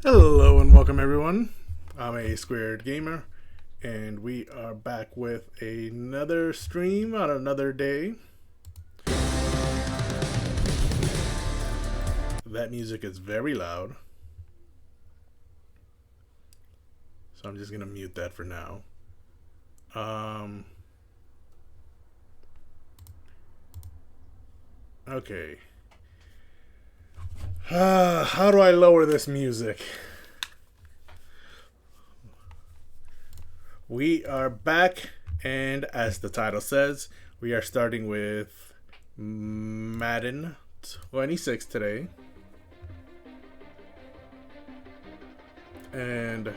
Hello and welcome everyone. I'm a squared gamer and we are back with another stream on another day. That music is very loud, so I'm just gonna mute that for now. Okay. How do I lower this music? We are back, and as the title says, we are starting with Madden 26 today. And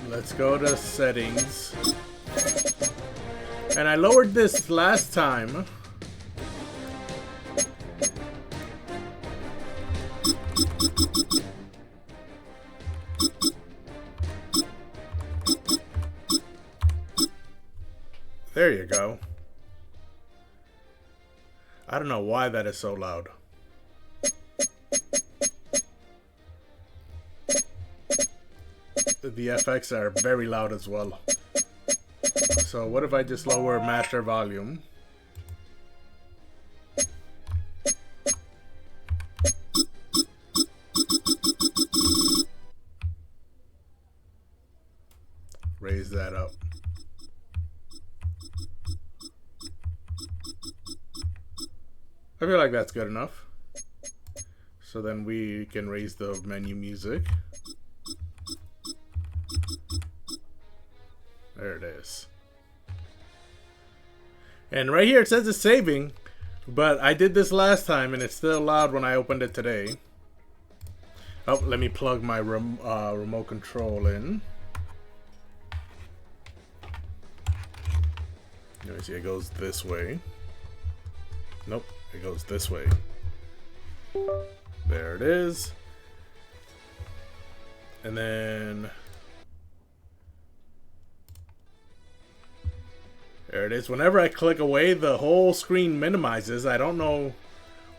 let's go to settings. And I lowered this last time. There you go. I don't know why that is so loud. The FX are very loud as well. So what if I just lower master volume? Raise that up. I feel like that's good enough. So then we can raise the menu music. There it is. And right here it says it's saving, but I did this last time and it's still loud when I opened it today. Oh, let me plug my remote control in. Let me see, it goes this way. Nope, it goes this way. There it is. And then there it is. Whenever I click away, the whole screen minimizes. I don't know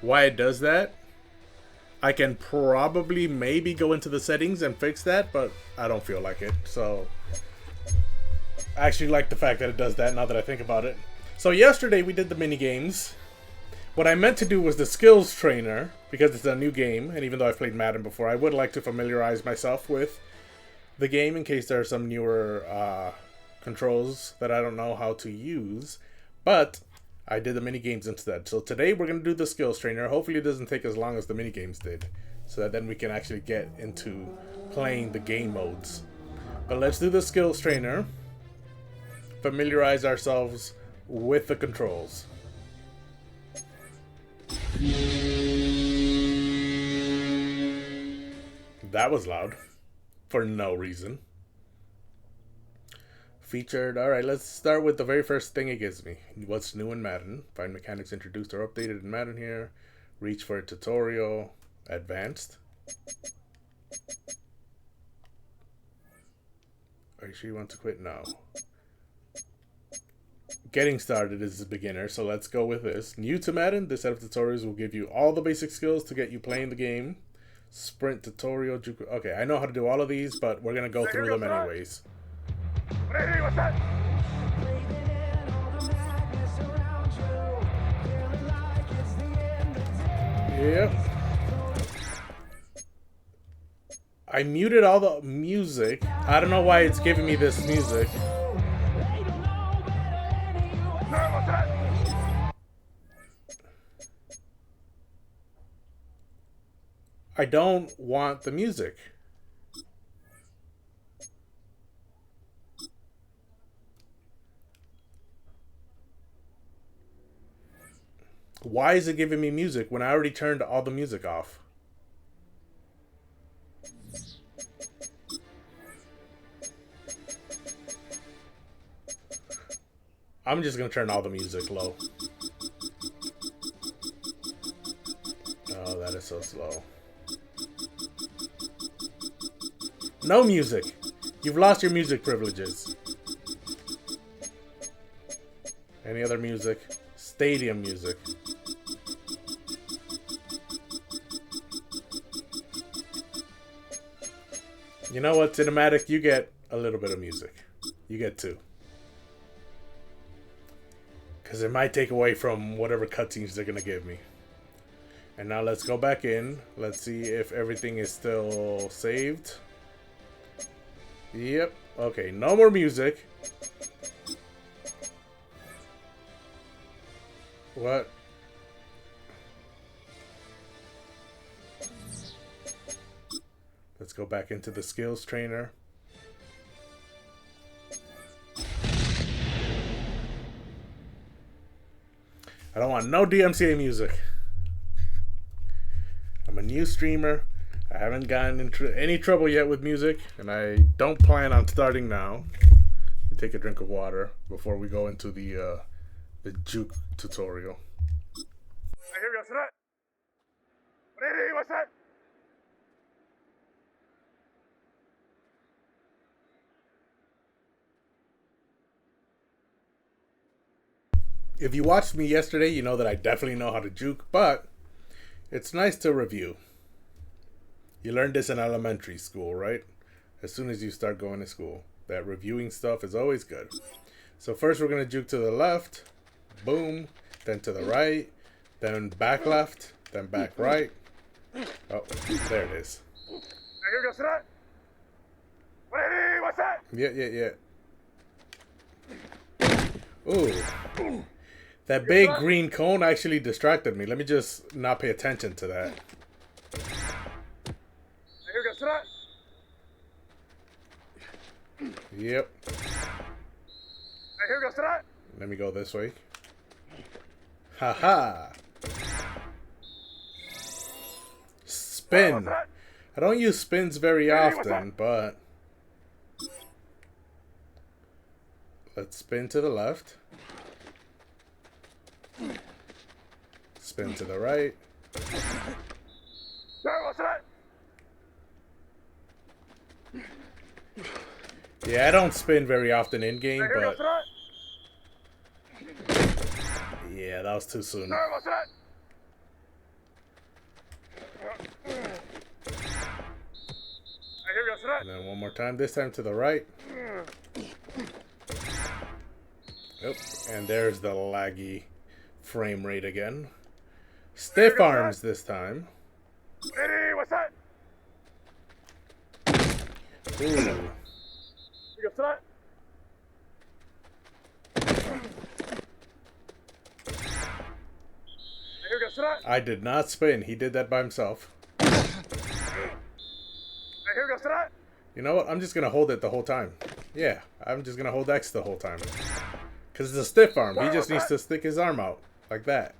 why it does that. I can probably maybe go into the settings and fix that, but I don't feel like it. So I actually like the fact that it does that now that I think about it. So yesterday we did the mini games. What I meant to do was the skills trainer, because it's a new game, and even though I've played Madden before, I would like to familiarize myself with the game in case there are some newer controls that I don't know how to use. But I did the mini games instead. So today we're going to do the skills trainer. Hopefully it doesn't take as long as the mini games did, so that then we can actually get into playing the game modes. But let's do the skills trainer. Familiarize ourselves with the controls. That was loud for no reason. Featured. Alright, let's start with the very first thing it gives me. What's new in Madden? Find mechanics introduced or updated in Madden here. Reach for a tutorial. Advanced. Are you sure you want to quit? No. Getting started is a beginner, so let's go with this. New to Madden, this set of tutorials will give you all the basic skills to get you playing the game. Sprint tutorial. Okay, I know how to do all of these, but we're going to go through them anyways. Yep. I muted all the music. I don't know why it's giving me this music. I don't want the music. Why is it giving me music when I already turned all the music off? I'm just gonna turn all the music low. Oh, that is so slow. No music. You've lost your music privileges. Any other music? Stadium music. You know what, Cinematic? You get a little bit of music. You get 2. Because it might take away from whatever cutscenes they're going to give me. And now let's go back in. Let's see if everything is still saved. Yep. Okay, no more music. What? Let's go back into the skills trainer. I don't want no DMCA music. I'm a new streamer. I haven't gotten into any trouble yet with music, and I don't plan on starting now. Take a drink of water before we go into the juke tutorial. If you watched me yesterday, you know that I definitely know how to juke, but it's nice to review. You learned this in elementary school, right? As soon as you start going to school, that reviewing stuff is always good. So first we're going to juke to the left, boom, then to the right, then back left, then back right. Oh, there it is. Yeah. Ooh. That big green cone actually distracted me. Let me just not pay attention to that. Yep. Let me go this way. Haha. Spin. I don't use spins very often, but let's spin to the left. Spin to the right. Yeah, I don't spin very often in game, but yeah, that was too soon. And then one more time, this time to the right. Yep, and there's the laggy frame rate again. Stiff arms this time. Ooh. I did not spin. He did that by himself. You know what? I'm just going to hold it the whole time. Yeah, I'm just going to hold X the whole time. Because it's a stiff arm. He just needs to stick his arm out. Like that.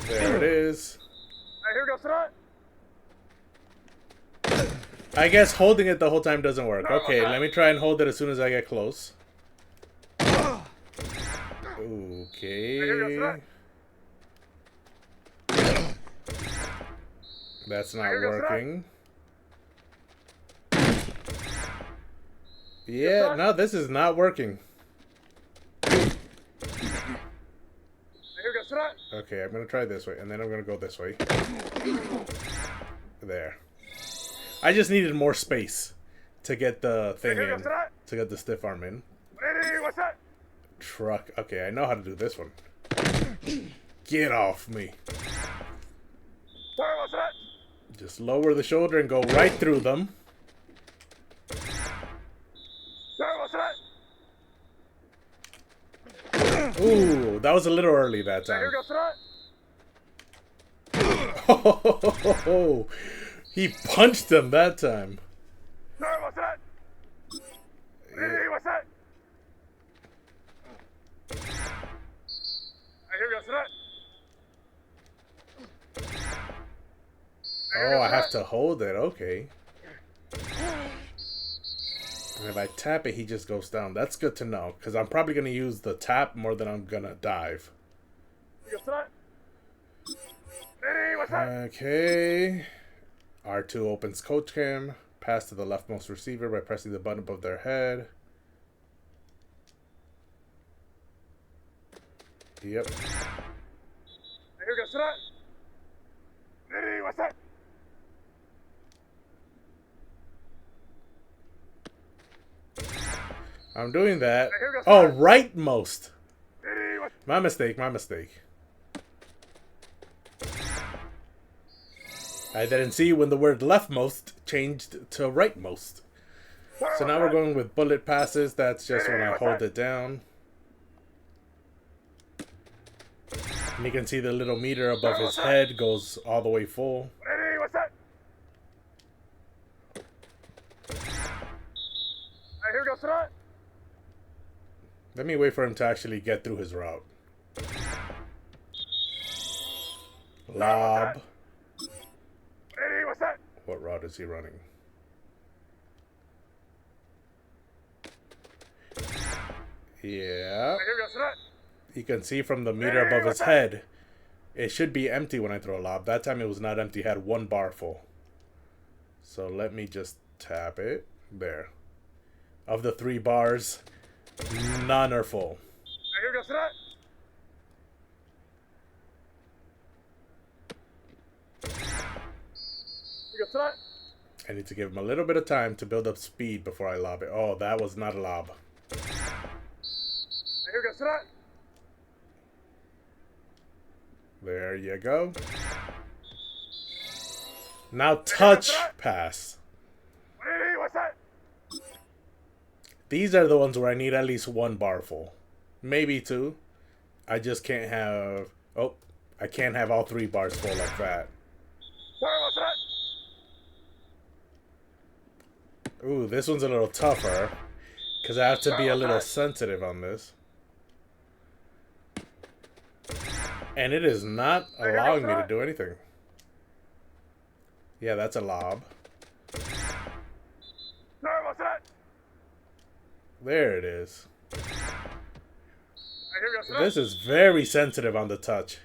There it is. I guess holding it the whole time doesn't work. Okay, let me try and hold it as soon as I get close. Okay. That's not working. Yeah, no, this is not working. Okay, I'm gonna try this way, and then I'm gonna go this way. There. I just needed more space to get the thing in, to get the stiff arm in. Truck. Okay, I know how to do this one. Get off me. Just lower the shoulder and go right through them. Ooh, that was a little early that time. Oh, he punched him that time. Oh, I have to hold it. Okay. And if I tap it, he just goes down. That's good to know, because I'm probably going to use the tap more than I'm going to dive. Okay. R2 opens coach cam. Pass to the leftmost receiver by pressing the button above their head. Yep. Ready, what's that? I'm doing that. Oh, rightmost. My mistake, my mistake. I didn't see when the word leftmost changed to rightmost. So now we're going with bullet passes. That's just when I hold it down. And you can see the little meter above his head goes all the way full. Ready, what's that? Here goes that. Let me wait for him to actually get through his route. Lob. Ready, what's that? What route is he running? Yeah. Here goes that. You can see from the meter above his head, it should be empty when I throw a lob. That time it was not empty, it had one bar full. So let me just tap it. There. Of the 3 bars, none are full. Here goes that. Here goes that. I need to give him a little bit of time to build up speed before I lob it. Oh, that was not a lob. Here goes that. There you go. Now touch pass. Ready, what's that? These are the ones where I need at least 1 bar full. Maybe 2. I just can't have... Oh, I can't have all 3 bars full like that. What's that? Ooh, this one's a little tougher. Because I have to be a little sensitive on this. And it is not allowing me to do anything. Yeah, that's a lob. What's that? There it is. Here goes that. This is very sensitive on the touch.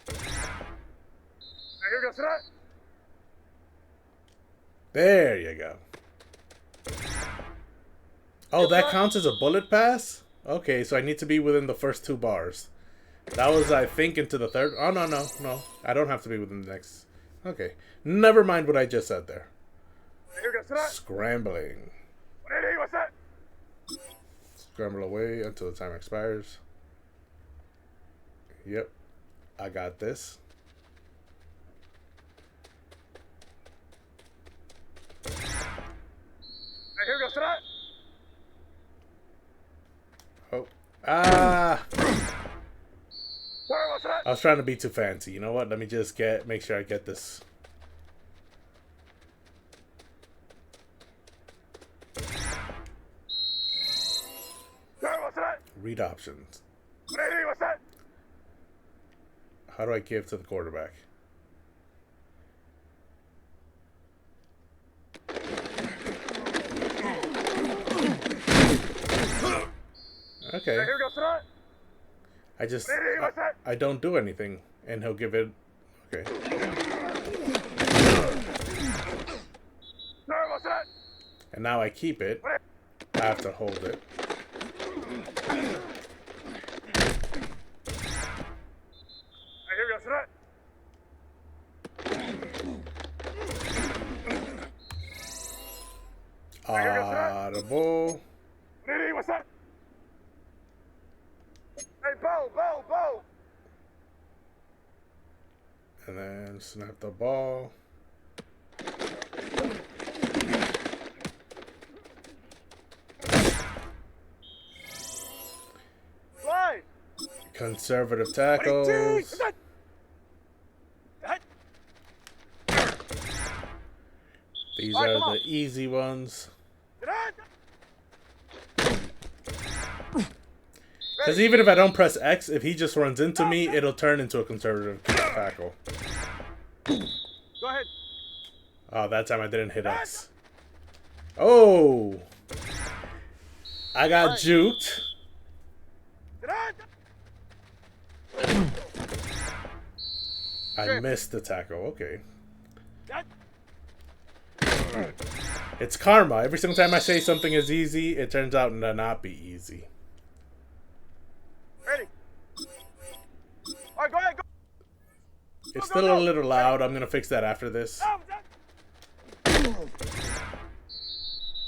Here goes that. There you go. Oh, that counts as a bullet pass? Okay, so I need to be within the first 2 bars. That was, I think, into the 3rd. Oh, no. I don't have to be within the next. Okay. Never mind what I just said there. Here goes that. Scrambling. Ready, what's that? Scramble away until the time expires. Yep. I got this. Here goes that. Oh. Ah! What's that? I was trying to be too fancy. You know what? Let me just make sure I get this. What's that? Read options. Ready, what's that? How do I give to the quarterback? Okay. Here goes that. I don't do anything, and he'll give it. Okay. What's that? And now I keep it. I have to hold it. Here goes that. Audible. Ready, what's that? Hey, bow. And then snap the ball. Fly. Conservative tackles. These are the easy ones. Because even if I don't press X, if he just runs into me, it'll turn into a conservative tackle. Go ahead. Oh, that time I didn't hit X. Oh! I got juked. I missed the tackle. Okay. It's karma. Every single time I say something is easy, it turns out to not be easy. Ready. All right, go ahead. Go. It's still a little loud. I'm gonna fix that after this.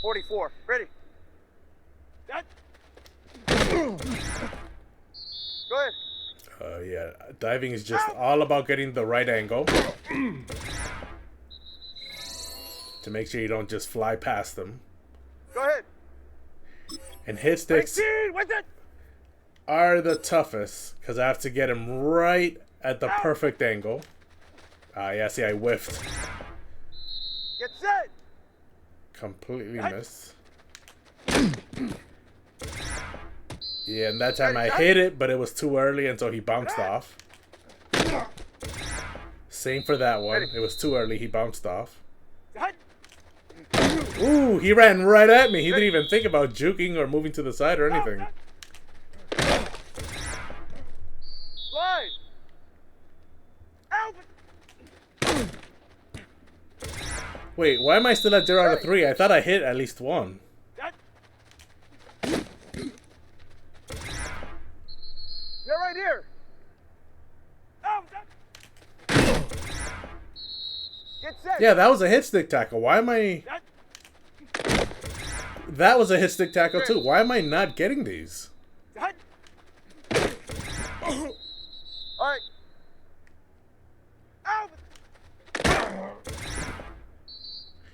44. Ready. Set. Go ahead. Yeah, diving is just all about getting the right angle to make sure you don't just fly past them. Go ahead. And hit sticks are the toughest because I have to get them right at the perfect angle. Yeah, see, I whiffed. Get set. Completely missed. Yeah, and that time I hit it, but it was too early, and so he bounced off. Same for that one. It was too early. He bounced off. Ooh, he ran right at me. He didn't even think about juking or moving to the side or anything. Slide. Wait, why am I still at 0 out of 3? I thought I hit at least one. They're right here. Get set. Yeah, that was a hit stick tackle. Why am I... That was a hit stick tackle too. Why am I not getting these? All right.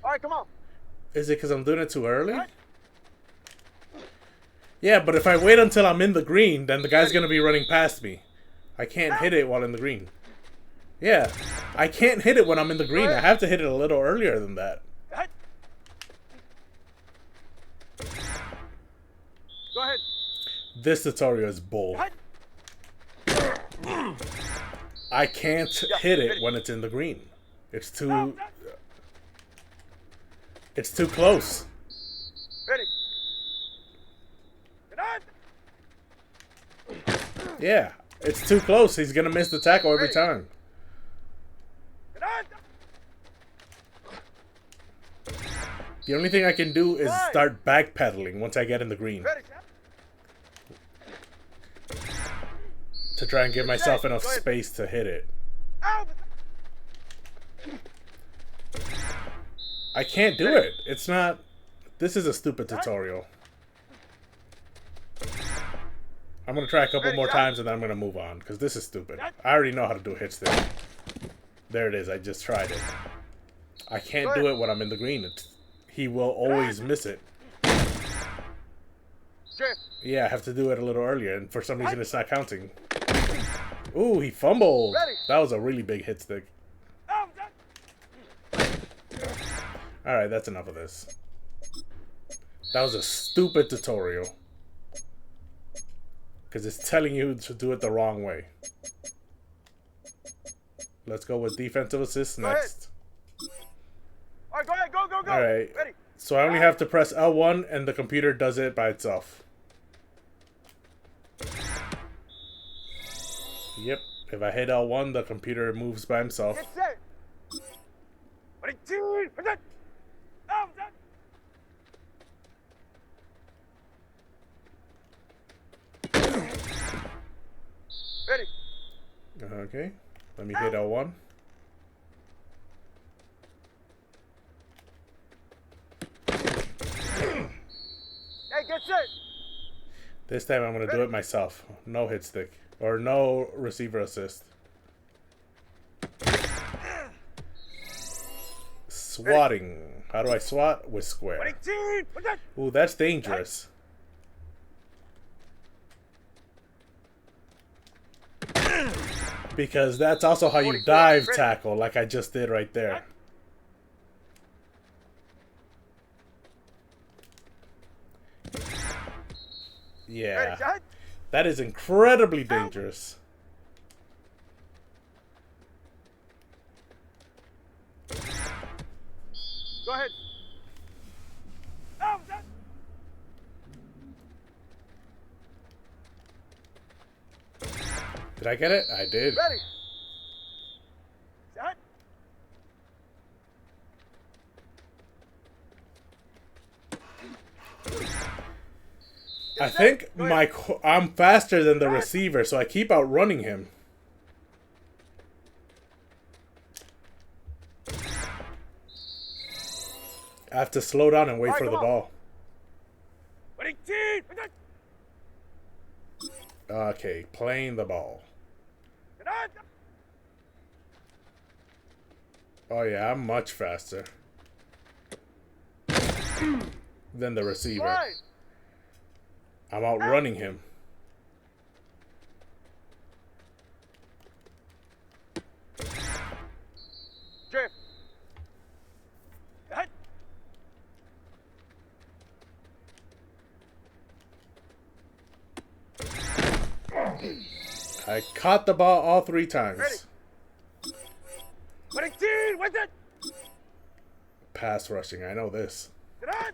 All right, come on. Is it because I'm doing it too early? Yeah, but if I wait until I'm in the green, then the guy's going to be running past me. I can't hit it while in the green. Yeah, I can't hit it when I'm in the green. I have to hit it a little earlier than that. Go ahead. This tutorial is bull. I can't hit it when it's in the green. It's too close. Ready. Yeah, it's too close. He's gonna miss the tackle every time. The only thing I can do is start backpedaling once I get in the green. To try and give myself enough space to hit it. I can't do it. It's not... This is a stupid tutorial. I'm going to try a couple more times and then I'm going to move on. Because this is stupid. I already know how to do a hit stick. There it is. I just tried it. I can't do it when I'm in the green. He will always miss it. Yeah, I have to do it a little earlier. And for some reason it's not counting. Ooh, he fumbled. That was a really big hit stick. Alright, that's enough of this. That was a stupid tutorial. Because it's telling you to do it the wrong way. Let's go with defensive assist next. Alright, go ahead, go, go, go. Alright, so I only have to press L1 and the computer does it by itself. Yep, if I hit L1, the computer moves by himself. Get set. Ready. Okay, let me hit L1. Hey, get set. This time I'm going to do it myself. No hit stick. Or no receiver assist. Swatting. How do I swat? With square. Ooh, that's dangerous. Because that's also how you dive tackle, like I just did right there. Yeah. That is incredibly dangerous. Go ahead. Did I get it? I did. Ready. Set. I think I'm faster than the receiver, so I keep outrunning him. I have to slow down and wait Alright, for the come on. ball. Ready, team. Okay, playing the ball. Oh yeah, I'm much faster than the receiver. Right. I'm outrunning him. Drift. Hut. I caught the ball all 3 times. Ready. Ready, team. What's it? Pass rushing, I know this. You're right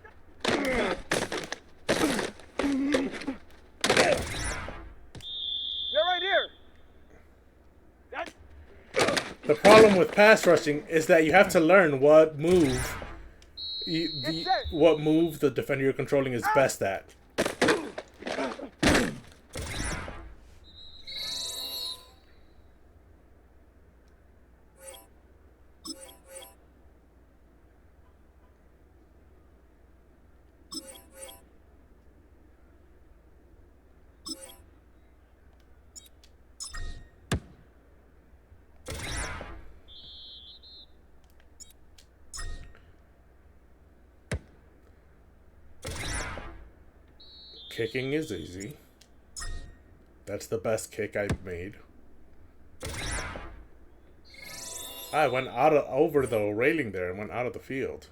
here. The problem with pass rushing is that you have to learn what move the defender you're controlling is best at. Kicking is easy. That's the best kick I've made. I went over the railing there and went out of the field.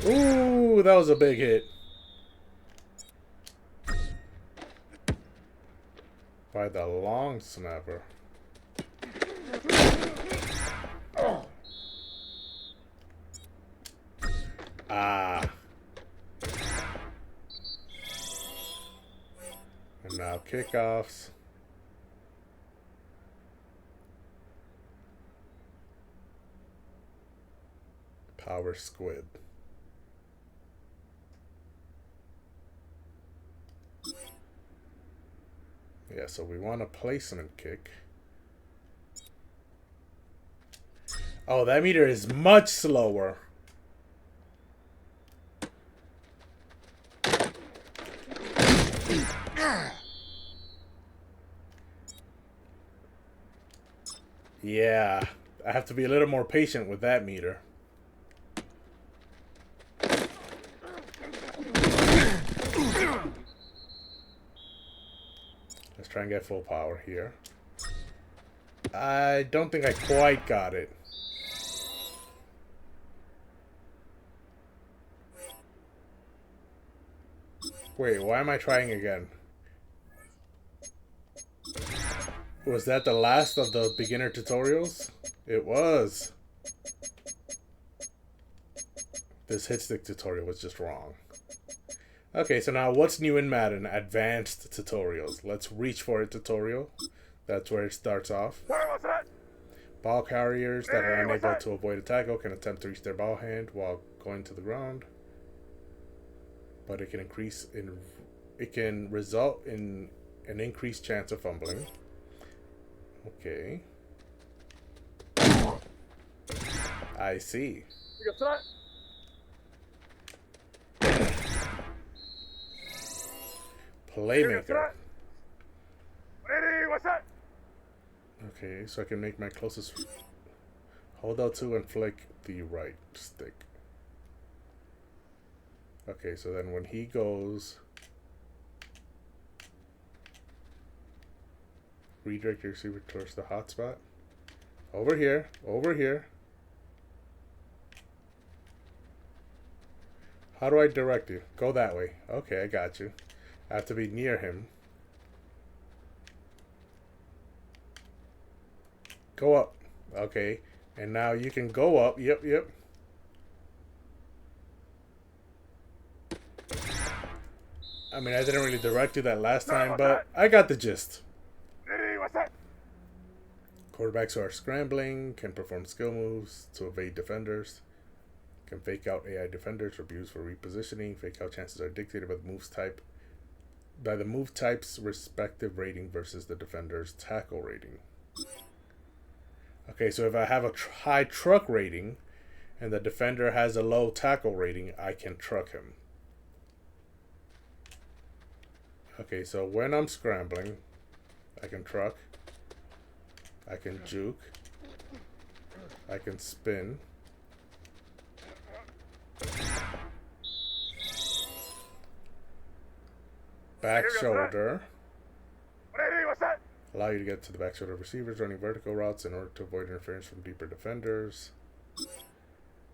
Ooh, that was a big hit. By the long snapper. Ah. And now kickoffs. Power squid. Yeah, so we want a placement kick. Oh, that meter is much slower. Yeah, I have to be a little more patient with that meter. Let's try and get full power here. I don't think I quite got it. Wait, why am I trying again? Was that the last of the beginner tutorials? It was. This hit stick tutorial was just wrong. Okay, so now what's new in Madden? Advanced tutorials. Let's reach for a tutorial. That's where it starts off. Ball carriers that are unable to avoid a tackle can attempt to reach their ball hand while going to the ground. But it can result in an increased chance of fumbling. Okay. I see. Playmaker. Okay, so I can make my closest. Hold L2 and flick the right stick. Okay, so then when he goes, redirect your receiver towards the hotspot. Over here, over here. How do I direct you? Go that way. Okay, I got you. I have to be near him. Go up. Okay. And now you can go up. Yep, yep. I mean, I didn't really direct you that last time, but I got the gist. Quarterbacks who are scrambling can perform skill moves to evade defenders, can fake out AI defenders or be used for repositioning. Fake out chances are dictated by the move type's respective rating versus the defender's tackle rating. Okay, so if I have a high truck rating and the defender has a low tackle rating, I can truck him. Okay, so when I'm scrambling, I can truck, I can juke, I can spin, back shoulder. What's that? Allow you to get to the back shoulder of receivers running vertical routes in order to avoid interference from deeper defenders.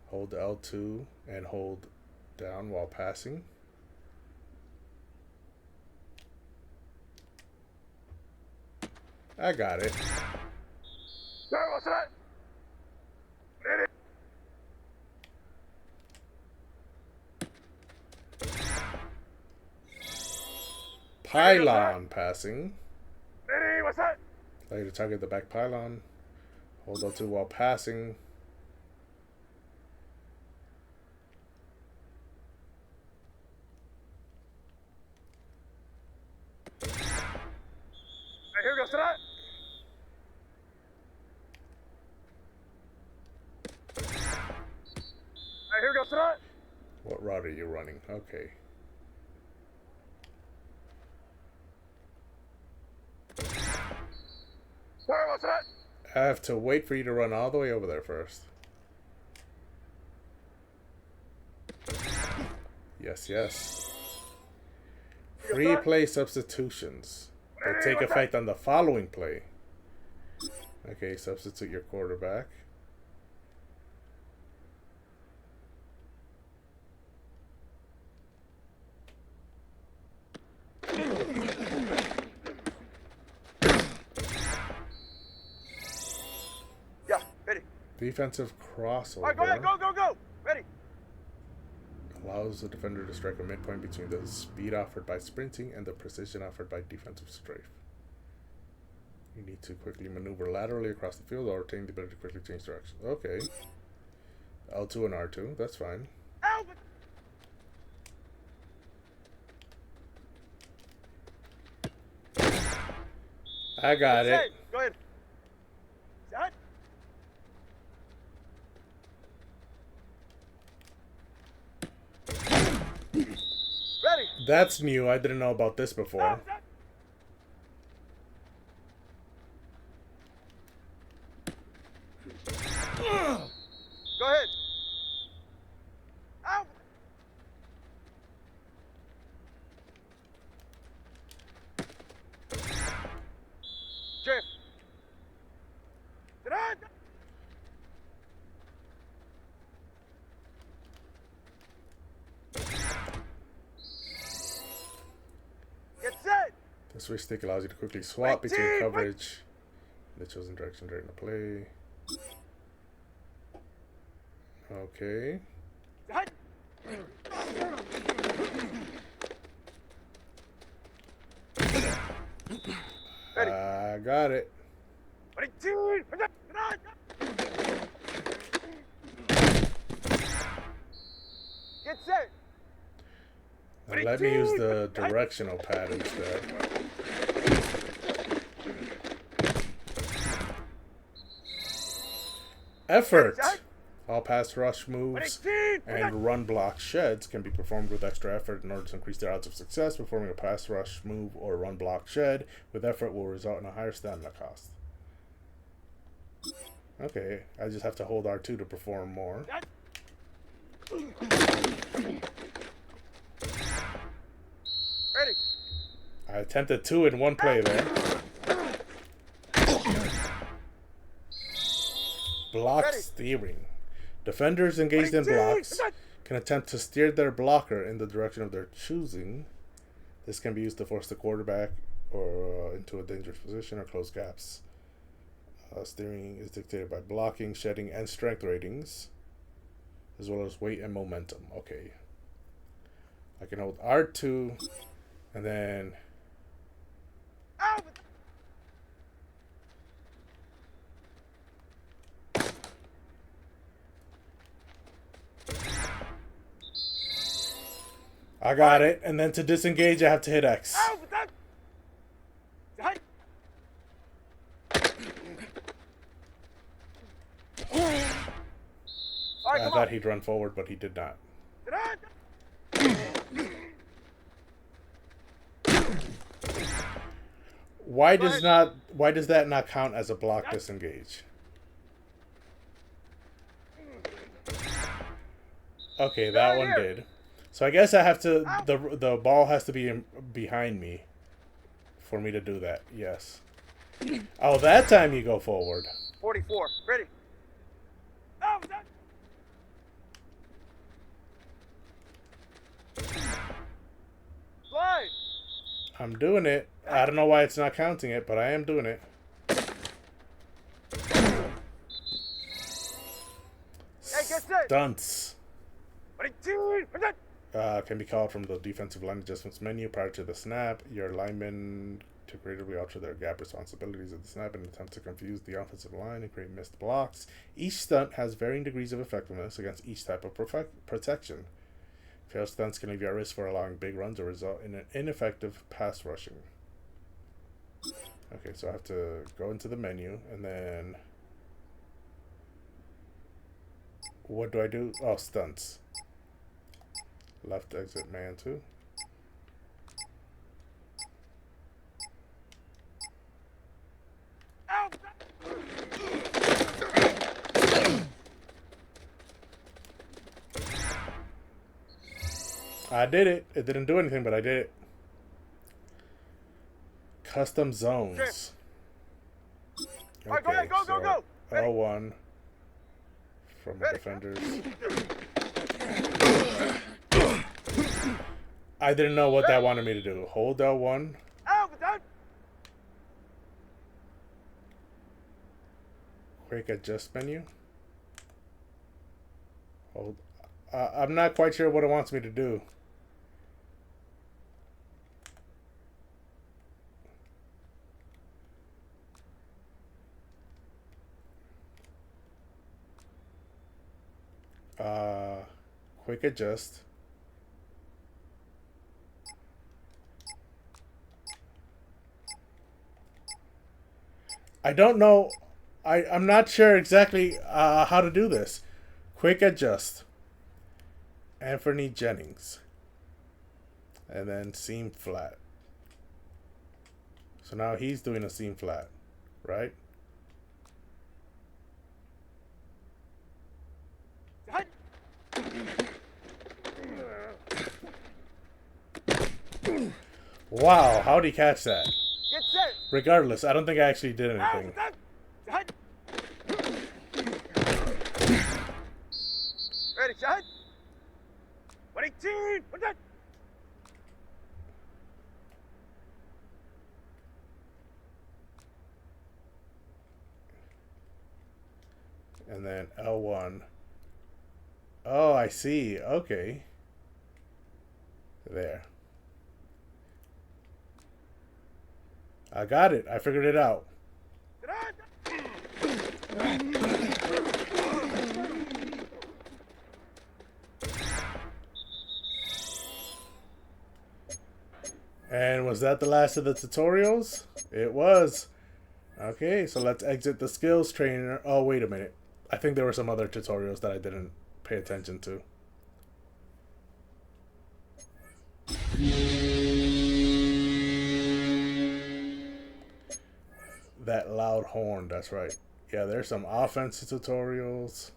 Hold L2 and hold down while passing. I got it. What's that? Pylon passing. What's that? Allow you to target the back pylon. Hold L2 while passing. Here goes to that. Here goes to that. What route are you running? Okay. What's that? I have to wait for you to run all the way over there first. Yes, yes. Free play substitutions that take effect on the following play. Okay, substitute your quarterback. Yeah, ready. Defensive crossover. All right, go ahead, go. Ready. Allows the defender to strike a midpoint between the speed offered by sprinting and the precision offered by defensive strafe. You need to quickly maneuver laterally across the field or retain the ability to quickly change direction. Okay. L2 and R2, that's fine. Albert. I got it. Go ahead. Set. Ready. That's new. I didn't know about this before. Go ahead. Out. Drift. Sit on. Get set. The switch stick allows you to quickly swap between coverage and the chosen direction during the play. Okay. Hut. Ready. I got it. Ready, two. Get set. Now let me use the directional pad instead. Effort! All pass rush moves and run block sheds can be performed with extra effort in order to increase their odds of success. Performing a pass rush move or run block shed with effort will result in a higher stamina cost. Okay, I just have to hold R2 to perform more. Ready. I attempted 2 in one play there. Block steering. Defenders engaged in blocks can attempt to steer their blocker in the direction of their choosing. This can be used to force the quarterback or into a dangerous position or close gaps. Steering is dictated by blocking, shedding, and strength ratings, as well as weight and momentum. Okay. I can hold R2 and then I got it. And then to disengage, I have to hit X. Ow, but that. Hut. All right, I come thought on. he'd run forward, but he did not. Why does that not count as a block disengage? Okay, that one did. So I guess I have to the ball has to be behind me for me to do that. Yes. Oh, that time you go forward. 44. Ready. Oh, that. Slide. I'm doing it. I don't know why it's not counting it, but I am doing it. Hey, get set. Stunts. 22. Can be called from the defensive line adjustments menu prior to the snap. Your linemen to creatively alter their gap responsibilities at the snap in an attempt to confuse the offensive line and create missed blocks. Each stunt has varying degrees of effectiveness against each type of protection. Failed stunts can leave you at risk for allowing big runs or result in an ineffective pass rushing. Okay, so I have to go into the menu and then what do I do? Oh, stunts. Left exit man 2. I did it. It didn't do anything, but I did it. Custom zones. Alright, go ahead, go. Ready. L1 from the defenders. I didn't know what that wanted me to do. Hold L1. Ow, but that. Quick adjust menu. Hold. I'm not quite sure what it wants me to do. Quick adjust. I don't know. I'm not sure exactly how to do this. Quick adjust. Anthony Jennings. And then seam flat. So now he's doing a seam flat, right? Wow, how'd he catch that? Get set. Regardless, I don't think I actually did anything. Ready, shot. 22. What's that? And then L1. Oh, I see. Okay. There. I got it. I figured it out. And was that the last of the tutorials? It was. Okay, so let's exit the skills trainer. Oh, wait a minute. I think there were some other tutorials that I didn't pay attention to. That loud horn, that's right. Yeah, there's some offensive tutorials.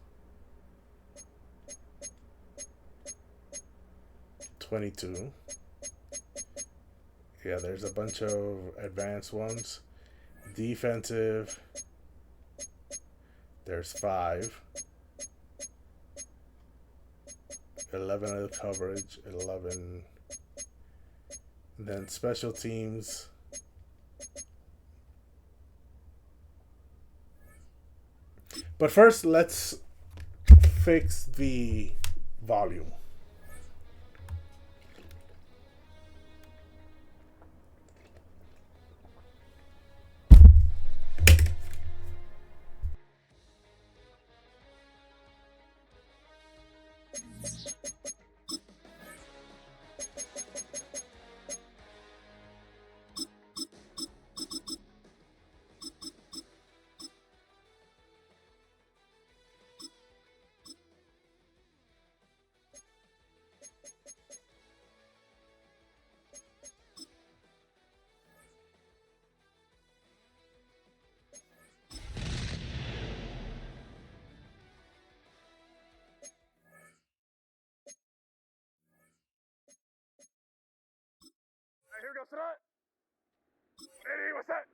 22. Yeah, there's a bunch of advanced ones. Defensive. There's 5. 11 of the coverage. 11. Then special teams. But first, let's fix the volume. set. Ready, was set.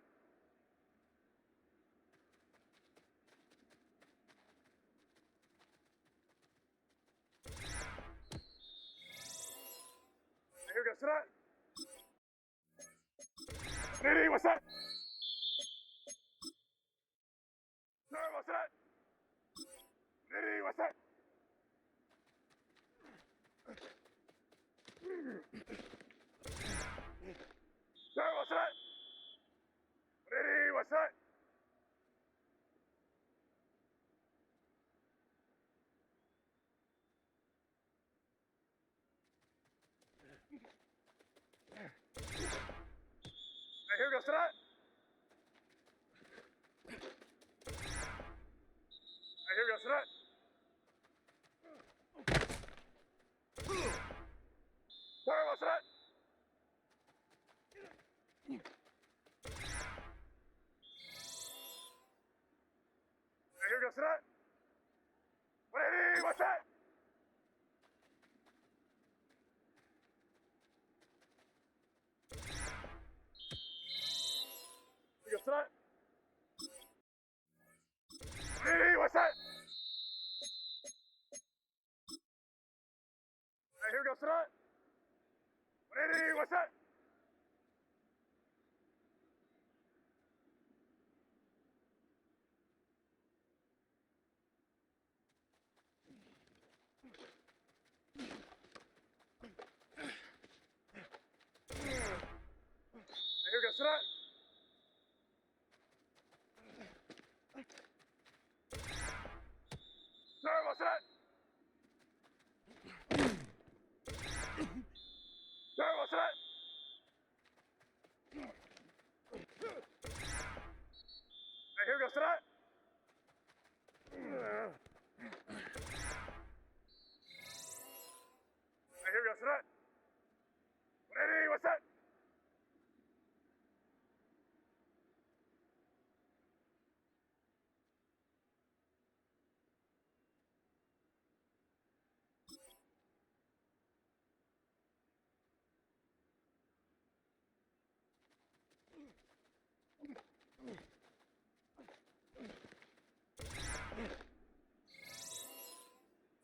Here we go, set. Ready, was set. Servo set. Ready, was set. Servo set. Ready, was set. Here we go, set. Here we go, set. Servo set. Here we go, set. Ready, was set. Here we go, set. Ready, was set. Here we go, set. Ready, was set. Here we go, set. Servo set. Servo set. Here we go, set. Here we go, set. Ready, was set.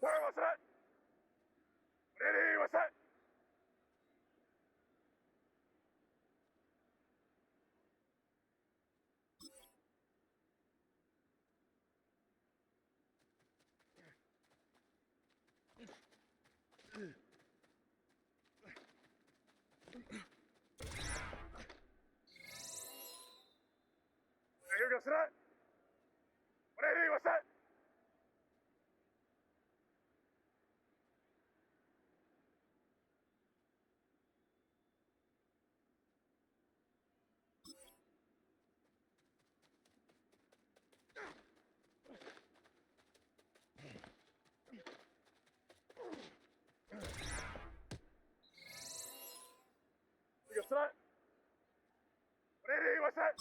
Servo set. Ready, was set. Here we go, set. Ready, was set. Here we go, set. Ready, was set.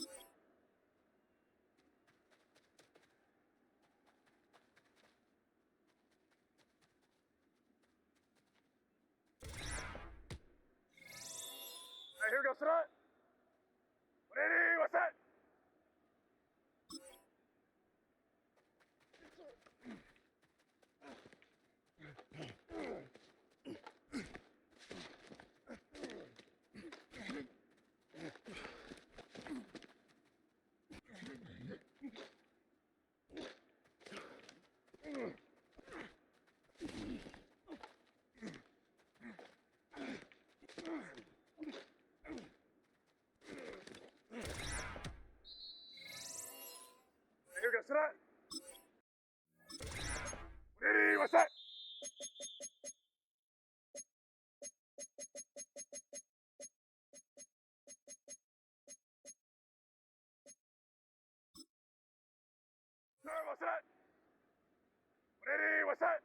Here we go, set. Ready, was set. Here we go, set. Ready, was set. Servo set. Ready, was set.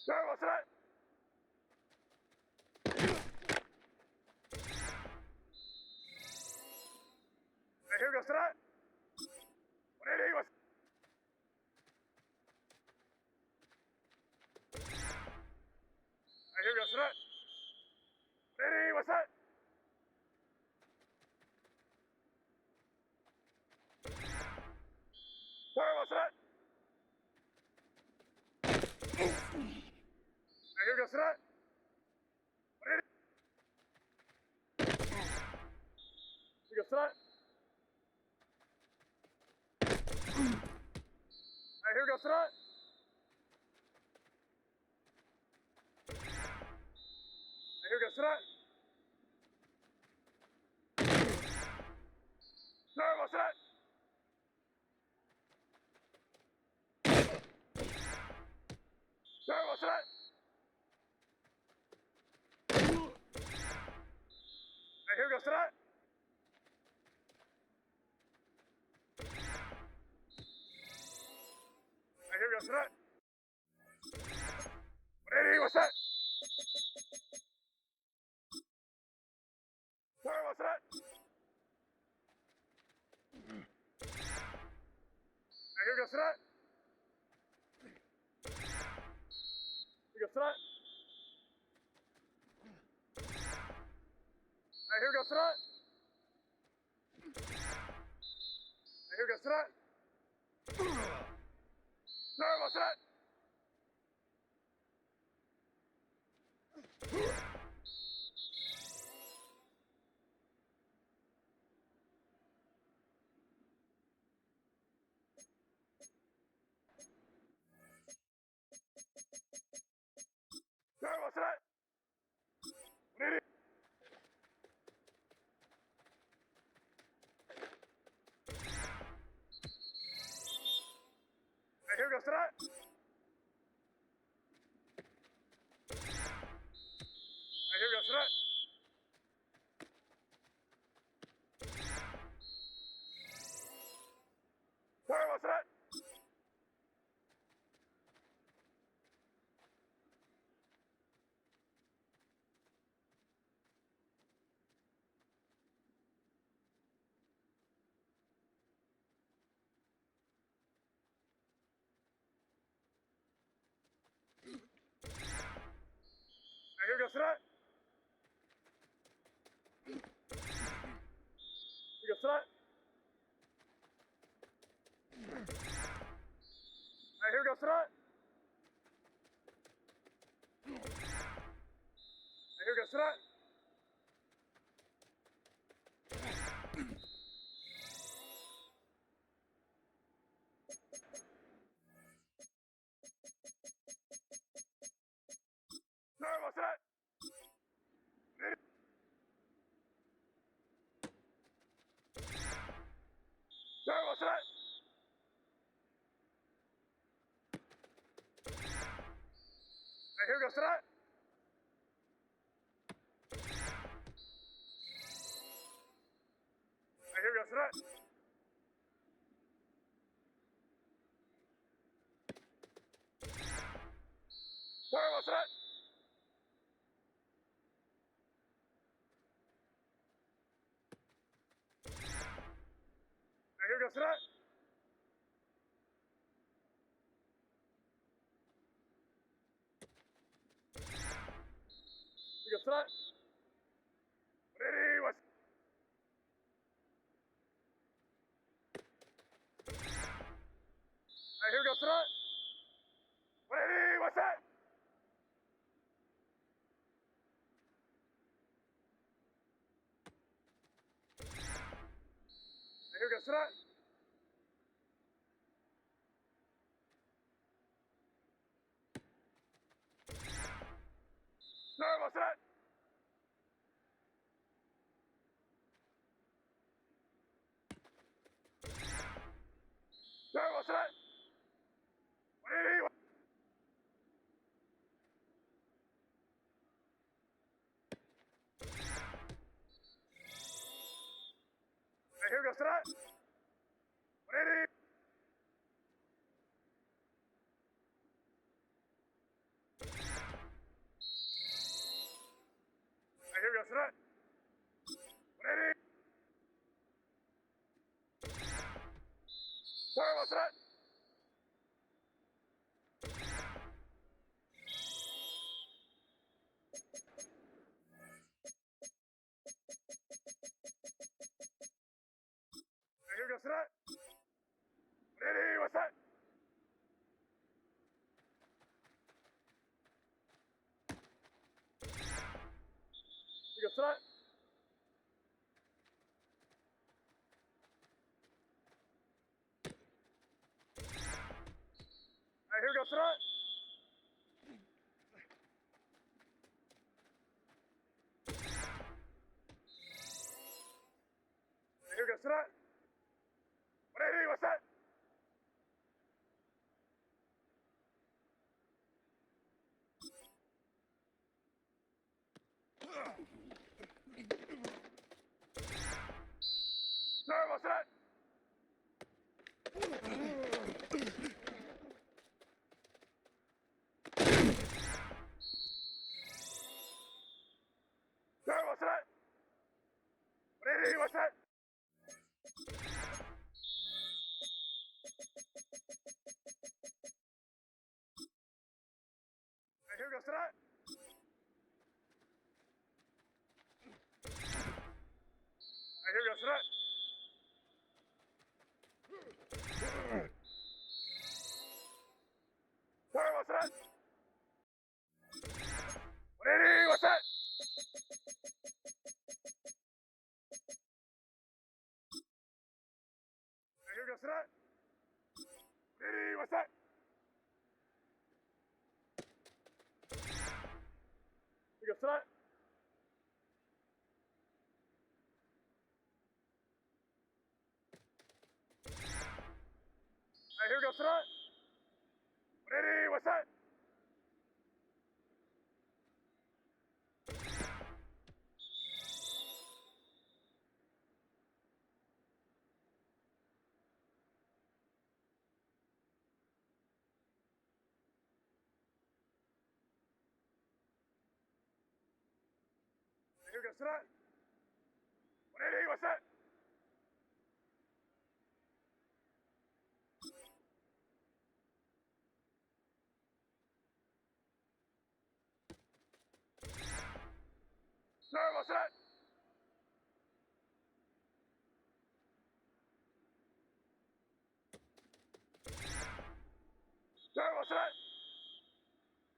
Servo set. する。Ready. Here goes that. Right, here goes that. Here goes that. There was that. There was that. Right, here goes that. Right, here goes that. Ready, what's that? There was that. Right, here goes that. Here goes that. Right, here goes that. Right, here goes that. There was that. There was that. Ready. Right, here goes that. Right, here goes that. There was that. Right, here goes that. Here goes that. Right, here goes that. Right, here goes that. There was that. Ready. There was that. Right, here goes that. Right, here goes that. There was that. Right, here goes that. Here goes that. Ready, what's right, here goes that. Ready, what's that? Right, here goes that. There was that. There was that. Ready, what? Right, here goes that. Ready. Right, here goes that. Ready. There was that. Right, here goes that. Ready, what's that? strike. Alright, here we go, strike. Here we go, strike. 180, what's that? No, what's that? No, what's that? 180, what's that? Alright, here we go, strike. Alright, here we go, strike. Sorry, what's that? 180, what's that? Alright, here we go, strike. 180, what's that? Here we go, strike. Alright, here we go, strike. 180, what's that? Here we go, strike. 180, what's that? No, what's that? No, what's that?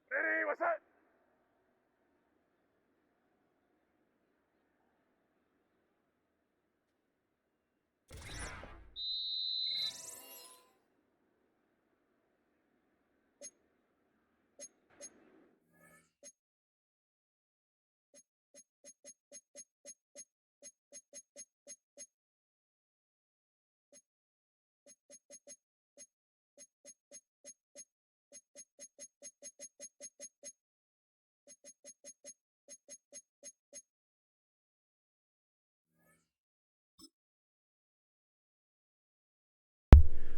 180, what's that?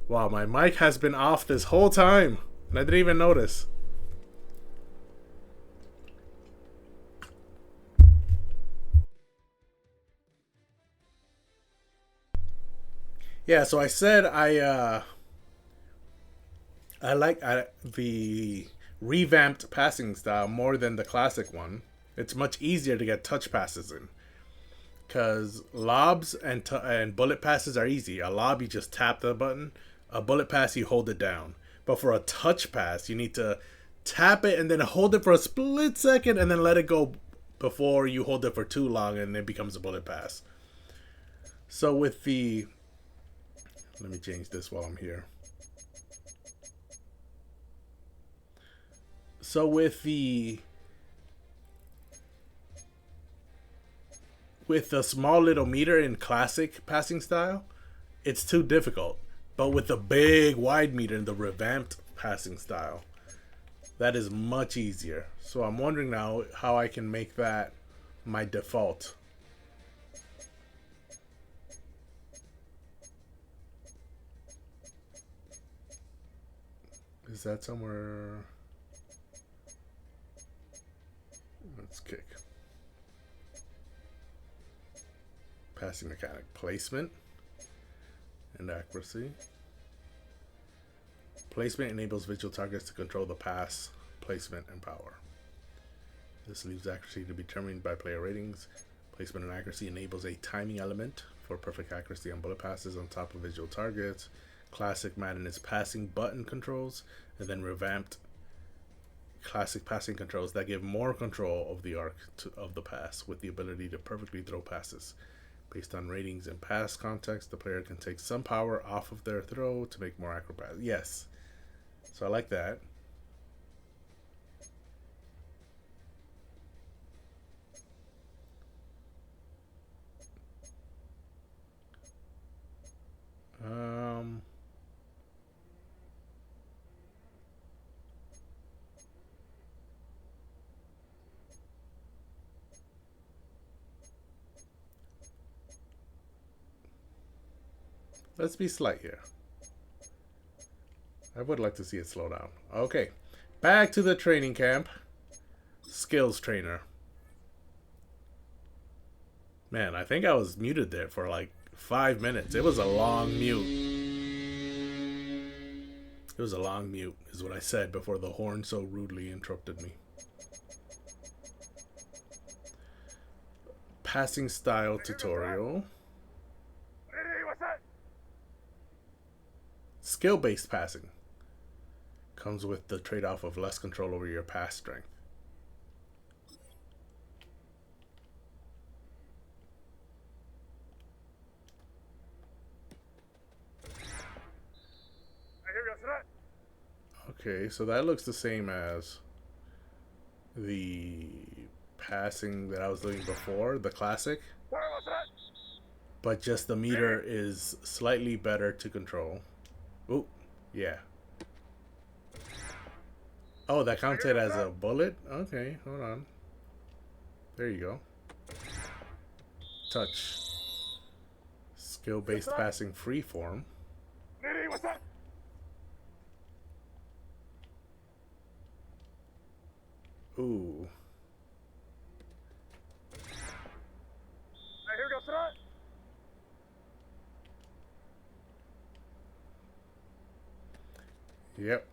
Wow, my mic has been off this whole time, and I didn't even notice. Yeah, so I said I like the revamped passing style more than the classic one. It's much easier to get touch passes in. Because lobs and bullet passes are easy. A lob, you just tap the button. A bullet pass, you hold it down. But for a touch pass, you need to tap it and then hold it for a split second and then let it go before you hold it for too long and it becomes a bullet pass. So with the... Let me change this while I'm here. So with the small little meter in classic passing style, it's too difficult. But with the big wide meter in the revamped passing style, that is much easier. So I'm wondering now how I can make that my default. Is that somewhere? Let's kick. Passing mechanic placement and accuracy. Placement enables visual targets to control the pass, placement, and power. This leaves accuracy to be determined by player ratings. Placement and accuracy enables a timing element for perfect accuracy on bullet passes on top of visual targets. Classic Madden is passing button controls, and then revamped Classic passing controls that give more control of the arc of the pass, with the ability to perfectly throw passes. Based on ratings and pass context, the player can take some power off of their throw to make more accurate passes. Yes. So I like that. Um, let's be slight here. I would like to see it slow down. Okay. Back to the training camp. Skills trainer. Man, I think I was muted there for like 5 minutes. It was a long mute. It was a long mute, is what I said before the horn so rudely interrupted me. Passing style tutorial. Skill-based passing. Comes with the trade-off of less control over your pass strength. Okay, so that looks the same as the passing that I was doing before, the classic. But just the meter is slightly better to control. Ooh, yeah. Oh, that counted as a bullet? Okay, hold on. There you go. Touch. Skill-based passing freeform. Ooh. Yep.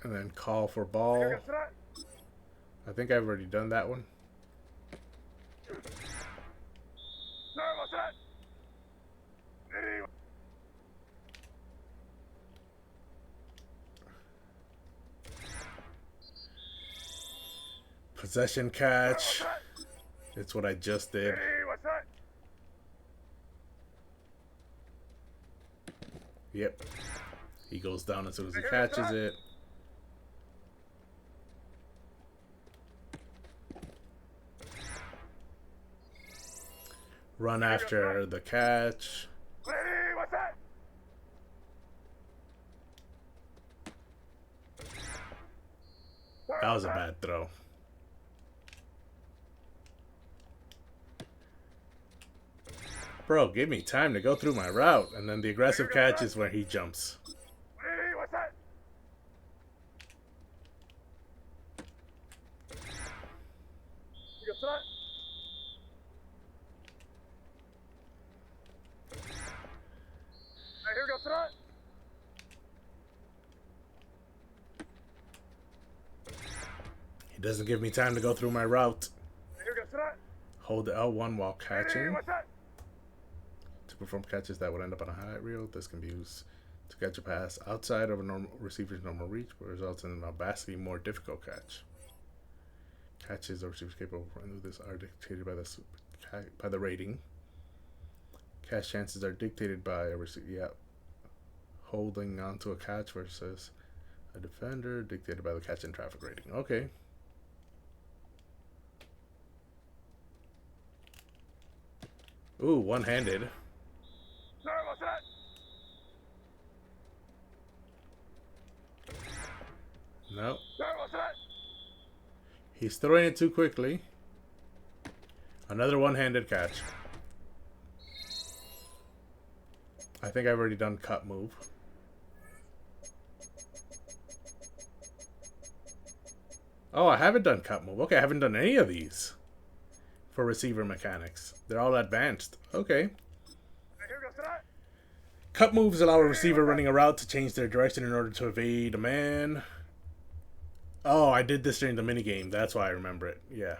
And then call for ball. I think I've already done that one. Possession catch. It's what I just did. Yep. He goes down as soon as he catches it. Run after the catch. That was a bad throw. Bro, give me time to go through my route. And then the aggressive catch is where he jumps. He doesn't give me time to go through my route. Hold L1 while catching. To perform catches that would end up on a highlight reel, this can be used to catch a pass outside of a normal receiver's normal reach, but results in a vastly more difficult catch. Catches or receivers capable of this are dictated by the rating. Catch chances are dictated by a receiver. Yeah, holding onto a catch versus a defender, dictated by the catch and traffic rating. Okay. Ooh, one-handed. No. He's throwing it too quickly. Another one-handed catch. I think I've already done cut move. Oh, I haven't done cut move. Okay, I haven't done any of these for receiver mechanics. They're all advanced. Okay. Cut moves allow a receiver running a route to change their direction in order to evade a man. Oh, I did this during the minigame. That's why I remember it. Yeah.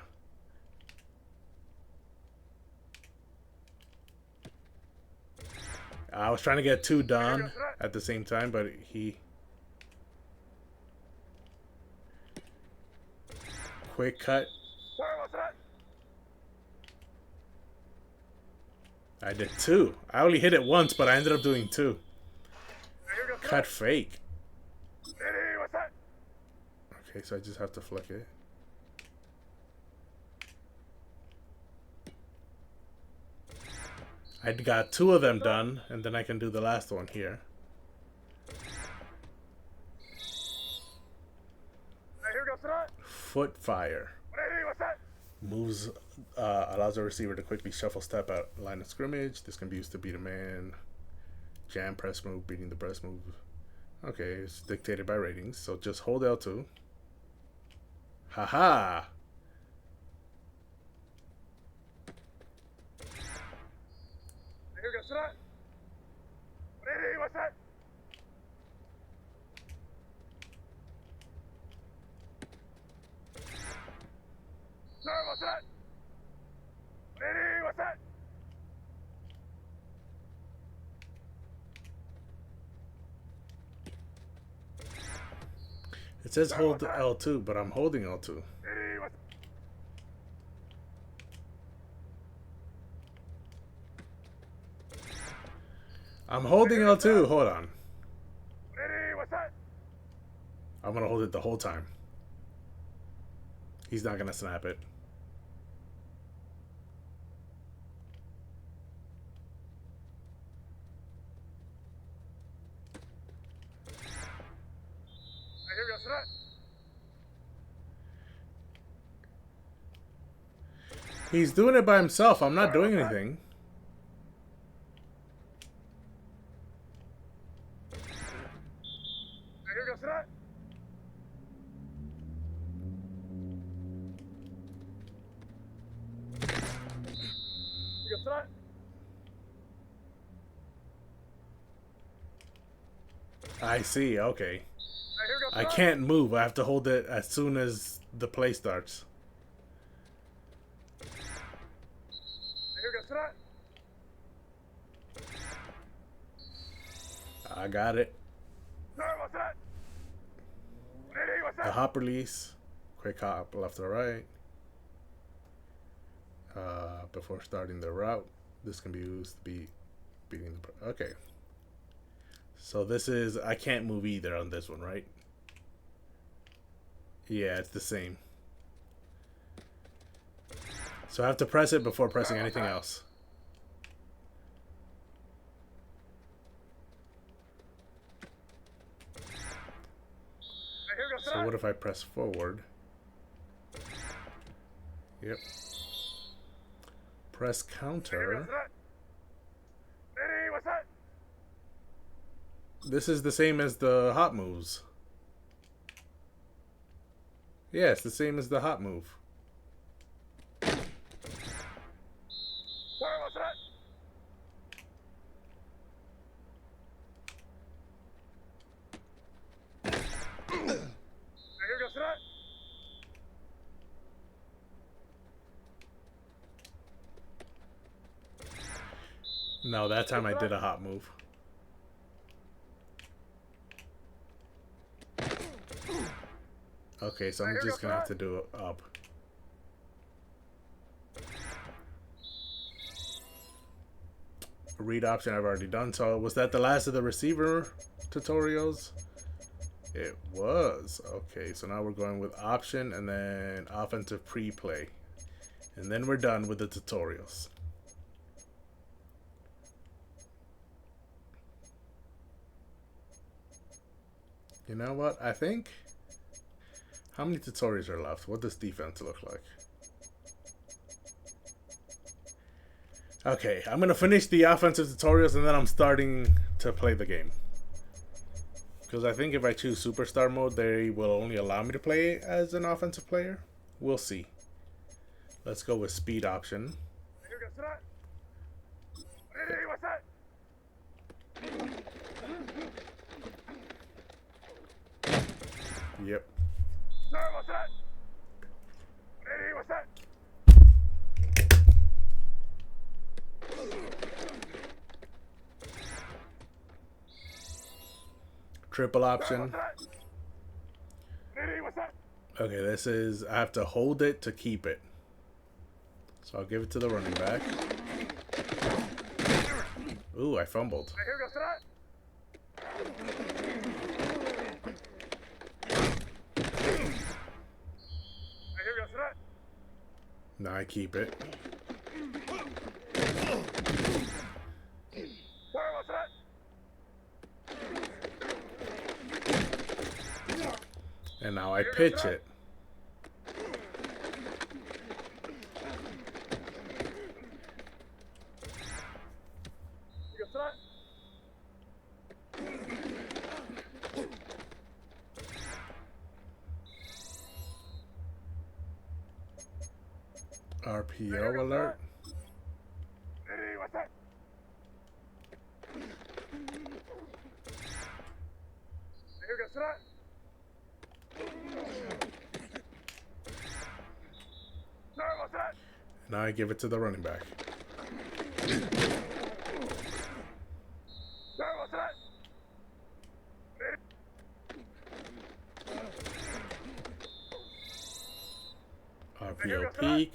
I was trying to get two done at the same time, but he Quick cut. I did 2. I only hit it once, but I ended up doing 2. Cut fake. Okay, so I just have to flick it. I got 2 of them done, and then I can do the last one here. Foot fire. Moves, allows the receiver to quickly shuffle step out line of scrimmage. This can be used to beat a man. Jam press move, beating the press move. Okay, it's dictated by ratings, so just hold L2. Haha! It says hold L2, but I'm holding L2. I'm holding L2. Hold on. I'm gonna hold it the whole time. He's not gonna snap it. He's doing it by himself. I'm not doing anything. I see, okay. I can't move. I have to hold it as soon as the play starts. I got it. The hop release. Quick hop left or right. Before starting the route. This can be used to be beating the... Okay. So this is... I can't move either on this one, right? Yeah, it's the same. So I have to press it before pressing anything else. So what if I press forward? Yep. Press counter. This is the same as the hop moves. Yeah, it's the same as the hop move. No, that time I did a hop move. Okay, so I'm just gonna have to do it up. Read option I've already done. So was that the last of the receiver tutorials? It was. Okay, so now we're going with option and then offensive pre-play. And then we're done with the tutorials. You know what? I think... How many tutorials are left? What does defense look like? Okay, I'm going to finish the offensive tutorials and then I'm starting to play the game. Because I think if I choose Superstar mode, they will only allow me to play as an offensive player. We'll see. Let's go with speed option. Yep. Triple option. Okay, this is... I have to hold it to keep it. So I'll give it to the running back. Ooh, I fumbled. Now I keep it. And now I pitch it. RPO alert. Now I give it to the running back. RPO peak.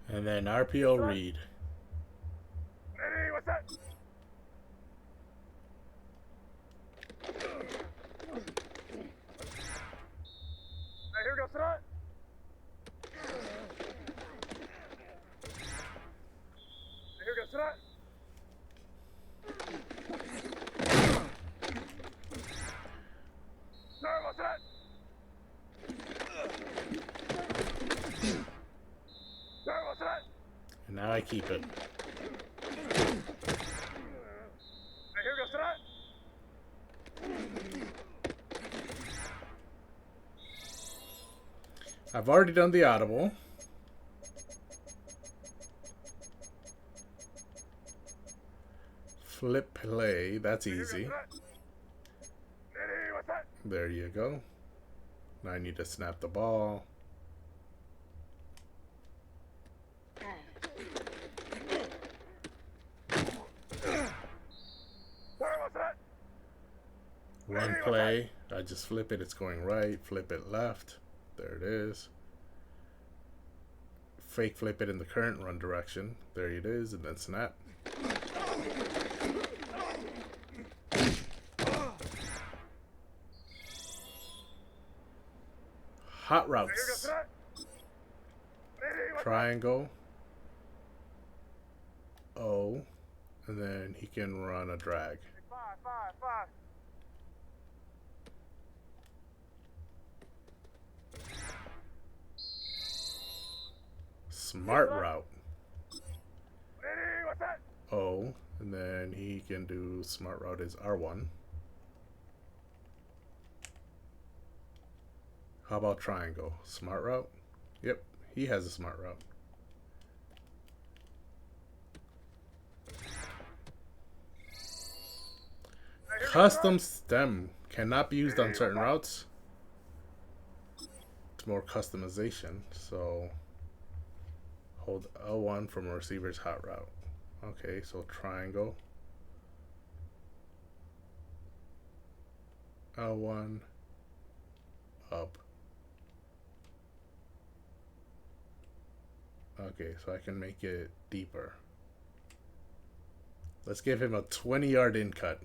And then RPO read. And now I keep it. I've already done the audible. Flip play, that's easy. There you go. Now I need to snap the ball. One play, I just flip it, it's going right. Flip it left. There it is. Fake flip it in the current run direction. There it is, and then snap. Hot routes. Triangle. O. And then he can run a drag. Smart route. O. And then he can do smart route is R1. How about triangle? Smart route? Yep, he has a smart route. Custom stem cannot be used on certain routes. It's more customization, so hold L1 from a receiver's hot route. Okay, so triangle. L1 up. Okay, so I can make it deeper. Let's give him a 20-yard in cut.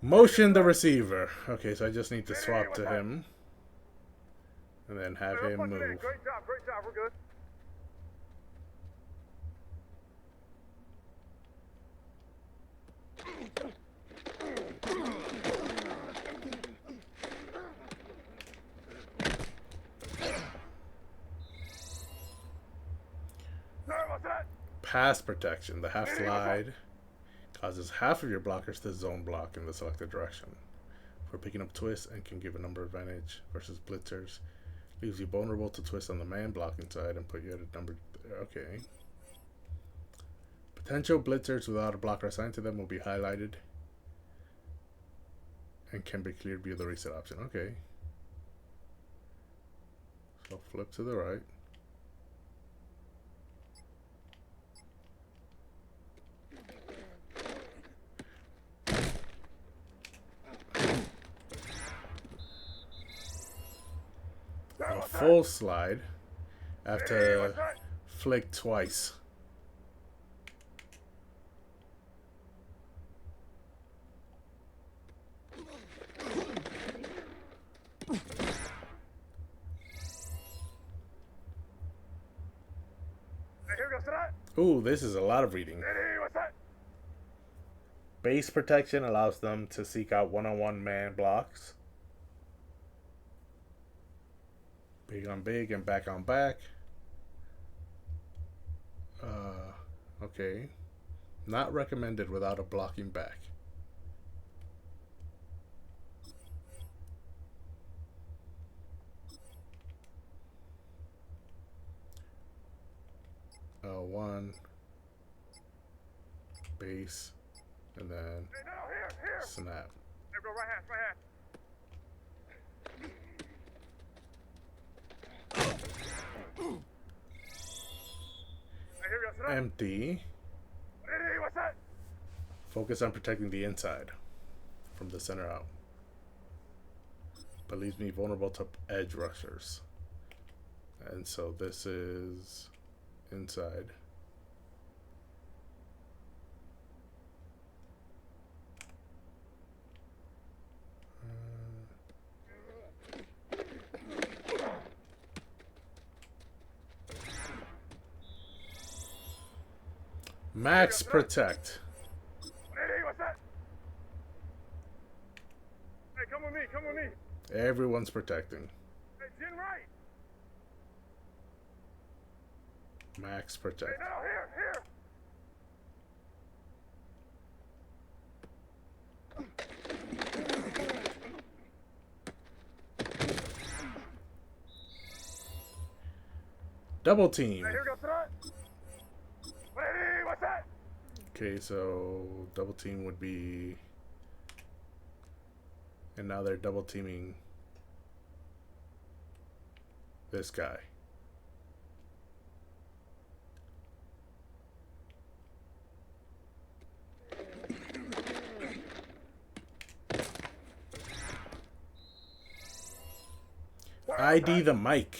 Motion the receiver. Okay, so I just need to swap to him. And then have him move. Great job, we're good. Pass protection. The half slide causes half of your blockers to zone block in the selected direction. For picking up twists and can give a number advantage versus blitzers. Leaves you vulnerable to twists on the man blocking side and put you at a number. Okay. Potential blitzers without a blocker assigned to them will be highlighted and can be cleared via the reset option. Okay. So flip to the right. A full slide. I have to flick twice. Ooh, this is a lot of reading. Base protection allows them to seek out one-on-one man blocks. Big on big and back on back. Okay. Not recommended without a blocking back. One. Base. And then snap. Here, go right hand, right hand. Empty. What's that? Focus on protecting the inside from the center out. But leaves me vulnerable to edge rushers. And so this is inside. Max protect. Hey, what's that? Hey, come with me, come with me. Everyone's protecting. Hey, Jin right. Max protect. Hey, no, here. Double team. Hey, here goes that. Hey, what's that? Okay, so double team would be, and now they're double teaming this guy. ID the mic.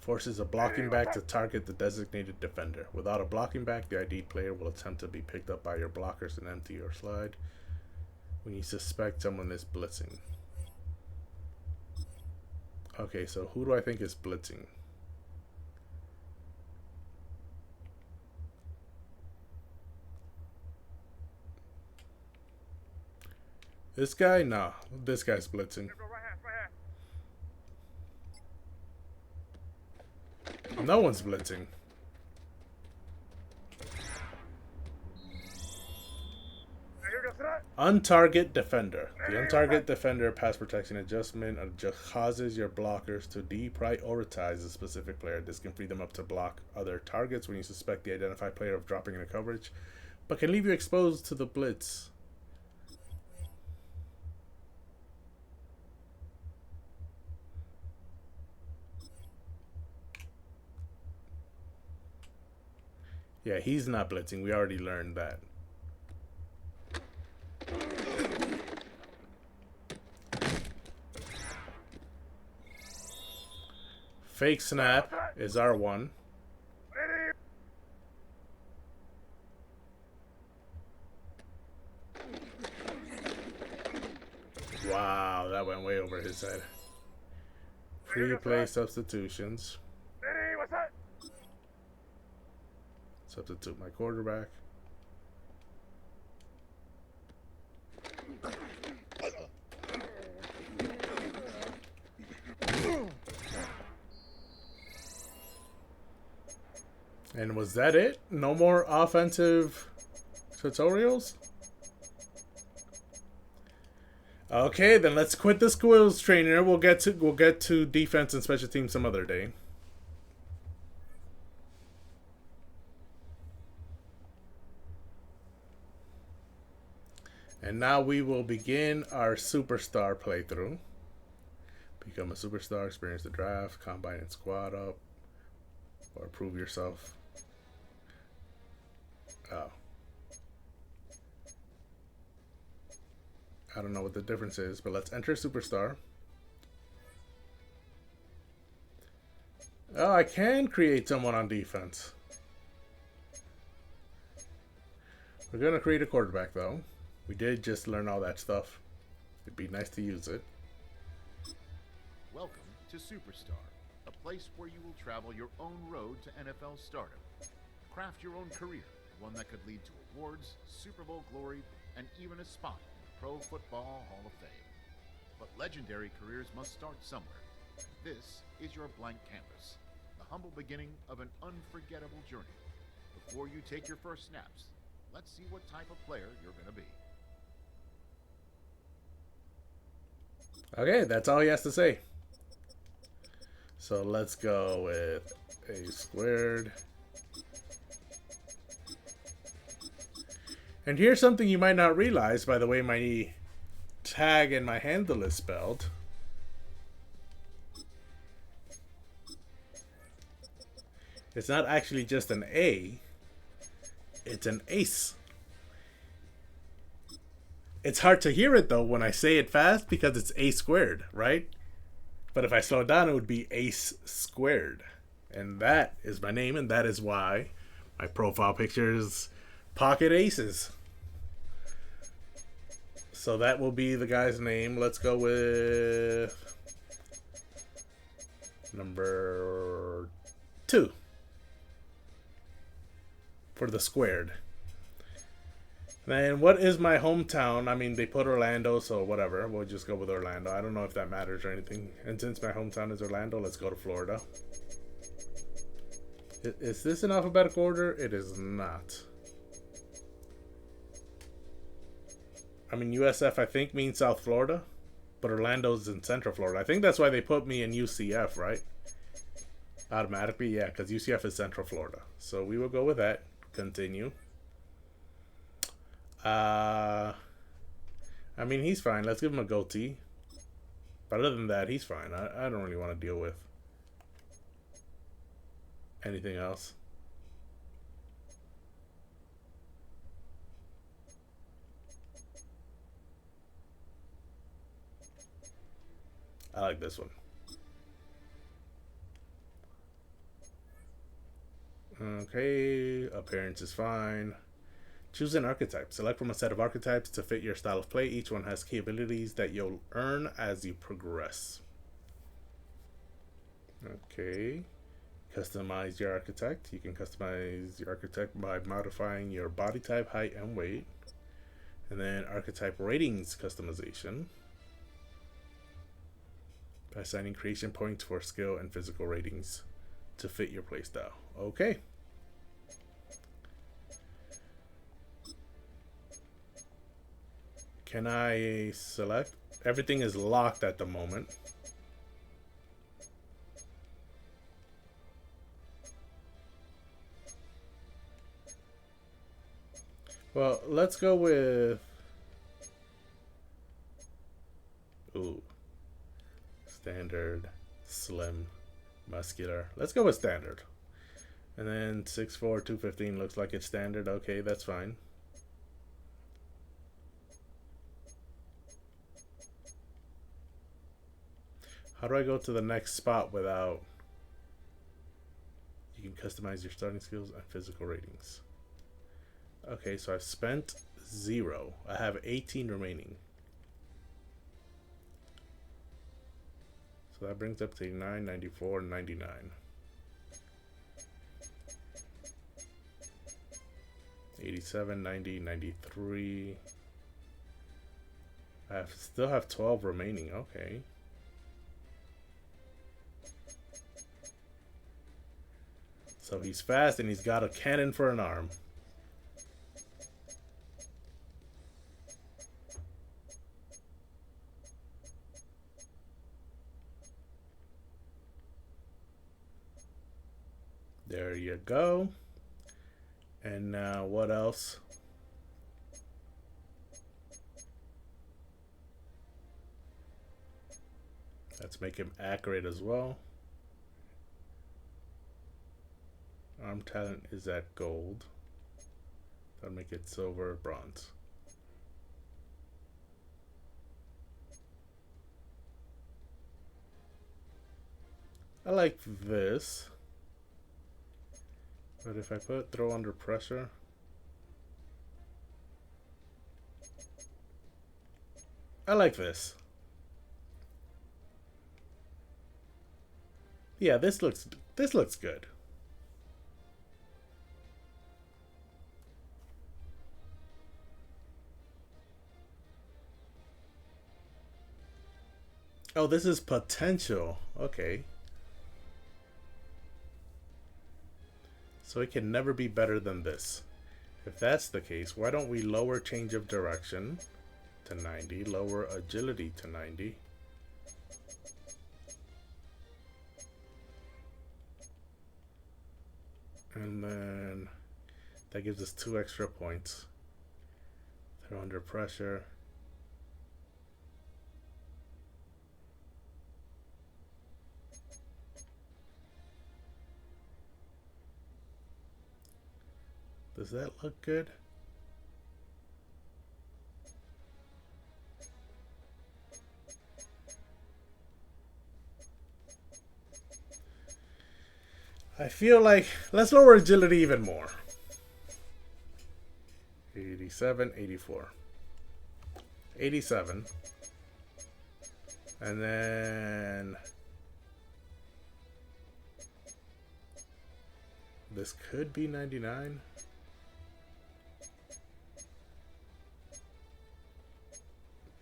Forces a blocking back to target the designated defender. Without a blocking back, the ID player will attempt to be picked up by your blockers and empty your slide when you suspect someone is blitzing. Okay, so who do I think is blitzing? This guy? Nah, this guy's blitzing. No one's blitzing. Untarget defender. The untarget defender pass protection adjustment causes your blockers to deprioritize a specific player. This can free them up to block other targets when you suspect the identified player of dropping into coverage, but can leave you exposed to the blitz. Yeah, he's not blitzing. We already learned that. Fake snap is R1. Wow, that went way over his head. Free play substitutions. Substitute my quarterback. And was that it? No more offensive tutorials? Okay, then let's quit the skills trainer. We'll get to defense and special teams some other day. And now we will begin our superstar playthrough. Become a superstar, experience the draft, combine and squad up, or prove yourself. Oh. I don't know what the difference is, but let's enter superstar. Oh, I can create someone on defense. We're going to create a quarterback, though. We did just learn all that stuff. It'd be nice to use it. Welcome to Superstar, a place where you will travel your own road to NFL stardom. Craft your own career, one that could lead to awards, Super Bowl glory, and even a spot in the Pro Football Hall of Fame. But legendary careers must start somewhere. This is your blank canvas, the humble beginning of an unforgettable journey. Before you take your first snaps, let's see what type of player you're going to be. Okay, that's all he has to say. So let's go with a squared. And here's something you might not realize by the way my tag and my handle is spelled. It's not actually just an A, it's an ace. It's hard to hear it though when I say it fast because it's a squared, right? But if I slow it down, it would be ace squared. And that is my name, and that is why my profile picture is pocket aces. So that will be the guy's name. Let's go with number 2 for the squared. And what is my hometown? I mean, they put Orlando, so whatever. We'll just go with Orlando. I don't know if that matters or anything. And since my hometown is Orlando, let's go to Florida. Is this in alphabetical order? It is not. I mean, USF, I think, means South Florida. But Orlando's in Central Florida. I think that's why they put me in UCF, right? Automatically, yeah, because UCF is Central Florida. So we will go with that. Continue. I mean, he's fine. Let's give him a goatee. But other than that, he's fine. I don't really want to deal with anything else. I like this one. Okay, appearance is fine. Choose an archetype. Select from a set of archetypes to fit your style of play. Each one has key abilities that you'll earn as you progress. Okay. Customize your archetype. You can customize your archetype by modifying your body type, height, and weight. And then archetype ratings customization. By assigning creation points for skill and physical ratings to fit your playstyle. Okay. Can I select? Everything is locked at the moment. Well, let's go with... Ooh. Standard, slim, muscular. Let's go with standard. And then 6'4", 215 looks like it's standard. Okay, that's fine. How do I go to the next spot without... You can customize your starting skills and physical ratings. Okay, so I've spent 0. I have 18 remaining. So that brings up to 89, 94, 99. $87, $90, $93. I still have 12 remaining. Okay. So he's fast and he's got a cannon for an arm. There you go. And now what else? Let's make him accurate as well. Arm talent is at gold. That'll make it silver, bronze. I like this. But if I put throw under pressure, I like this. Yeah, this looks good. Oh, this is potential. Okay. So it can never be better than this. If that's the case, why don't we lower change of direction to 90, lower agility to 90. And then that gives us 2 extra points. Throw under pressure. Does that look good? I feel like let's lower agility even more. 87, 84. 87. And then this could be 99.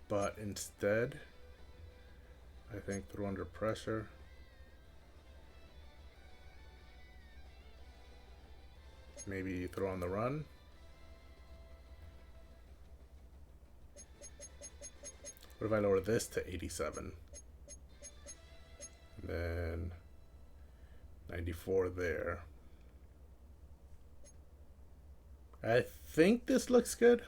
But instead, I think throw under pressure. Maybe throw on the run. What if I lower this to 87? And then 94 there. I think this looks good.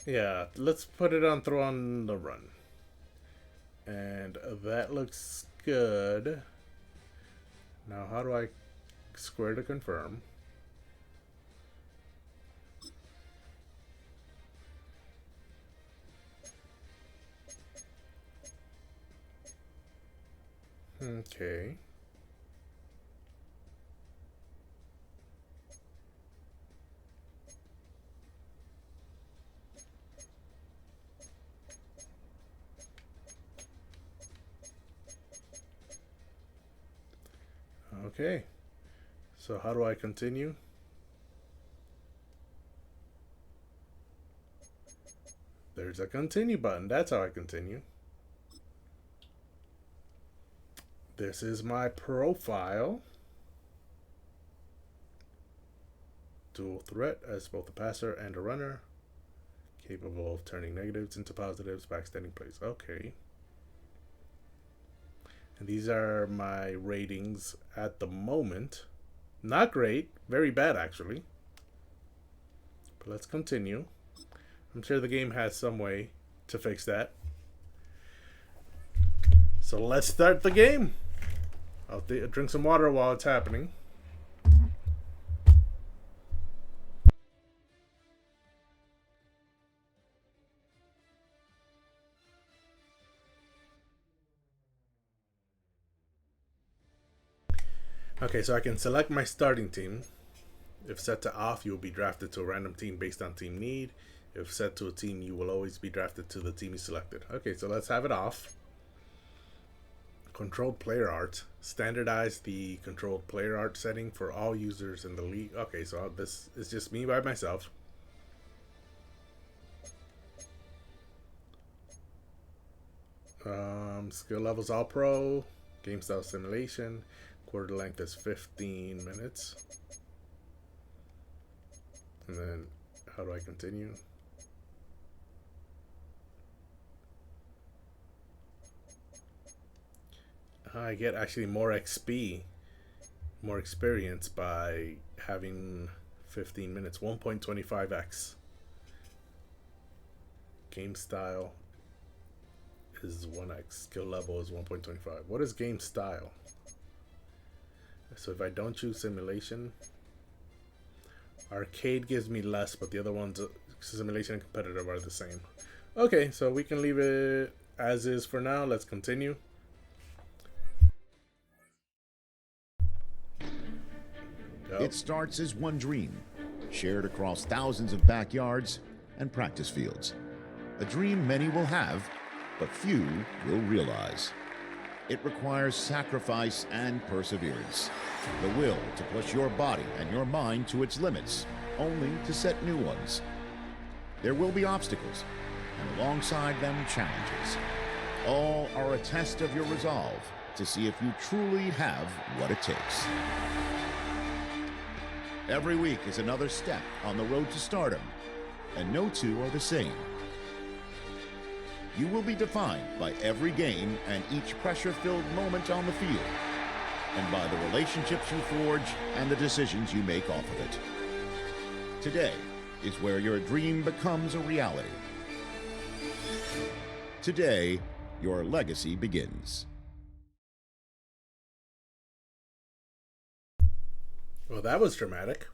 Yeah, let's put it on throw on the run. And that looks good. Now, how do I square to confirm? Okay. Okay. So how do I continue? There's a continue button. That's how I continue. This is my profile. Dual threat as both a passer and a runner. Capable of turning negatives into positives by extending plays. Okay. And these are my ratings at the moment. Not great. Very bad, actually. But let's continue. I'm sure the game has some way to fix that. So let's start the game. I'll drink some water while it's happening. Okay, so I can select my starting team. If set to off, you will be drafted to a random team based on team need. If set to a team, you will always be drafted to the team you selected. Okay, so let's have it off. Controlled player art. Standardize the controlled player art setting for all users in the league. Okay, so this is just me by myself. Skill levels all pro. Game style simulation. Quarter length is 15 minutes. And then how do I continue? I get actually more XP, more experience by having 15 minutes. 1.25x. Game style is 1x. Skill level is 1.25. What is game style? So if I don't choose simulation, arcade gives me less, but the other ones, simulation and competitive, are the same. Okay, so we can leave it as is for now. Let's continue. It starts as one dream, shared across thousands of backyards and practice fields. A dream many will have, but few will realize. It requires sacrifice and perseverance, the will to push your body and your mind to its limits, only to set new ones. There will be obstacles, and alongside them challenges. All are a test of your resolve to see if you truly have what it takes. Every week is another step on the road to stardom, and no two are the same. You will be defined by every game and each pressure-filled moment on the field, and by the relationships you forge and the decisions you make off of it. Today is where your dream becomes a reality. Today, your legacy begins. Well, that was dramatic.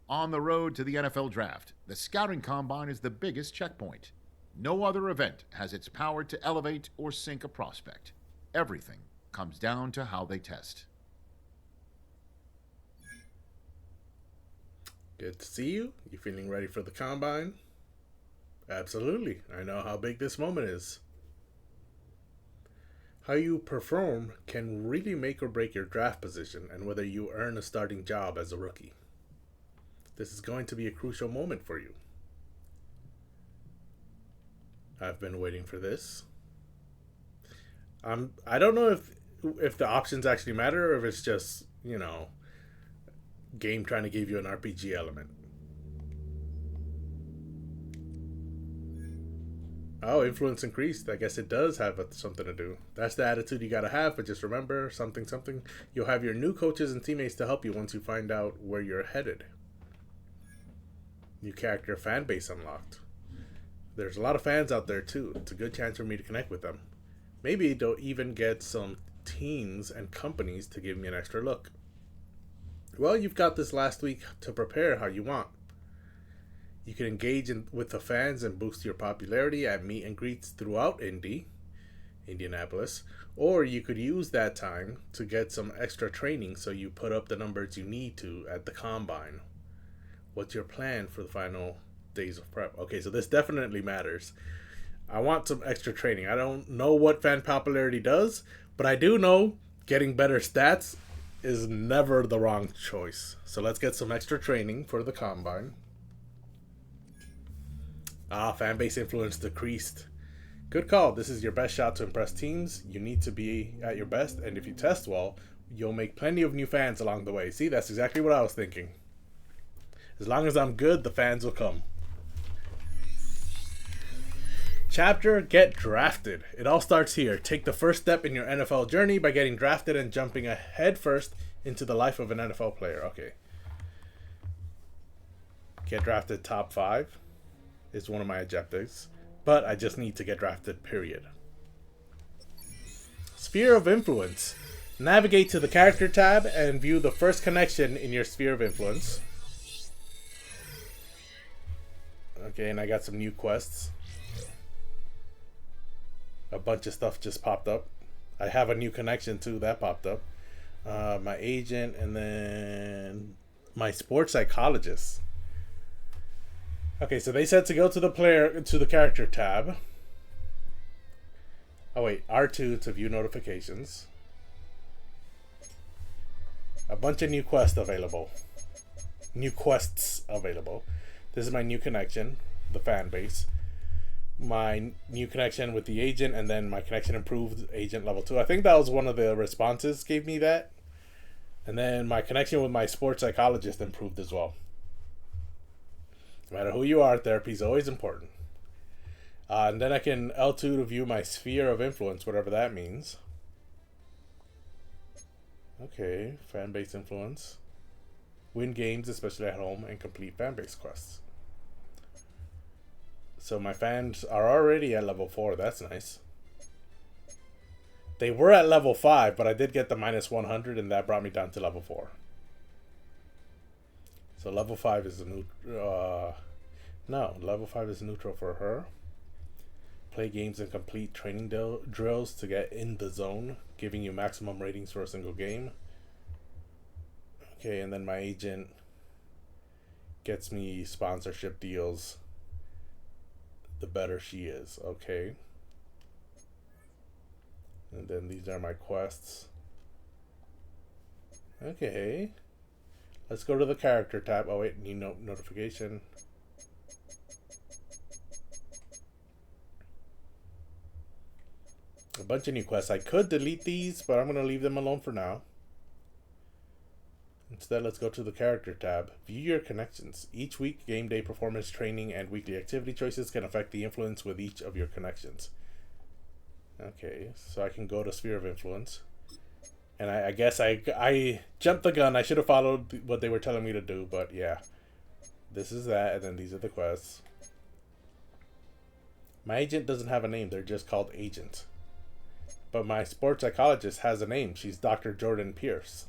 On the road to the NFL Draft, the Scouting Combine is the biggest checkpoint. No other event has its power to elevate or sink a prospect. Everything comes down to how they test. Good to see you. You feeling ready for the Combine? Absolutely. I know how big this moment is. How you perform can really make or break your draft position and whether you earn a starting job as a rookie. This is going to be a crucial moment for you. I've been waiting for this. I don't know if the options actually matter or if it's just, game trying to give you an RPG element. Oh, influence increased. I guess it does have something to do. That's the attitude you gotta have, but just remember, something. You'll have your new coaches and teammates to help you once you find out where you're headed. New character fan base unlocked. There's a lot of fans out there too. It's a good chance for me to connect with them. Maybe they'll even get some teams and companies to give me an extra look. Well, you've got this last week to prepare how you want. You can engage with the fans and boost your popularity at meet and greets throughout Indianapolis, or you could use that time to get some extra training so you put up the numbers you need to at the Combine. What's your plan for the final days of prep? Okay, so this definitely matters. I want some extra training. I don't know what fan popularity does, but I do know getting better stats is never the wrong choice. So let's get some extra training for the Combine. Fan base influence decreased. Good call. This is your best shot to impress teams. You need to be at your best, and if you test well, you'll make plenty of new fans along the way. See, that's exactly what I was thinking. As long as I'm good, the fans will come. Chapter, get drafted. It all starts here. Take the first step in your NFL journey by getting drafted and jumping head first into the life of an NFL player. Okay. Get drafted top 5 is one of my objectives, but I just need to get drafted, period. Sphere of influence. Navigate to the character tab and view the first connection in your sphere of influence. Okay, and I got some new quests. A bunch of stuff just popped up. I have a new connection too that popped up. My agent, and then my sports psychologist. Okay, so they said to go to the character tab. Oh wait, R2 to view notifications. A bunch of new quests available. New quests available. This is my new connection, the fan base. My new connection with the agent, and then my connection improved, agent level 2. I think that was one of the responses gave me that. And then my connection with my sports psychologist improved as well. No matter who you are, therapy is always important. And then I can L2 to view my sphere of influence, whatever that means. Okay, fan base influence. Win games, especially at home, and complete fan base quests. So my fans are already at level 4. That's nice. They were at level 5, but I did get the minus 100, and that brought me down to level 4. So level 5 is a new... no, level 5 is neutral for her. Play games and complete training drills to get in the zone, giving you maximum ratings for a single game. Okay, and then my agent gets me sponsorship deals the better she is. Okay. And then these are my quests. Okay. Let's go to the character tab. Oh wait, new notification. A bunch of new quests. I could delete these, but I'm going to leave them alone for now. Instead, let's go to the character tab. View your connections. Each week, game day performance training and weekly activity choices can affect the influence with each of your connections. Okay, so I can go to sphere of influence. And I guess I jumped the gun. I should have followed what they were telling me to do, but yeah. This is that, and then these are the quests. My agent doesn't have a name. They're just called agent. But my sports psychologist has a name. She's Dr. Jordan Pierce.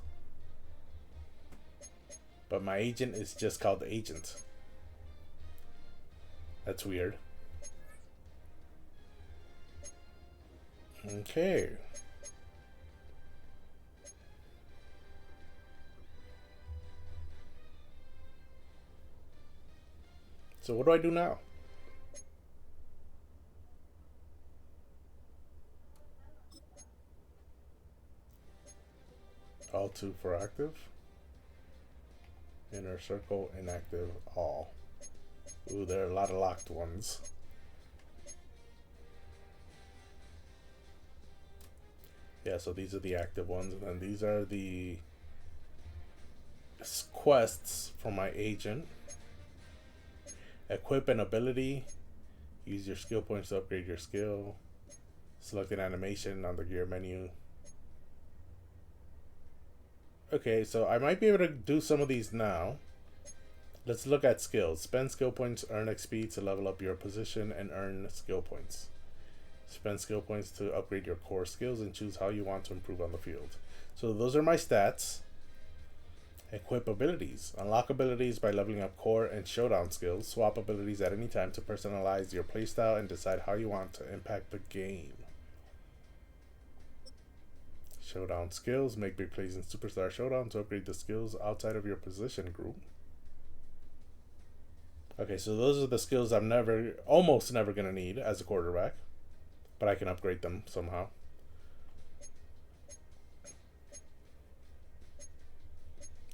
But my agent is just called Agent. That's weird. Okay. So what do I do now? All 2 for active. Inner circle, inactive, all. Ooh, there are a lot of locked ones. Yeah, so these are the active ones, and then these are the quests for my agent. Equip an ability. Use your skill points to upgrade your skill. Select an animation on the gear menu. Okay, so I might be able to do some of these now. Let's look at skills. Spend skill points, earn XP to level up your position, and earn skill points. Spend skill points to upgrade your core skills and choose how you want to improve on the field. So those are my stats. Equip abilities. Unlock abilities by leveling up core and showdown skills. Swap abilities at any time to personalize your playstyle and decide how you want to impact the game. Showdown skills. Make big plays in Superstar Showdown to upgrade the skills outside of your position group. Okay, so those are the skills I'm almost never going to need as a quarterback. But I can upgrade them somehow.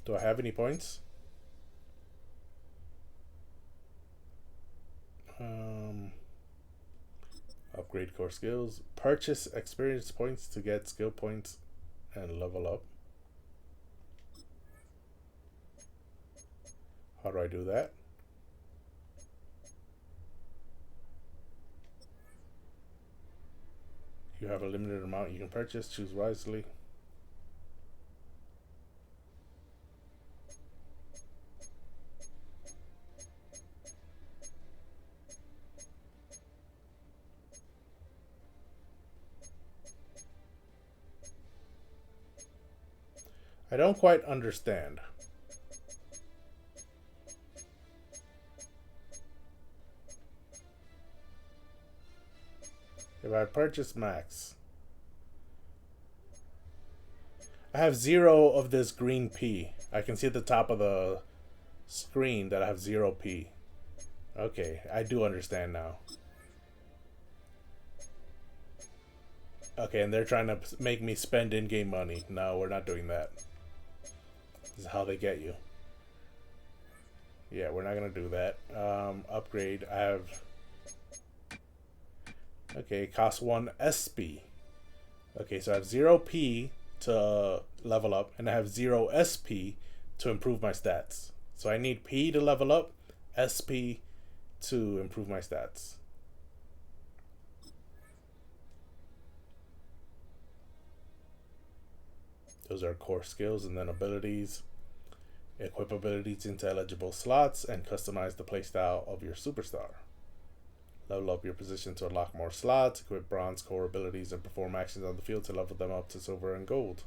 Do I have any points? Upgrade core skills. Purchase experience points to get skill points and level up. How do I do that? You have a limited amount you can purchase. Choose wisely. I don't quite understand. If I purchase max, I have 0 of this green P. I can see at the top of the screen that I have 0 P. Okay, I do understand now. Okay, and they're trying to make me spend in-game money. No, we're not doing that. This is how they get you. Yeah, we're not going to do that. Upgrade. I have... Okay, cost 1 SP. Okay, so I have 0 P to level up, and I have 0 SP to improve my stats. So I need P to level up, SP to improve my stats. Those are core skills, and then abilities. Equip abilities into eligible slots and customize the playstyle of your superstar. Level up your position to unlock more slots, equip bronze core abilities, and perform actions on the field to level them up to silver and gold.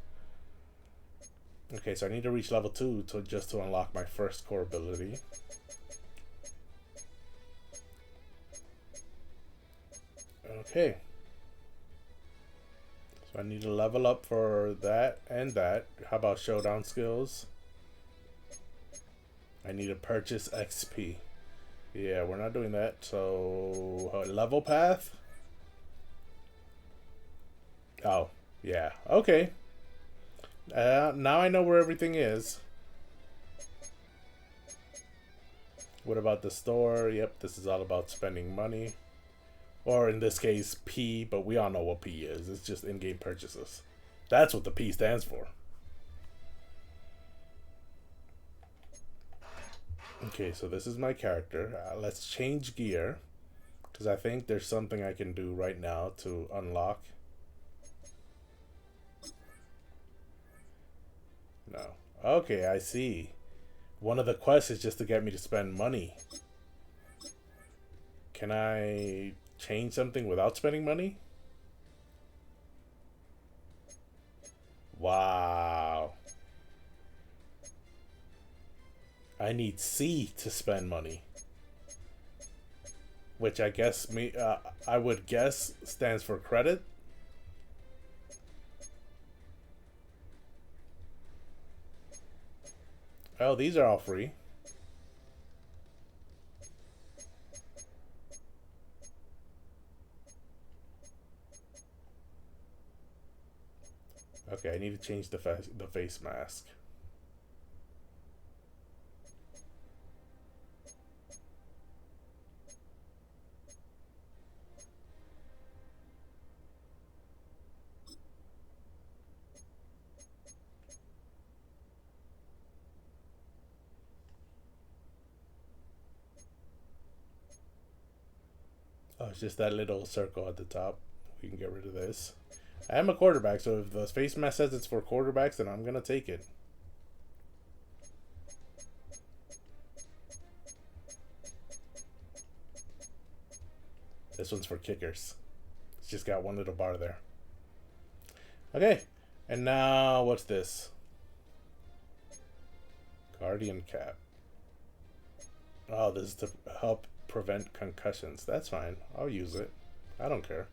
Okay, so I need to reach level 2 to unlock my first core ability. Okay. So I need to level up for that and that. How about showdown skills? I need to purchase XP. Yeah, we're not doing that. So, level path? Oh, yeah. Okay. Now I know where everything is. What about the store? Yep, this is all about spending money. Or in this case, P, but we all know what P is. It's just in-game purchases. That's what the P stands for. Okay, so this is my character. Let's change gear, because I think there's something I can do right now to unlock. No. Okay, I see. One of the quests is just to get me to spend money. Can I change something without spending money? Wow. I need C to spend money, which I guess I would guess stands for credit. Oh, these are all free. Okay, I need to change the face mask. Oh, it's just that little circle at the top. We can get rid of this. I am a quarterback, so if the face mask says it's for quarterbacks, then I'm going to take it. This one's for kickers. It's just got one little bar there. Okay, and now what's this? Guardian cap. Oh, this is to help prevent concussions. That's fine. I'll use it. I don't care.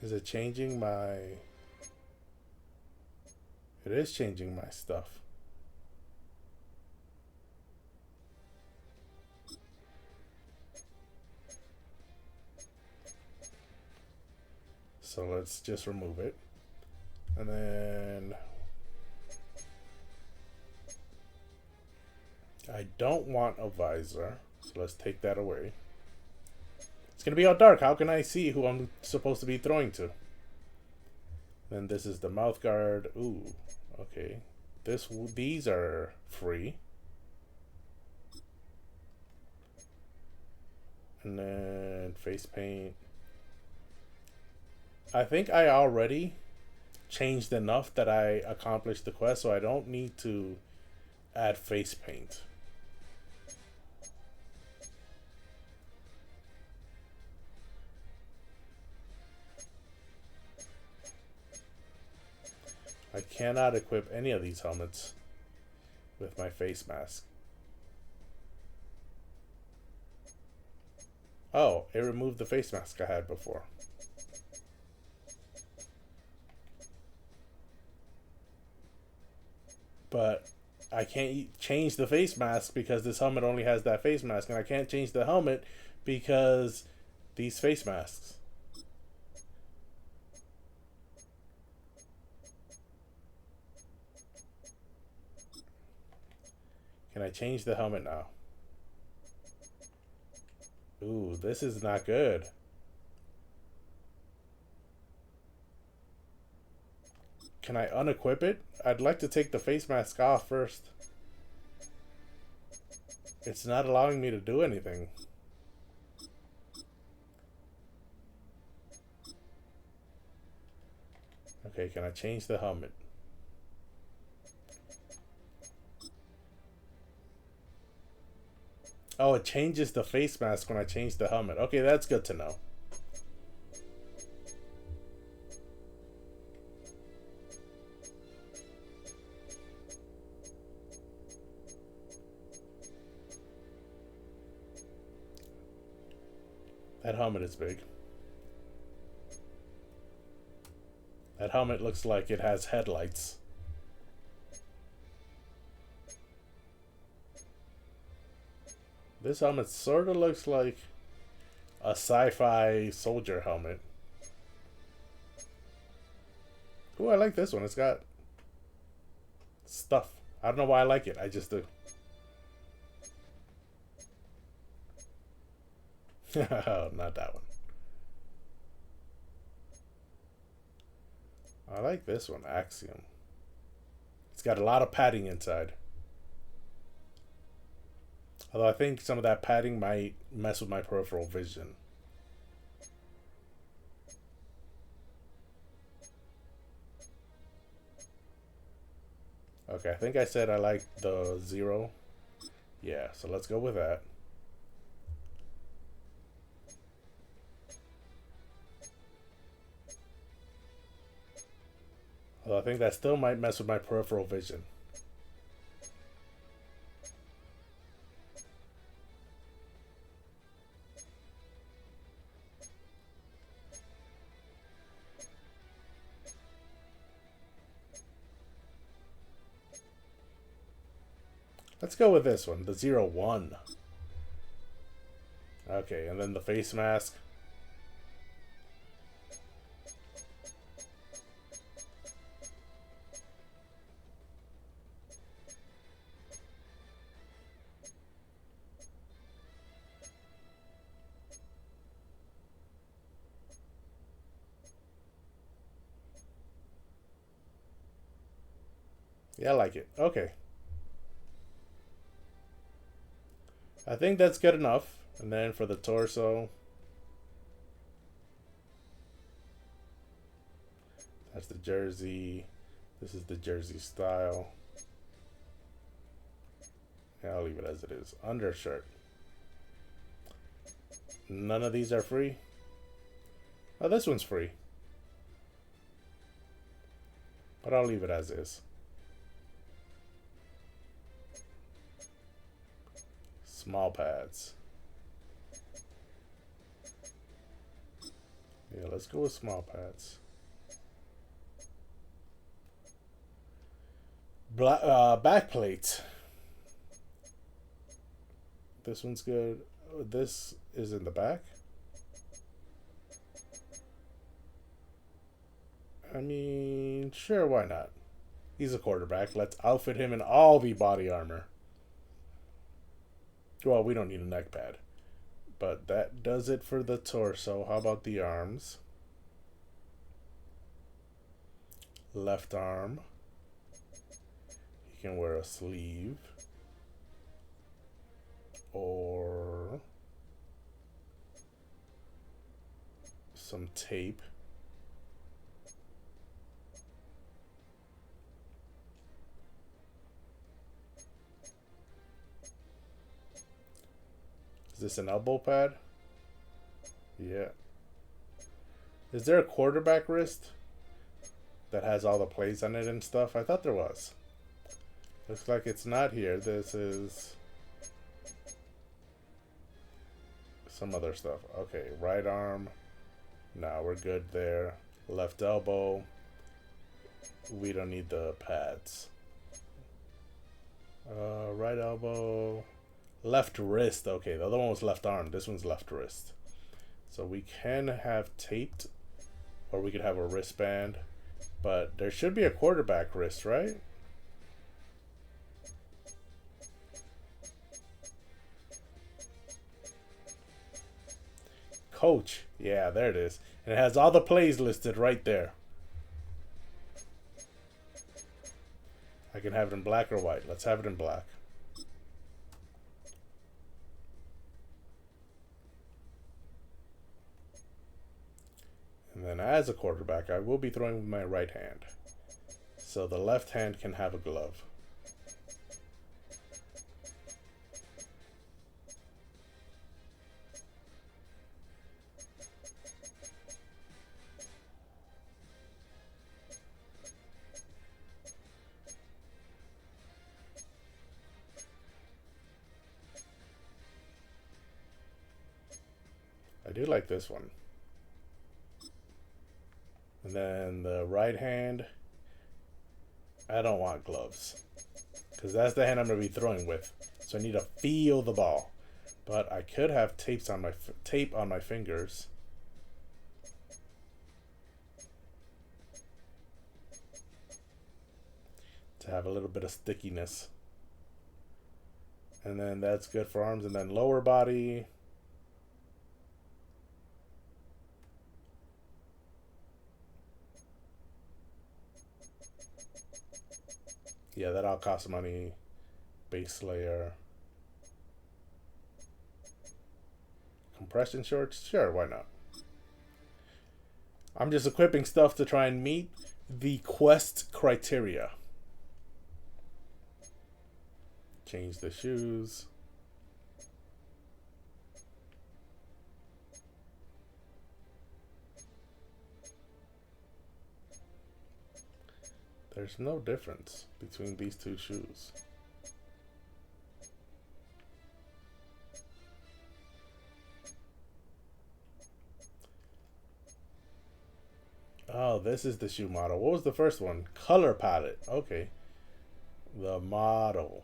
Is it changing my... It is changing my stuff. So let's just remove it. And then... I don't want a visor. So let's take that away. It's going to be all dark. How can I see who I'm supposed to be throwing to? Then this is the mouth guard. Ooh, okay. These are free. And then face paint. I think I already changed enough that I accomplished the quest, so I don't need to add face paint. I cannot equip any of these helmets with my face mask. Oh, it removed the face mask I had before. But I can't change the face mask because this helmet only has that face mask. And I can't change the helmet because these face masks. Can I change the helmet now? Ooh, this is not good. Can I unequip it? I'd like to take the face mask off first. It's not allowing me to do anything. Okay, can I change the helmet? Oh, it changes the face mask when I change the helmet. Okay, that's good to know. That helmet is big. That helmet looks like it has headlights. This helmet sort of looks like a sci-fi soldier helmet. Ooh, I like this one. It's got stuff. I don't know why I like it. I just do. Not that one. I like this one, Axiom. It's got a lot of padding inside. Although I think some of that padding might mess with my peripheral vision. Okay, I think I said I like the 0. Yeah, so let's go with that. Although I think that still might mess with my peripheral vision. Let's go with this one, the 01. Okay, and then the face mask. Yeah, I like it. Okay. I think that's good enough. And then for the torso, that's the jersey. This is the jersey style. Yeah, I'll leave it as it is. Undershirt. None of these are free. Oh, this one's free. But I'll leave it as is. Small pads. Yeah, let's go with small pads. Back plate. This one's good. This is in the back. I mean, sure, why not? He's a quarterback. Let's outfit him in all the body armor. Well, we don't need a neck pad. But that does it for the torso. How about the arms? Left arm. He can wear a sleeve. Or some tape. Is this an elbow pad? Yeah. Is there a quarterback wrist? that has all the plays on it and stuff. I thought there was. Looks like it's not here. This is some other stuff. Okay, right arm. No, we're good there. Left elbow. We don't need the pads. Right elbow. Left wrist. Okay, the other one was left arm. This one's left wrist. So we can have taped, or we could have a wristband. But there should be a quarterback wrist, right? Coach. Yeah, there it is. And it has all the plays listed right there. I can have it in black or white. Let's have it in black. And then as a quarterback, I will be throwing with my right hand. So the left hand can have a glove. I do like this one. And then the right hand, I don't want gloves, because that's the hand I'm going to be throwing with. So I need to feel the ball. But I could have tape on my fingers. To have a little bit of stickiness. And then that's good for arms. And then lower body. Yeah, that all costs money. Base layer. Compression shorts? Sure, why not? I'm just equipping stuff to try and meet the quest criteria. Change the shoes. There's no difference between these two shoes. Oh, this is the shoe model. What was the first one? Color palette. Okay. The model.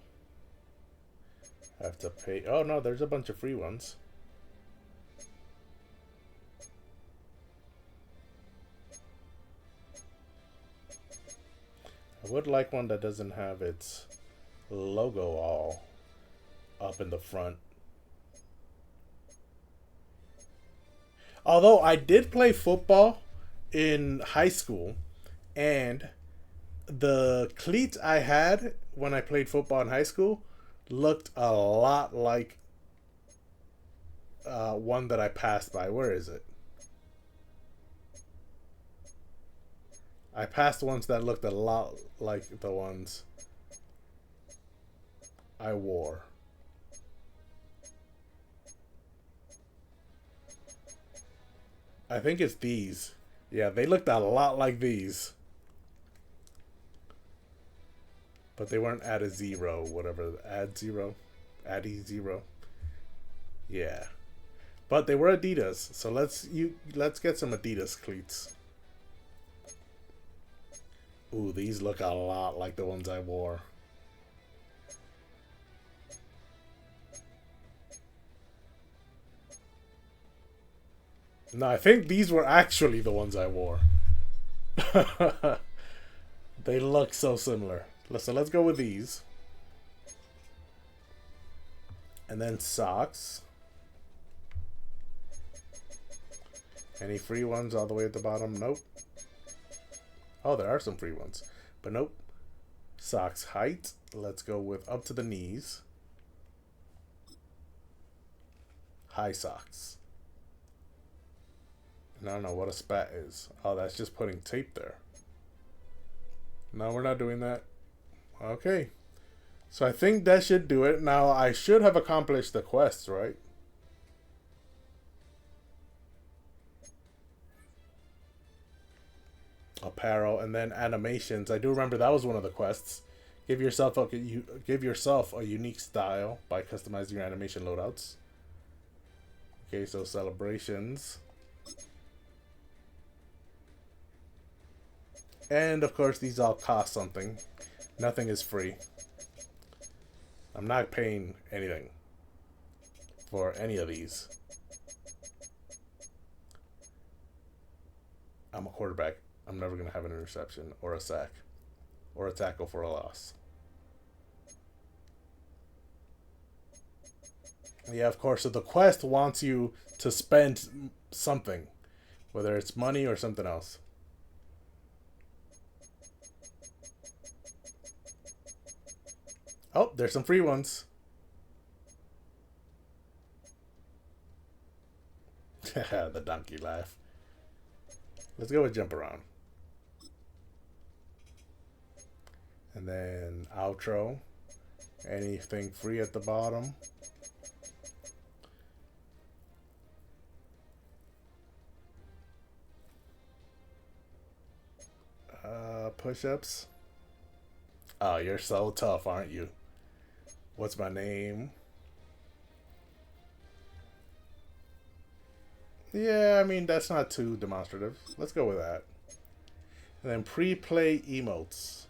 I have to pay. Oh, no, there's a bunch of free ones. I would like one that doesn't have its logo all up in the front. Although I did play football in high school, and the cleats I had when I played football in high school looked a lot like one that I passed by. Where is it? I passed ones that looked a lot like the ones I wore. I think it's these. Yeah, they looked a lot like these. But they weren't at a zero, whatever. Add zero. Addy zero. Yeah. But they were Adidas. So let's get some Adidas cleats. Ooh, these look a lot like the ones I wore. No, I think these were actually the ones I wore. They look so similar. So let's go with these. And then socks. Any free ones all the way at the bottom? Nope. Oh, there are some free ones. But nope. Socks height. Let's go with up to the knees. High socks. And I don't know what a spat is. Oh, that's just putting tape there. No, we're not doing that. Okay. So I think that should do it. Now, I should have accomplished the quest, right? apparel, and then animations. I do remember that was one of the quests. Give yourself a unique style by customizing your animation loadouts. Okay, so celebrations. And of course, these all cost something. Nothing is free. I'm not paying anything for any of these. I'm a quarterback. I'm never going to have an interception or a sack or a tackle for a loss. Yeah, of course. So the quest wants you to spend something, whether it's money or something else. Oh, there's some free ones. The donkey laugh. Let's go with jump around. And then outro. Anything free at the bottom. Push-ups. Oh, you're so tough, aren't you? What's my name? Yeah, I mean, that's not too demonstrative. Let's go with that. And then pre-play emotes.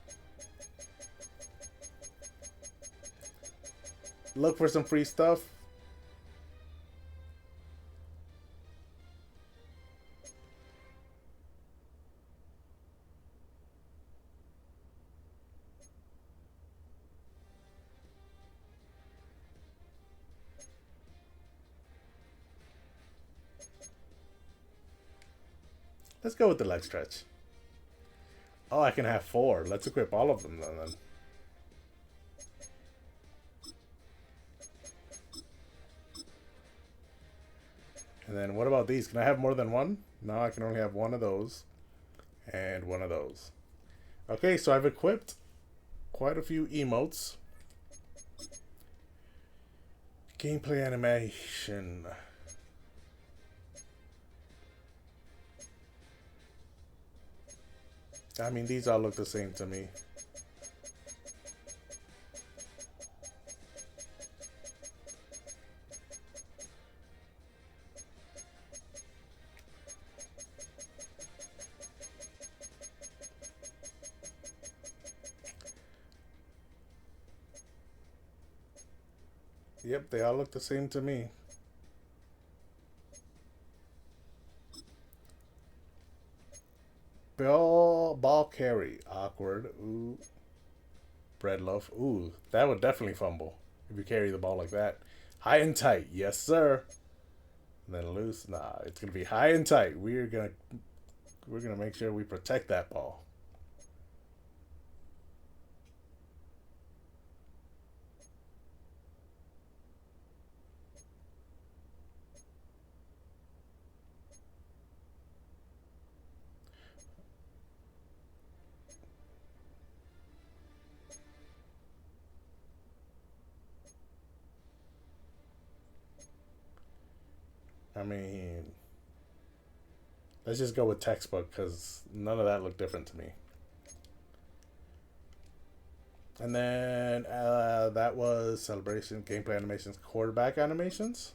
Look for some free stuff. Let's go with the leg stretch. Oh, I can have 4. Let's equip all of them then. And then what about these? Can I have more than one? No, I can only have one of those. And one of those. Okay, so I've equipped quite a few emotes. Gameplay animation. I mean, these all look the same to me. Yep, they all look the same to me. Ball carry. Awkward. Ooh. Bread loaf. Ooh, that would definitely fumble if you carry the ball like that. High and tight. Yes, sir. And then loose. Nah, it's gonna be high and tight. We're gonna make sure we protect that ball. I mean, let's just go with textbook because none of that looked different to me. And then that was celebration, gameplay animations, quarterback animations.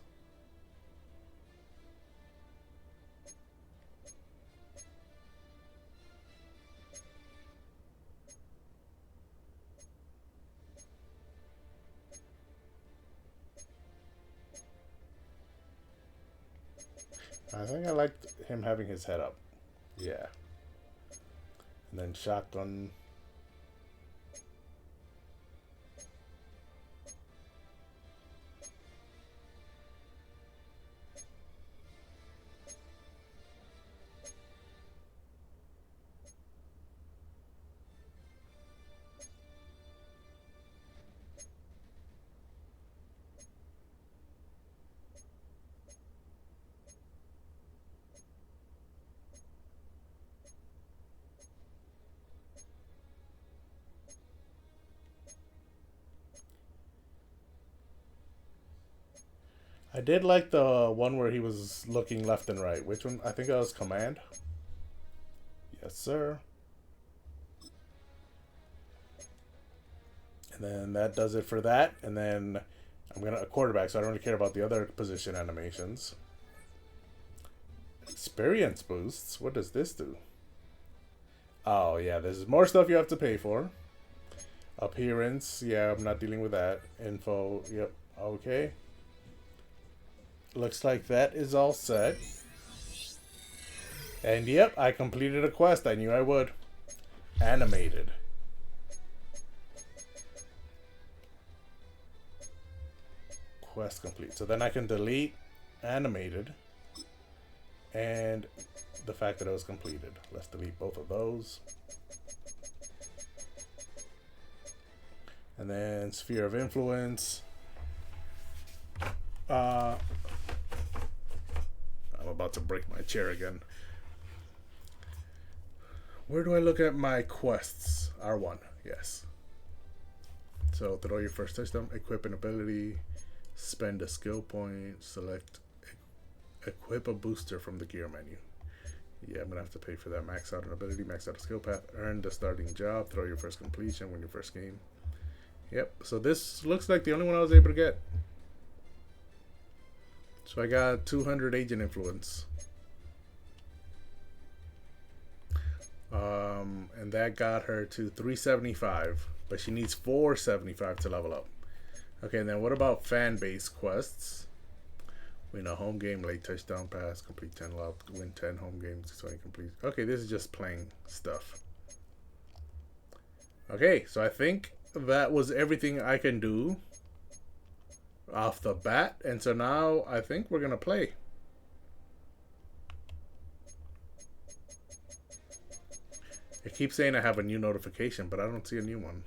I think I liked him having his head up. Yeah. And then shotgun. I did like the one where he was looking left and right. Which one? I think that was command. Yes, sir. And then that does it for that. And then I'm going to a quarterback, so I don't really care about the other position animations. Experience boosts? What does this do? Oh, yeah, there's more stuff you have to pay for. Appearance, yeah, I'm not dealing with that. Info, yep, okay. Looks like that is all set. And yep, I completed a quest. I knew I would. Animated. Quest complete. So then I can delete animated and the fact that it was completed. Let's delete both of those. And then sphere of influence. I'm about to break my chair again. Where do I look at my quests? R1, yes. So throw your first touchdown, equip an ability, spend a skill point, select equip a booster from the gear menu. Yeah, I'm gonna have to pay for that. Max out an ability, max out a skill path, earn the starting job, throw your first completion, win your first game. Yep, so this looks like the only one I was able to get. So I got 200 agent influence. And that got her to 375, but she needs 475 to level up. Okay, and then what about fan base quests? Win a home game, late touchdown pass, complete 10 love, win 10 home games, 20 complete. Okay, this is just playing stuff. Okay, so I think that was everything I can do off the bat, and so now I think we're gonna play. It keeps saying I have a new notification, but I don't see a new one.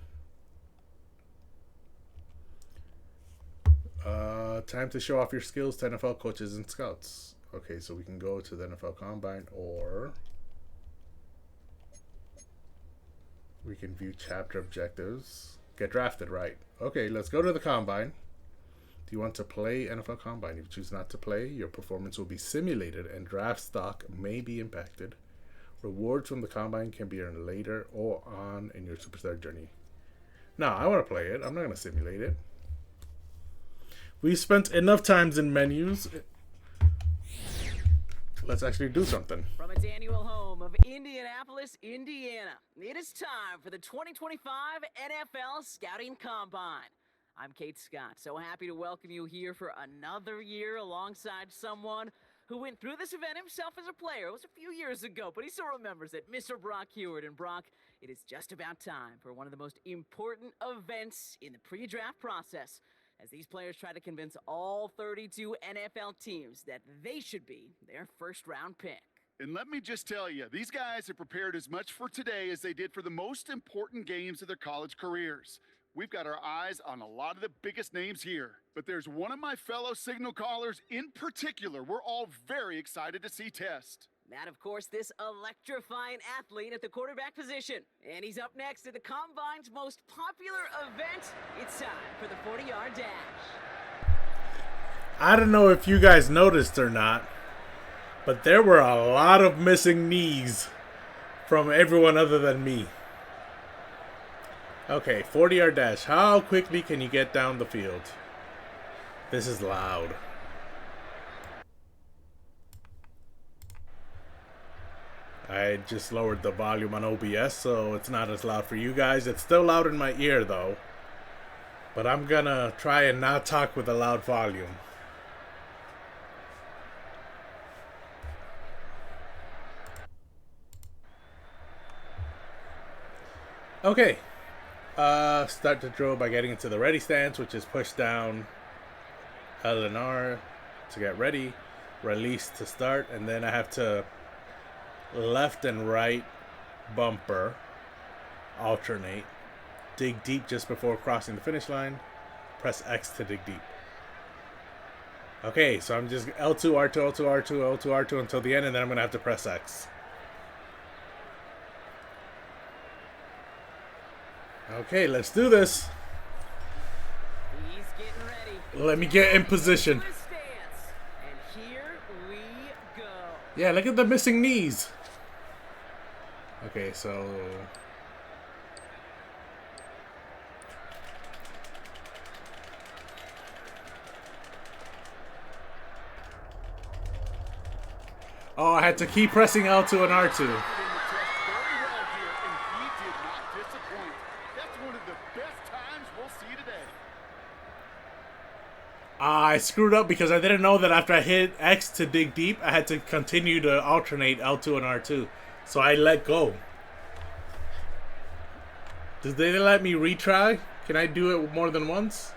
Time to show off your skills to NFL coaches and scouts. Okay, so we can go to the NFL Combine, or we can view chapter objectives. Get drafted, right? Okay, let's go to the Combine. Do you want to play NFL Combine? If you choose not to play, your performance will be simulated and draft stock may be impacted. Rewards from the Combine can be earned later or on in your superstar journey. No, I want to play it. I'm not going to simulate it. We've spent enough times in menus. Let's actually do something. From its annual home of Indianapolis, Indiana, it is time for the 2025 NFL Scouting Combine. I'm Kate Scott, so happy to welcome you here for another year alongside someone who went through this event himself as a player. It was a few years ago, but he still remembers it, Mr. Brock Heward. And Brock, it is just about time for one of the most important events in the pre-draft process, as these players try to convince all 32 NFL teams that they should be their first-round pick. And let me just tell you, these guys have prepared as much for today as they did for the most important games of their college careers. We've got our eyes on a lot of the biggest names here, but there's one of my fellow signal callers in particular we're all very excited to see test. That, of course, this electrifying athlete at the quarterback position. And he's up next at the Combine's most popular event. It's time for the 40-yard dash. I don't know if you guys noticed or not, but there were a lot of missing knees from everyone other than me. Okay, 40-yard dash. How quickly can you get down the field? This is loud. I just lowered the volume on OBS, so it's not as loud for you guys. It's still loud in my ear, though. But I'm gonna try and not talk with a loud volume. Okay. Start the drill by getting into the ready stance, which is push down L and R to get ready, release to start, and then I have to left and right bumper alternate, dig deep just before crossing the finish line, press X to dig deep. Okay, so I'm just L2, R2, L2, R2, L2, R2 until the end, and then I'm gonna have to press X. Okay, let's do this. He's getting ready. Let me get in position. And here we go. Yeah, look at the missing knees. Okay, so... Oh, I had to keep pressing L2 and R2. Very well here, and he did not disappoint. That's one of the best times we'll see today. I screwed up because I didn't know that after I hit X to dig deep, I had to continue to alternate L2 and R2. So I let go. Did they let me retry? Can I do it more than once?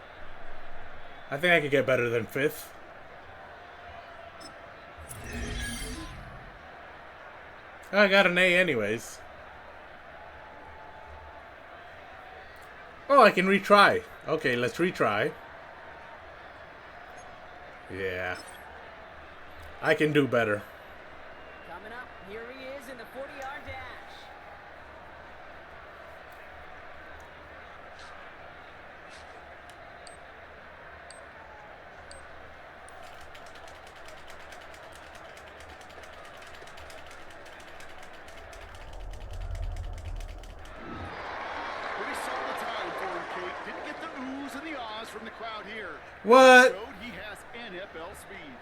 I think I could get better than 5th. I got an A anyways. Oh, I can retry. Okay, let's retry. Yeah. I can do better. Coming up, here he is in the 40-yard dash. Pretty solid time for him, Kate. Didn't get the oohs and the ahs from the crowd here. What? Showed he has NFL speed.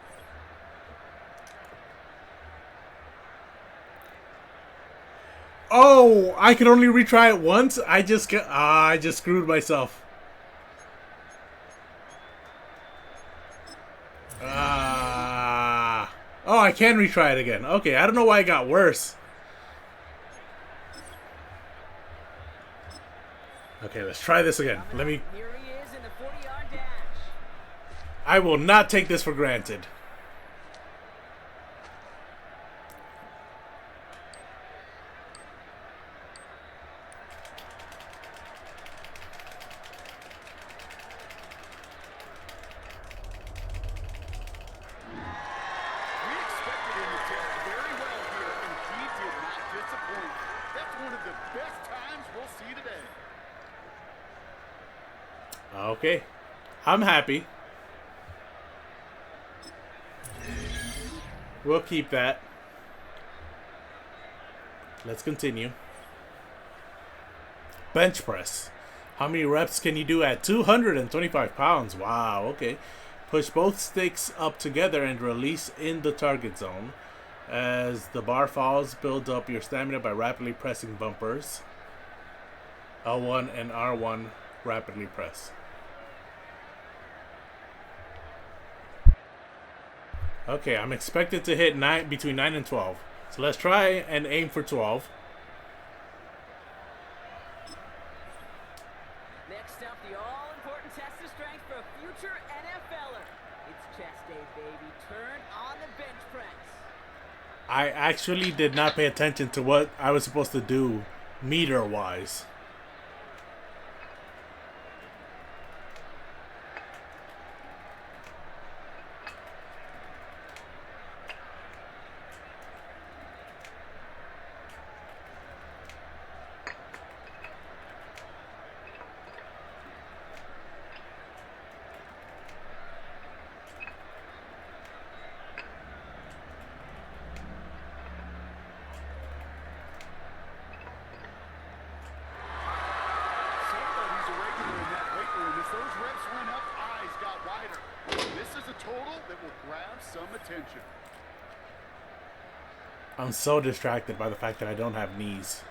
Oh, I could only retry it once? I just screwed myself. Oh, I can retry it again. Okay, I don't know why it got worse. Okay, let's try this again. Let me... Here he is in the 40-yard dash. I will not take this for granted. We expected him to test very well here, and he did not disappoint. That's one of the best times we'll see today. Okay. I'm happy. We'll keep that. Let's continue. Bench press. How many reps can you do at 225 pounds? Wow, okay. Push both sticks up together and release in the target zone. As the bar falls, build up your stamina by rapidly pressing bumpers. L1 and R1 rapidly press. Okay, I'm expected to hit between 9 and 12. So let's try and aim for 12. Next up, the all-important test of strength for a future NFLer. It's chest day, baby. Turn on the bench press. I actually did not pay attention to what I was supposed to do meter-wise. Somebody's a regular in that weight room. As those reps went up, eyes got wider. This is a total that will grab some attention. I'm so distracted by the fact that I don't have knees.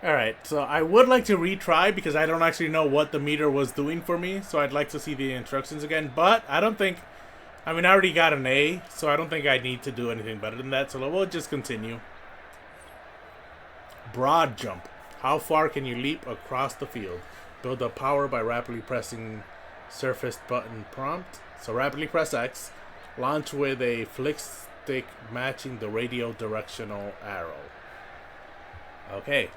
Alright, so I would like to retry because I don't actually know what the meter was doing for me. So I'd like to see the instructions again. But I don't think... I mean, I already got an A, so I don't think I need to do anything better than that. So we'll just continue. Broad jump. How far can you leap across the field? Build up power by rapidly pressing surface button prompt. So rapidly press X. Launch with a flick stick matching the radio directional arrow. Okay.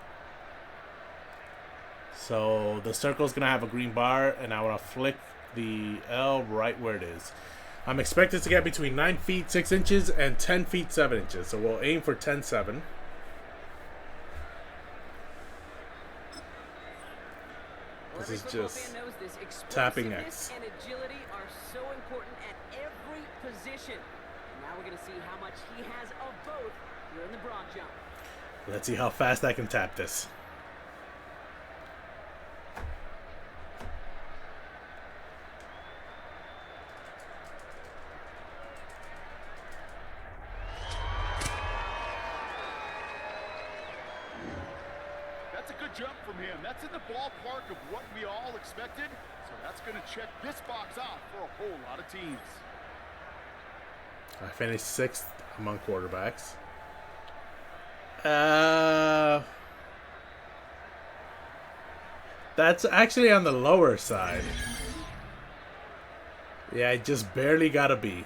So the circle's gonna have a green bar, and I wanna flick the L right where it is. I'm expected to get between 9 feet 6 inches and 10 feet 7 inches. So we'll aim for 10.7. This is just tapping X. And agility are so important at every position. Now Now we're going to see how much he has of both here in the broad jump. Let's see how fast I can tap this. That's a good jump from him. That's in the ballpark of what we all expected. So that's going to check this box off for a whole lot of teams. I finished 6th among quarterbacks. That's actually on the lower side. Yeah, I just barely got a B.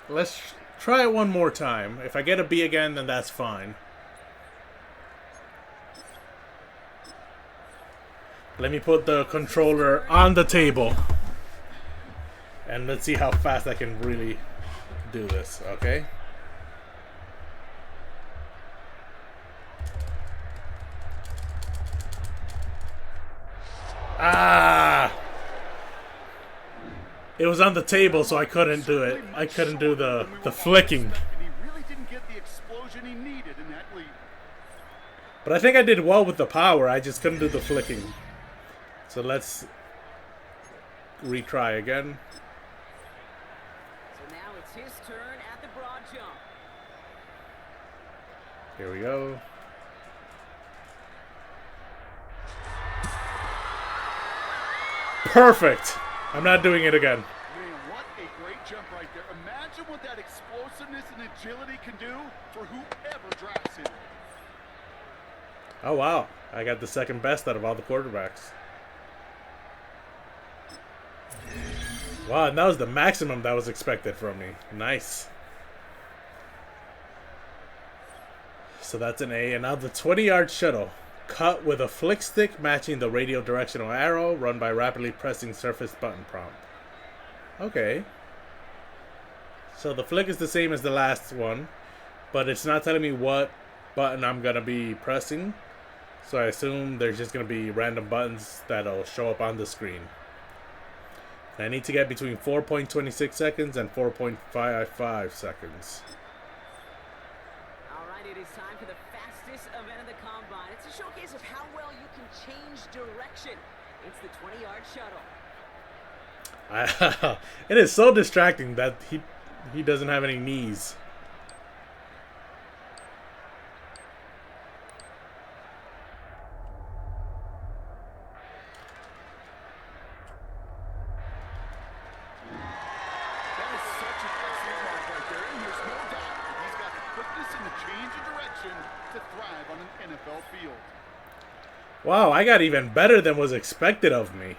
Let's try it one more time. If I get a B again, then that's fine. Let me put the controller on the table. And let's see how fast I can really do this, okay? Ah! It was on the table, so I couldn't do it. I couldn't do the flicking. He really didn't get the explosion he needed in that lead. But I think I did well with the power. I just couldn't do the flicking. So let's retry again. So now it's his turn at the broad jump. Here we go. Perfect. I'm not doing it again. Man, what a great jump right there. Imagine what that explosiveness and agility can do for whoever drafts him. Oh, wow. I got the second best out of all the quarterbacks. Wow, and that was the maximum that was expected from me. Nice. So that's an A. And now the 20-yard shuttle. Cut with a flick stick matching the radial directional arrow, run by rapidly pressing surface button prompt. Okay. So the flick is the same as the last one, but it's not telling me what button I'm going to be pressing. So I assume there's just going to be random buttons that'll show up on the screen. And I need to get between 4.26 seconds and 4.55 seconds. All right, it is time for the fastest event of the Combine. It's a showcase of how well you can change direction. It's the 20-yard shuttle. It is so distracting that he doesn't have any knees. That is such an excellent mark right there. And there's no doubt that he's got the quickness and the change of direction to thrive on an NFL field. Wow, I got even better than was expected of me.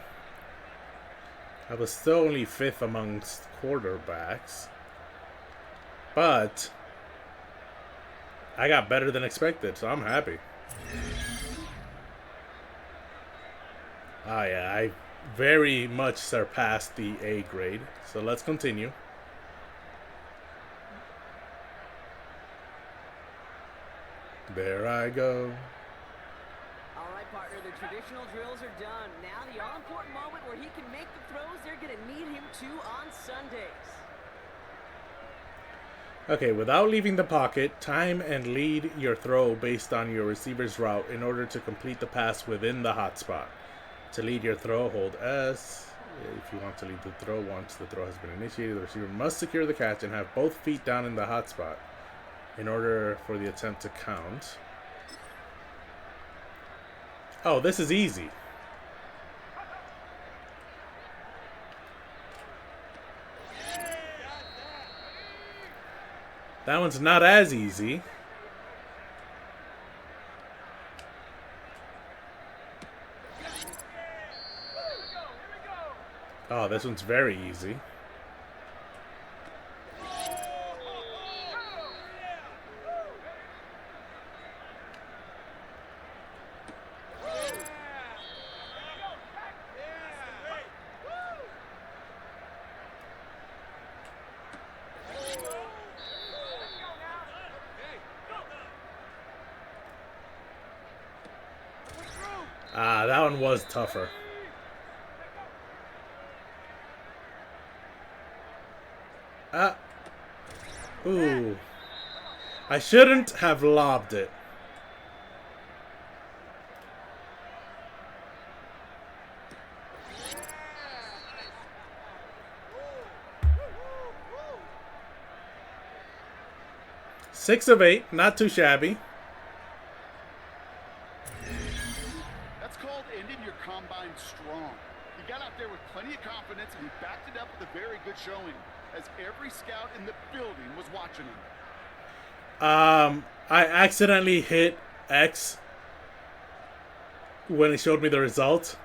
I was still only 5th amongst quarterbacks. But I got better than expected, so I'm happy. Ah, yeah, I very much surpassed the A grade. So let's continue. There I go. All right, partner, the traditional drills are done. Now the all-important moment where he can make the throws they're going to need him to on Sundays. Okay, without leaving the pocket, time and lead your throw based on your receiver's route in order to complete the pass within the hotspot. To lead your throw, hold S. If you want to lead the throw once the throw has been initiated, the receiver must secure the catch and have both feet down in the hotspot in order for the attempt to count. Oh, this is easy. That one's not as easy. Oh, this one's very easy. Ah, that one was tougher. Ah. Ooh. I shouldn't have lobbed it. Six of 8, not too shabby. That's called ending your combine strong. He got out there with plenty of confidence, and he backed it up with a very good showing, as every scout in the building was watching him. I accidentally hit X when it showed me the result,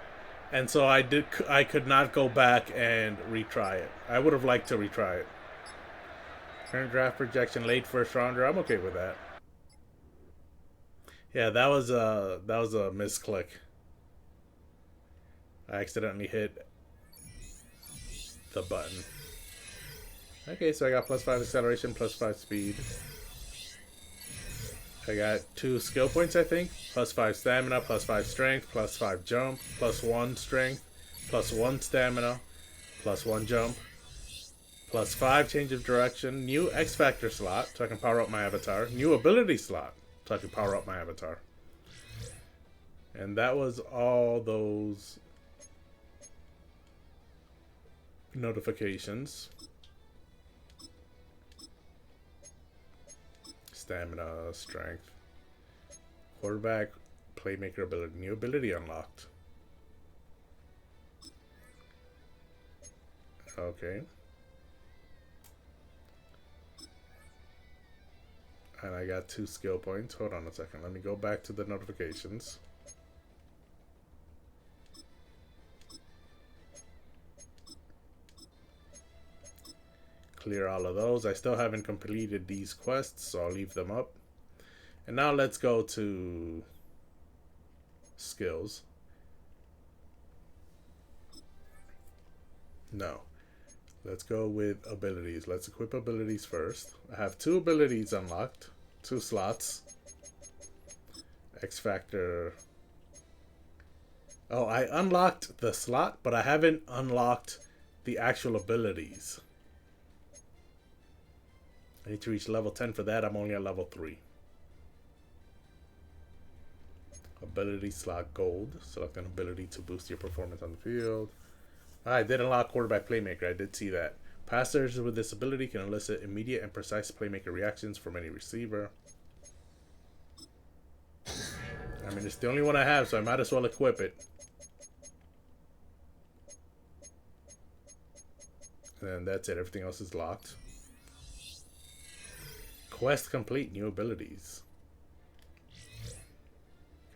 and so I could not go back and retry it. I would have liked to retry it. Current draft projection, late first rounder. I'm okay with that. Yeah, that was a misclick. I accidentally hit the button. Okay, so I got +5 acceleration, +5 speed. I got 2 skill points, I think. +5 stamina, +5 strength, +5 jump, +1 strength, +1 stamina, +1 jump, +5 change of direction, new X Factor slot so I can power up my avatar, new ability slot so I can power up my avatar. And that was all those notifications. Stamina, strength, quarterback, playmaker ability, new ability unlocked. Okay. And I got 2 skill points. Hold on a second. Let me go back to the notifications. Clear all of those. I still haven't completed these quests, so I'll leave them up. And now let's go to skills. No. Let's go with abilities. Let's equip abilities first. I have 2 abilities unlocked. 2 slots. X Factor. Oh, I unlocked the slot, but I haven't unlocked the actual abilities. I need to reach level 10 for that. I'm only at level 3. Ability slot gold. Select an ability to boost your performance on the field. I did unlock quarterback playmaker. I did see that. Passers with this ability can elicit immediate and precise playmaker reactions from any receiver. I mean, it's the only one I have, so I might as well equip it. And that's it. Everything else is locked. Quest complete. New abilities.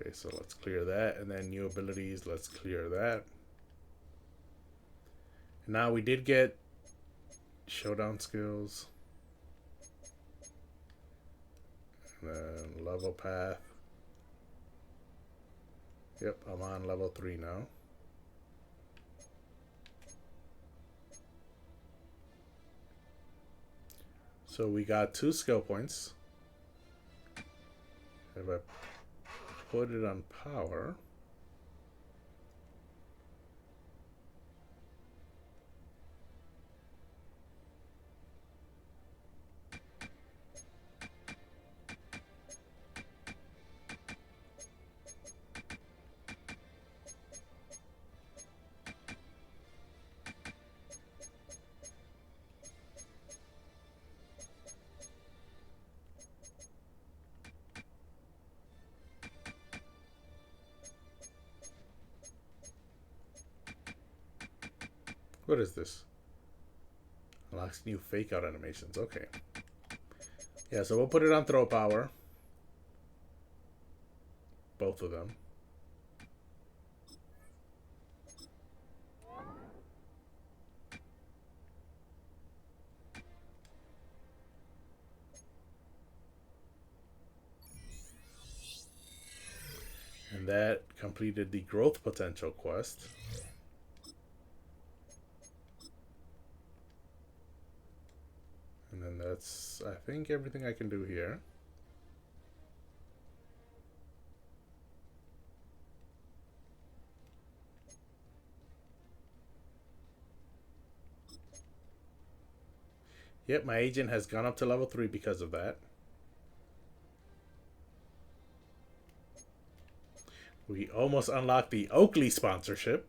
Okay, so let's clear that. And then new abilities. Let's clear that. Now we did get showdown skills. And then level path. Yep, I'm on level 3 now. So we got 2 skill points. If I put it on power. What is this? Unlocks new fake out animations. Okay. Yeah, so we'll put it on throw power. Both of them. And that completed the growth potential quest. And then that's, I think, everything I can do here. Yep, my agent has gone up to level 3 because of that. We almost unlocked the Oakley sponsorship.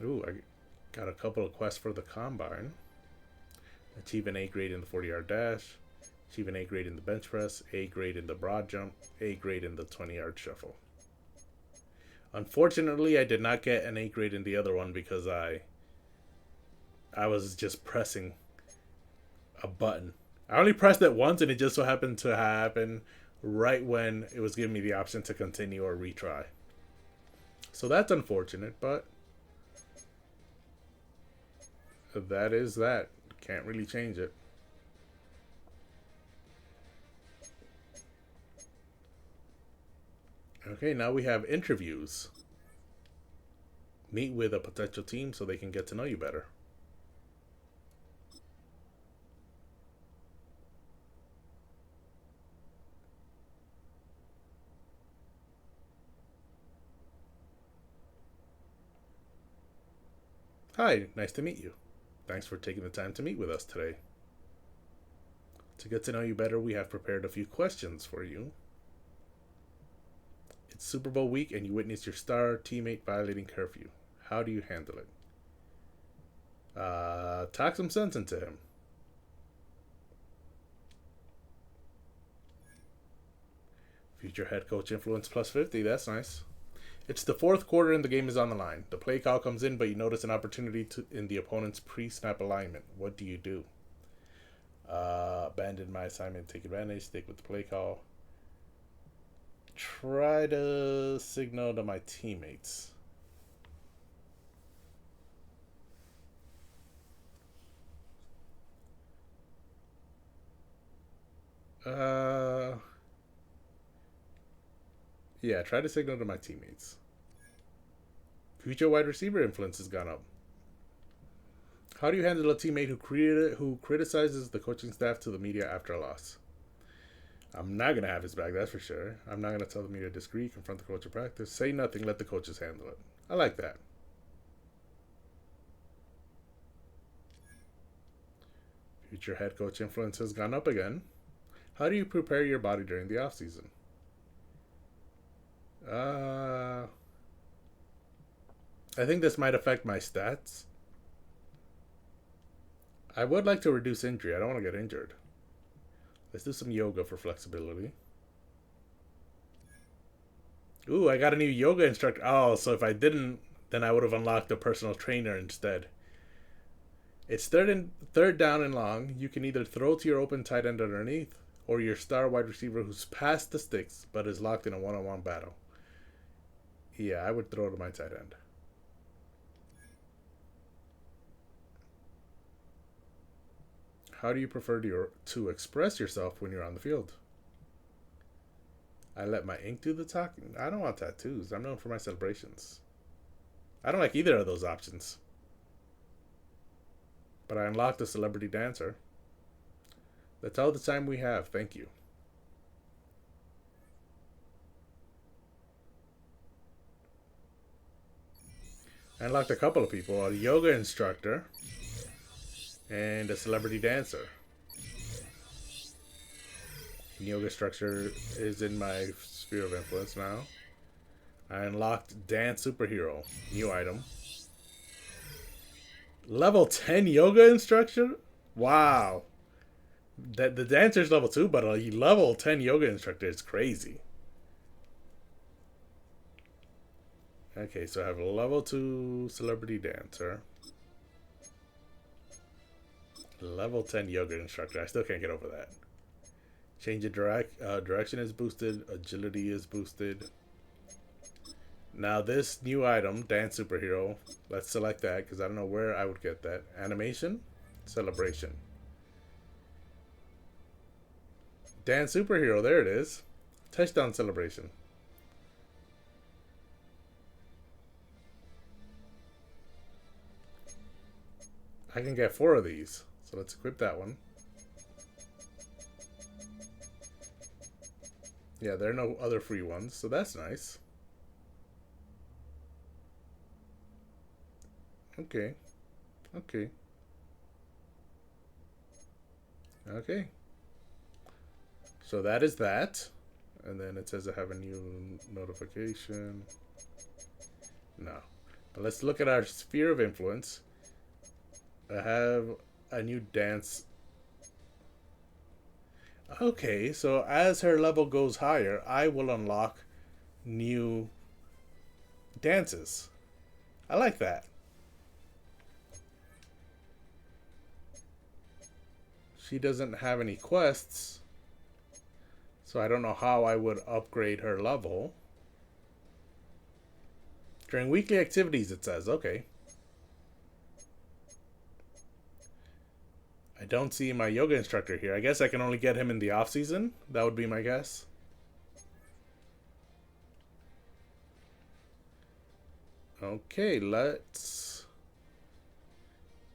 Ooh, I got a couple of quests for the Combine. Achieve an A grade in the 40-yard dash. Achieve an A grade in the bench press. A grade in the broad jump. A grade in the 20-yard shuffle. Unfortunately, I did not get an A grade in the other one because I was just pressing a button. I only pressed it once, and it just so happened to happen right when it was giving me the option to continue or retry. So that's unfortunate, but that is that. Can't really change it. Okay, now we have interviews. Meet with a potential team so they can get to know you better. Hi, nice to meet you. Thanks for taking the time to meet with us today. To get to know you better, we have prepared a few questions for you. It's Super Bowl week and you witness your star teammate violating curfew. How do you handle it? Talk some sense into him. Future head coach influence plus 50. That's nice. It's the fourth quarter and the game is on the line. The play call comes in, but you notice an opportunity in the opponent's pre-snap alignment. What do you do? Abandon my assignment, take advantage, stick with the play call. Try to signal to my teammates. Yeah, try to signal to my teammates. Future wide receiver influence has gone up. How do you handle a teammate who criticizes the coaching staff to the media after a loss? I'm not going to have his back, that's for sure. I'm not going to tell the media to disagree, confront the coach at practice. Say nothing, let the coaches handle it. I like that. Future head coach influence has gone up again. How do you prepare your body during the offseason? I think this might affect my stats. I would like to reduce injury. I don't want to get injured. Let's do some yoga for flexibility. Ooh, I got a new yoga instructor. Oh, so if I didn't, then I would have unlocked a personal trainer instead. It's third down and long. You can either throw to your open tight end underneath or your star wide receiver who's past the sticks but is locked in a one-on-one battle. Yeah, I would throw to my tight end. How do you prefer to express yourself when you're on the field? I let my ink do the talking. I don't want tattoos. I'm known for my celebrations. I don't like either of those options. But I unlocked a celebrity dancer. That's all the time we have. Thank you. I unlocked a couple of people. A yoga instructor. And a celebrity dancer. Yoga structure is in my sphere of influence now. I unlocked Dance Superhero. New item. Level 10 yoga instructor? Wow. The dancer's level 2, but a level 10 yoga instructor is crazy. Okay, so I have a level 2 celebrity dancer. Level 10 yoga instructor. I still can't get over that. Change of direction is boosted. Agility is boosted. Now this new item, Dance Superhero. Let's select that because I don't know where I would get that. Animation. Celebration. Dance Superhero. There it is. Touchdown celebration. I can get 4 of these. So let's equip that one. Yeah, there are no other free ones, so that's nice. Okay. Okay. Okay. So that is that. And then it says I have a new notification. No. But let's look at our sphere of influence. I have a new dance. Okay, so as her level goes higher, I will unlock new dances. I like that. She doesn't have any quests, so I don't know how I would upgrade her level. During weekly activities, it says. Okay. I don't see my yoga instructor here. I guess I can only get him in the off season. That would be my guess. Okay, let's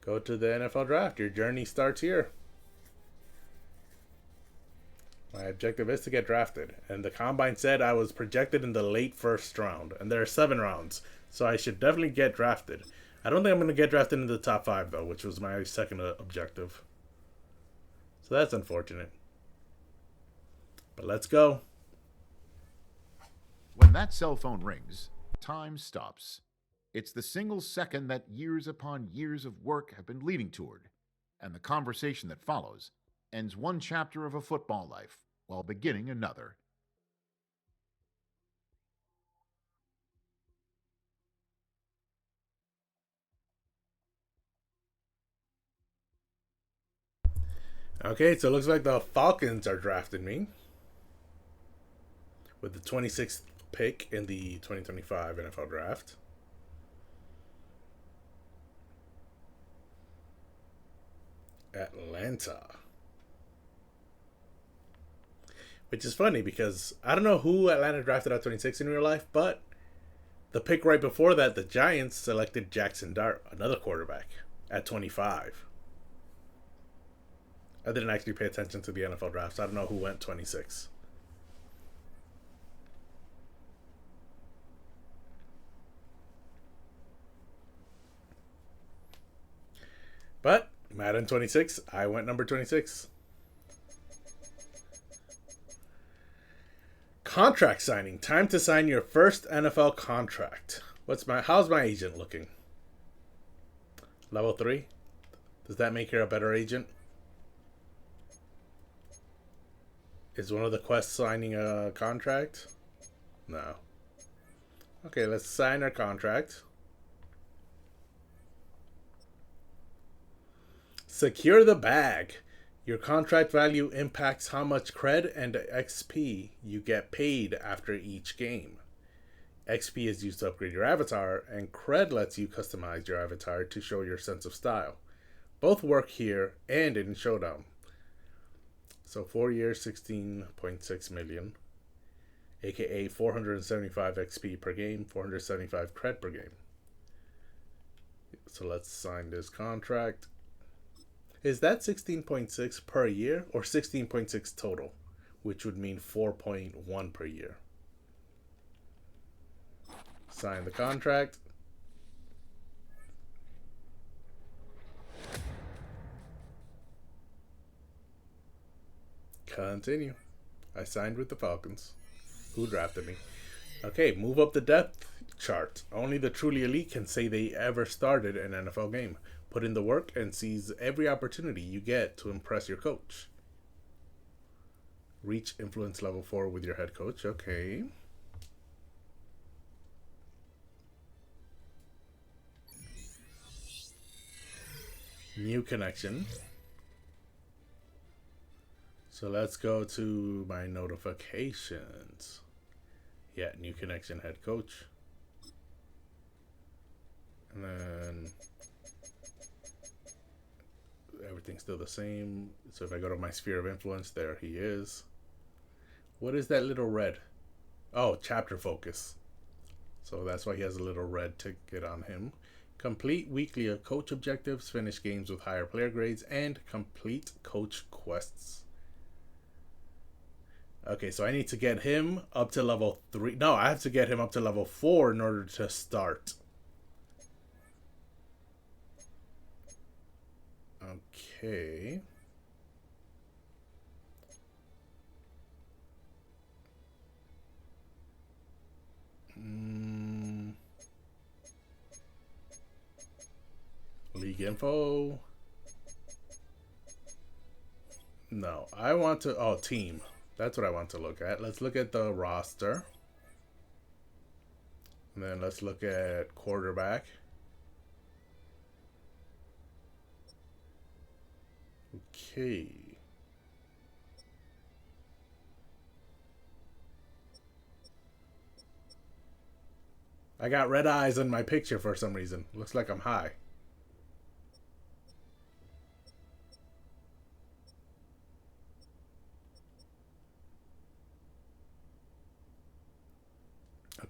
go to the NFL draft. Your journey starts here. My objective is to get drafted. And the combine said I was projected in the late first round. And there are 7 rounds. So I should definitely get drafted. I don't think I'm going to get drafted into the top 5, though, which was my second objective. So that's unfortunate. But let's go. When that cell phone rings, time stops. It's the single second that years upon years of work have been leading toward. And the conversation that follows ends one chapter of a football life while beginning another. Okay, so it looks like the Falcons are drafting me with the 26th pick in the 2025 NFL Draft. Atlanta. Which is funny because I don't know who Atlanta drafted at 26 in real life, but the pick right before that, the Giants selected Jackson Dart, another quarterback, at 25. I didn't actually pay attention to the NFL draft, so I don't know who went 26. But Madden 26, I went number 26. Contract signing. Time to sign your first NFL contract. How's my agent looking? Level 3? Does that make her a better agent? Is one of the quests signing a contract? No. Okay, let's sign our contract. Secure the bag. Your contract value impacts how much cred and XP you get paid after each game. XP is used to upgrade your avatar, and cred lets you customize your avatar to show your sense of style. Both work here and in Showdown. So 4 years, 16.6 million, aka 475 XP per game, 475 cred per game. So let's sign this contract. Is that 16.6 per year or 16.6 total? Which would mean 4.1 per year. Sign the contract. Continue. I signed with the Falcons, who drafted me. Okay, move up the depth chart. Only the truly elite can say they ever started an NFL game. Put in the work and seize every opportunity you get to impress your coach. Reach influence level 4 with your head coach. Okay. New connection. So let's go to my notifications. Yeah, new connection, head coach. And then everything's still the same. So if I go to my sphere of influence, there he is. What is that little red? Oh, chapter focus. So that's why he has a little red ticket on him. Complete weekly coach objectives, finish games with higher player grades, and complete coach quests. Okay, so I need to get him up to level 3. No, I have to get him up to level 4 in order to start. Okay. League info. No, I want to... Oh, team. That's what I want to look at. Let's look at the roster. And then let's look at quarterback. Okay. I got red eyes in my picture for some reason. Looks like I'm high.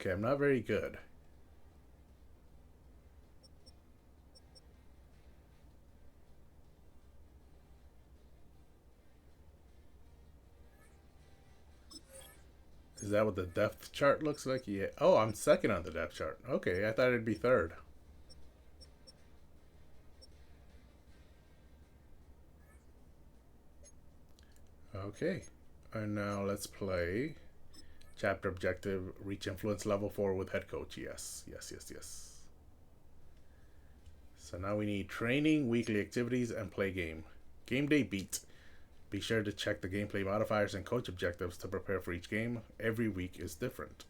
Okay, I'm not very good. Is that what the depth chart looks like? Yeah. Oh, I'm second on the depth chart. Okay, I thought it'd be third. Okay. And now let's play chapter objective, reach influence level 4 with head coach. Yes, yes, yes, yes. So now we need training, weekly activities, and play game. Game day beat. Be sure to check the gameplay modifiers and coach objectives to prepare for each game. Every week is different.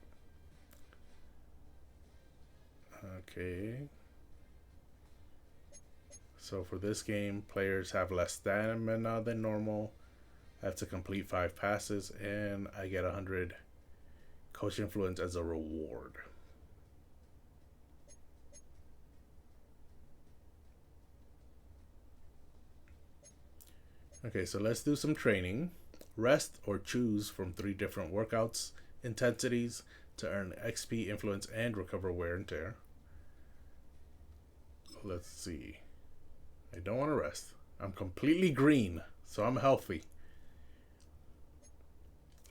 Okay. So for this game, players have less stamina than normal. I have to complete 5 passes, and I get 100 coach influence as a reward. Okay, so let's do some training. Rest or choose from 3 different workouts, intensities to earn XP, influence, and recover wear and tear. Let's see. I don't want to rest. I'm completely green, so I'm healthy.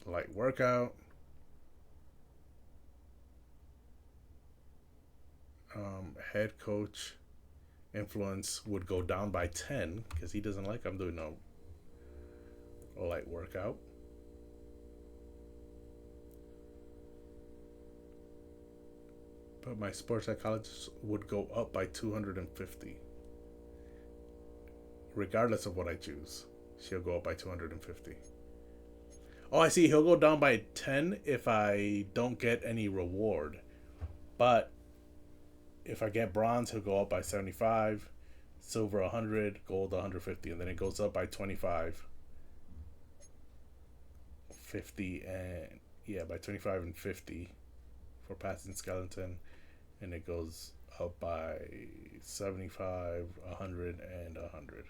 Light workout. Head coach influence would go down by 10 because he doesn't like I'm doing a light workout. But my sports psychologist would go up by 250. Regardless of what I choose, she'll go up by 250. Oh, I see. He'll go down by 10 if I don't get any reward. But if I get bronze, he'll go up by 75, silver 100, gold 150, and then it goes up by 25, 50, and yeah, by 25 and 50 for passing skeleton, and it goes up by 75, 100, and 100.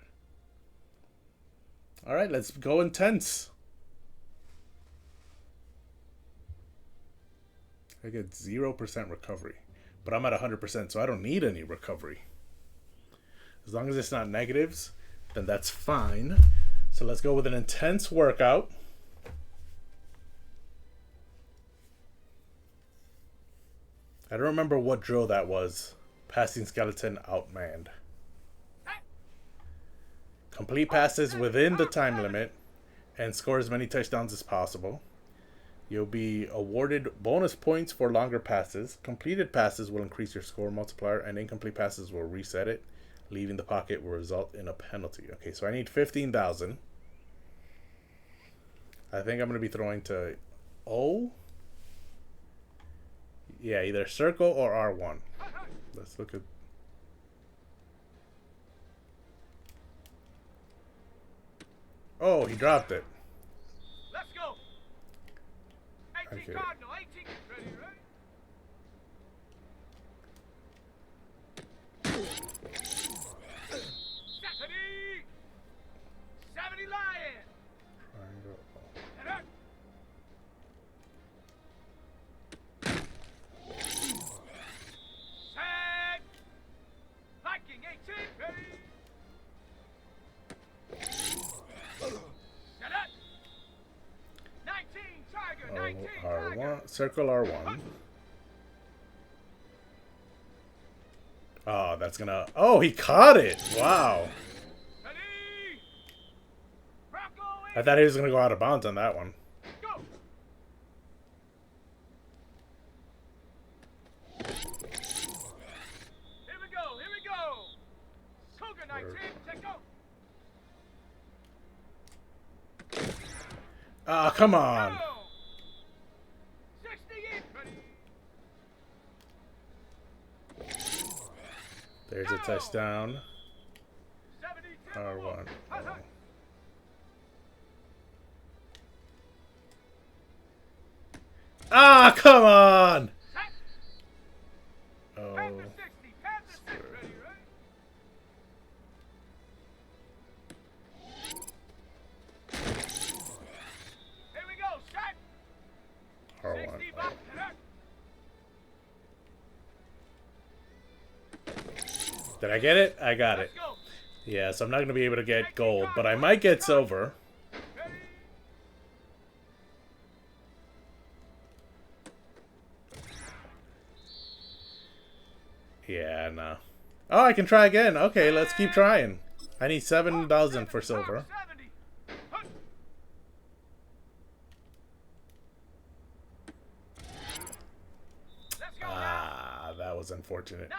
All right, let's go intense. I get 0% recovery. But I'm at 100%, so I don't need any recovery. As long as it's not negatives, then that's fine. So let's go with an intense workout. I don't remember what drill that was. Passing skeleton outmanned. Complete passes within the time limit and score as many touchdowns as possible. You'll be awarded bonus points for longer passes. Completed passes will increase your score multiplier, and incomplete passes will reset it. Leaving the pocket will result in a penalty. Okay, so I need 15,000. I think I'm going to be throwing to O. Yeah, either circle or R1. Let's look at... Oh, he dropped it. Let's go. 18 Okay. Cardinal, 18. Ready, ready? Stephanie! 70 Lion! Triangle. And up. Set! Viking 18, ready? Set up! 19! circle R1. Oh, that's gonna... Oh, he caught it! Wow. I thought he was gonna go out of bounds on that one. Ah, come on. There's a touchdown. R1. Oh. Ah, come on! Oh. R1. Did I get it? I got it. Yeah, so I'm not going to be able to get gold, but I might get silver. Yeah, no. Oh, I can try again. Okay, let's keep trying. I need 7,000 for silver. Ah, that was unfortunate.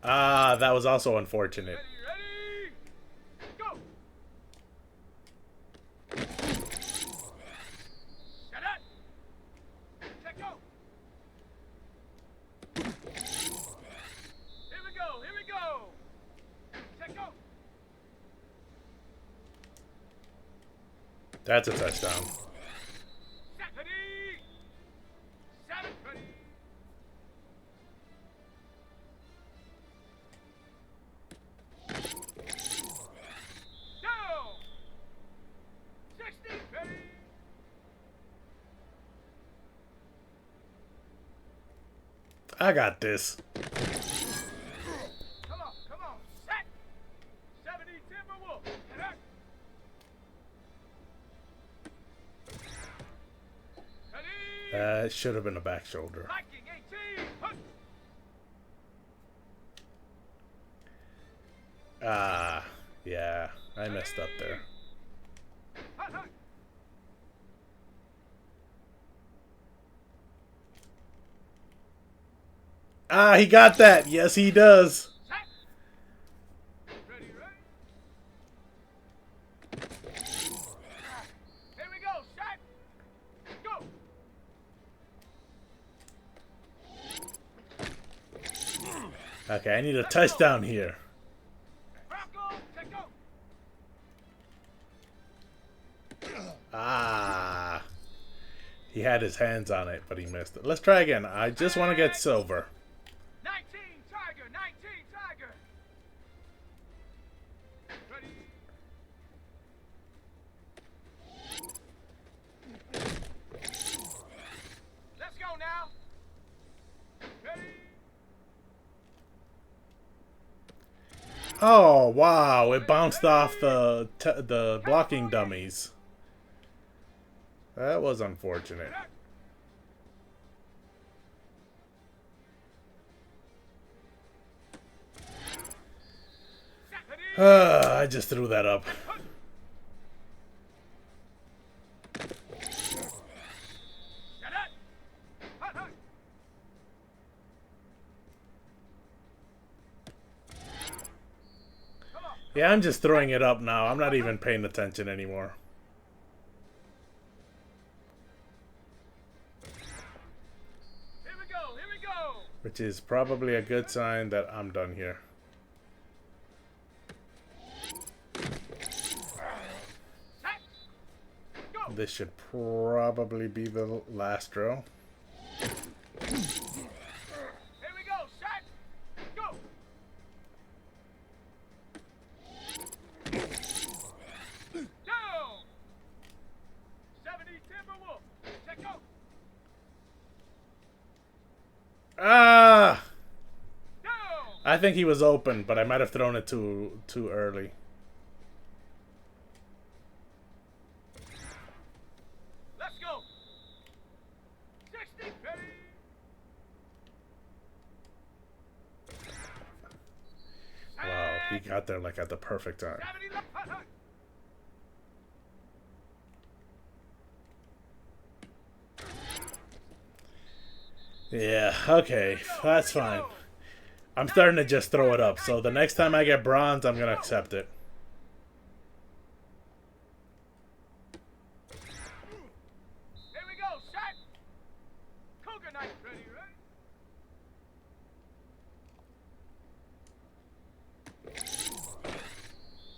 Ah, that was also unfortunate. That's a touchdown. I got this. Come on, set. 70 Timberwolf. That should have been a back shoulder. Ah, yeah, I messed up there. Ah, he got that. Yes, he does. Okay, I need a touchdown here. Ah. He had his hands on it, but he missed it. Let's try again. I just want to get silver. 19 Tiger, 19 Tiger. Ready? Let's go now. Ready? Oh, wow. It bounced off the blocking dummies. That was unfortunate. I just threw that up. Yeah, I'm just throwing it up now. I'm not even paying attention anymore. Here we go, here we go. Which is probably a good sign that I'm done here. This should probably be the last row. Here we go, set, go. Down. 70 Timberwolf. Check go. Ah! Down. I think he was open, but I might have thrown it too early. He got there like at the perfect time. 70 left. Hut, hut. Yeah, okay, that's fine. I'm starting to just throw it up, so the next time I get bronze, I'm gonna accept it. Here we go. Shot. Cougar knife. Ready, right?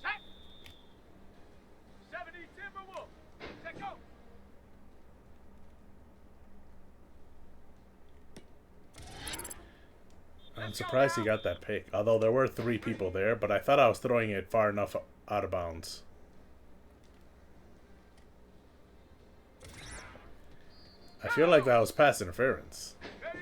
Set. 70 Timberwolf. Let go. I'm surprised he got that pick. Although there were 3 people there, but I thought I was throwing it far enough out of bounds. I feel like that was pass interference. Ready.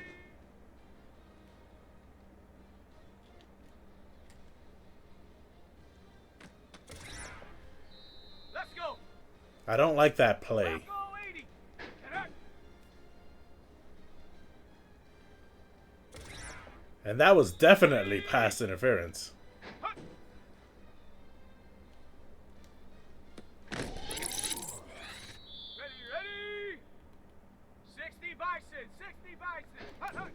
Let's go. I don't like that play. Go 80. Connect. And that was definitely pass interference. Hut. Ready, ready. 60 Bison. 60 Bison. Hut, hut.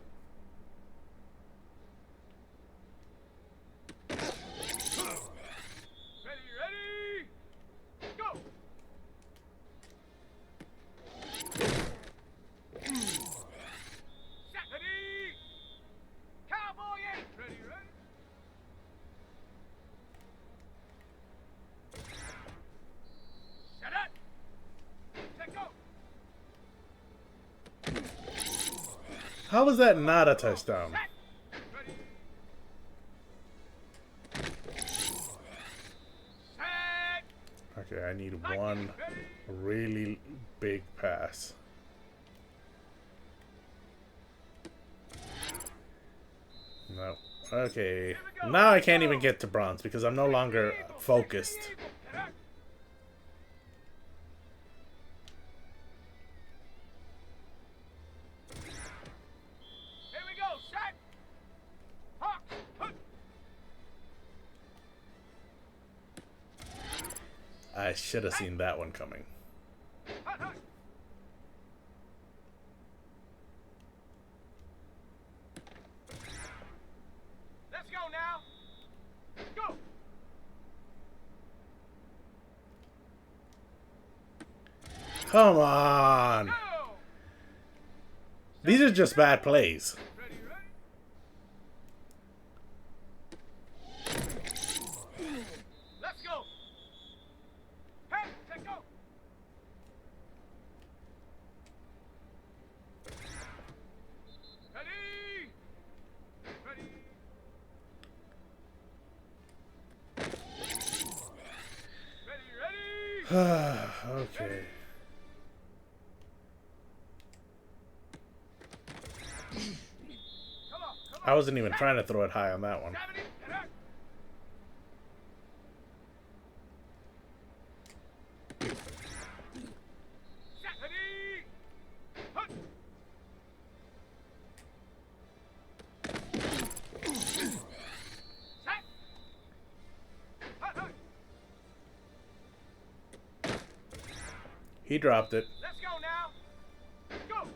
Ready, ready. Go. Set. Ready. Cowboy 8. Ready, ready. Set up. Let go. How was that not a touchdown? Set. Ready. Set. Okay, I need one really big pass. No. Okay. Now I can't even get to bronze because I'm no longer focused. Connect. Here we go. Set. Hawk. Hut. I should have seen that one coming. Hut, hut. Let's go now. Go. Come on! Go. These are just bad plays. Ready, ready. Let's go. Hey, take go. Ready. Ready. Ready, ready. Okay. Come on, come on. I wasn't even trying to throw it high on that one. 70, connect. Set. Ready. Hut. Set. Hut, hut. He dropped it. Let's go now. Go.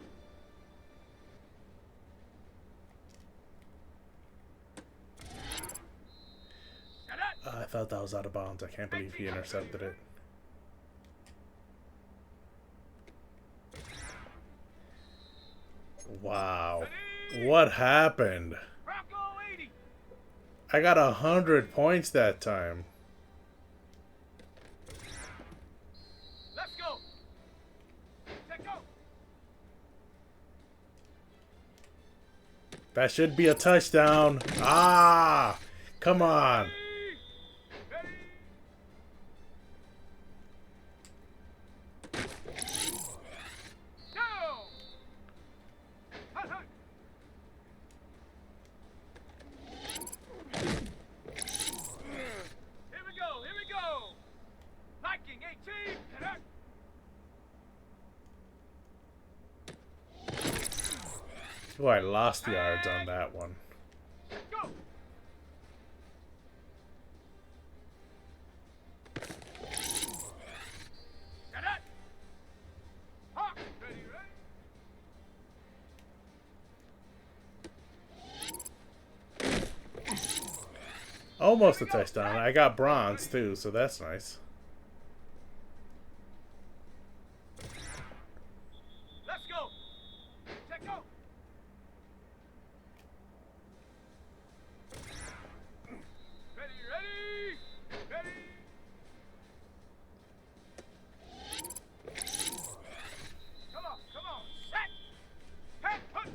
Set up. I thought that was out of bounds. I can't believe he intercepted it. Wow. What happened? Bronco 80. I got 100 points that time. Let's go. Let go. That should be a touchdown. Ah! Come on. Ready. Ready. Go. Hut, hut. Here we go. Here we go. Viking 18. Connect. Oh, I lost yards on that one. Go. Almost a touchdown. I got bronze too, so that's nice. Let's go. Check go. Ready, ready, ready. Come on. Set. Hey, put.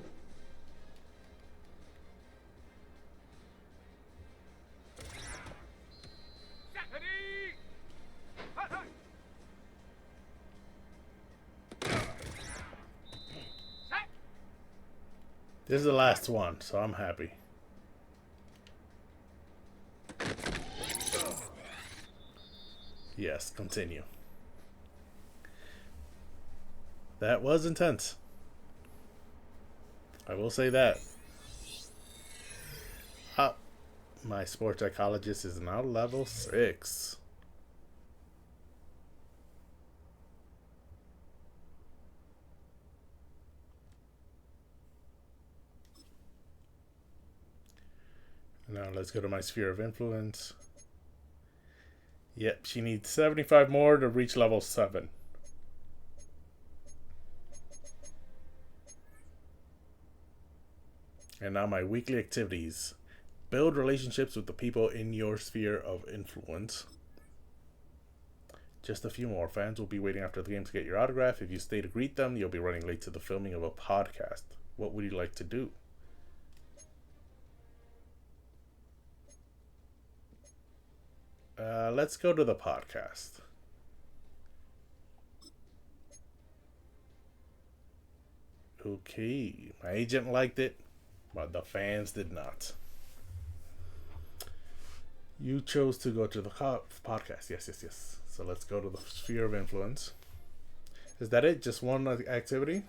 Set. Ready. Hut, hut. Set. This is the last one, so I'm happy. Yes, continue. That was intense. I will say that. My sports psychologist is now level 6. Now let's go to my sphere of influence. Yep, she needs 75 more to reach level 7. And now my weekly activities. Build relationships with the people in your sphere of influence. Just a few more. Fans will be waiting after the game to get your autograph. If you stay to greet them, you'll be running late to the filming of a podcast. What would you like to do? Let's go to the podcast. Okay. My agent liked it, but the fans did not. You chose to go to the podcast. Yes. So let's go to the sphere of influence. Is that it? Just one activity?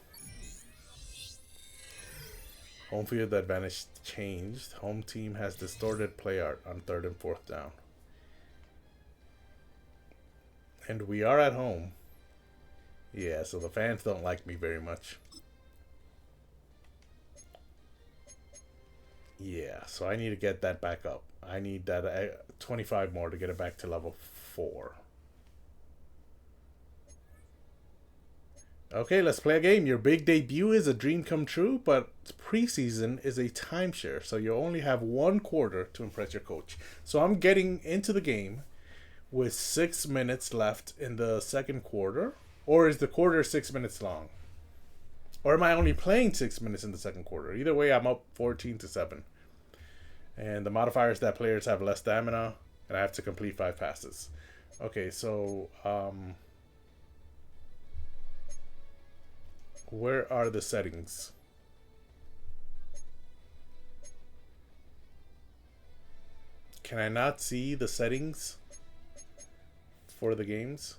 Home field advantage changed. Home team has distorted play art on 3rd and 4th down. And we are at home. Yeah, so the fans don't like me very much. Yeah, so I need to get that back up. I need that 25 more to get it back to level 4. Okay, let's play a game. Your big debut is a dream come true, but preseason is a timeshare, so you only have 1 quarter to impress your coach. So I'm getting into the game with 6 minutes left in the second quarter, or is the quarter 6 minutes long? Or am I only playing 6 minutes in the second quarter? Either way, I'm up 14-7. And the modifier is that players have less stamina, and I have to complete 5 passes. Okay, so where are the settings? Can I not see the settings for the games?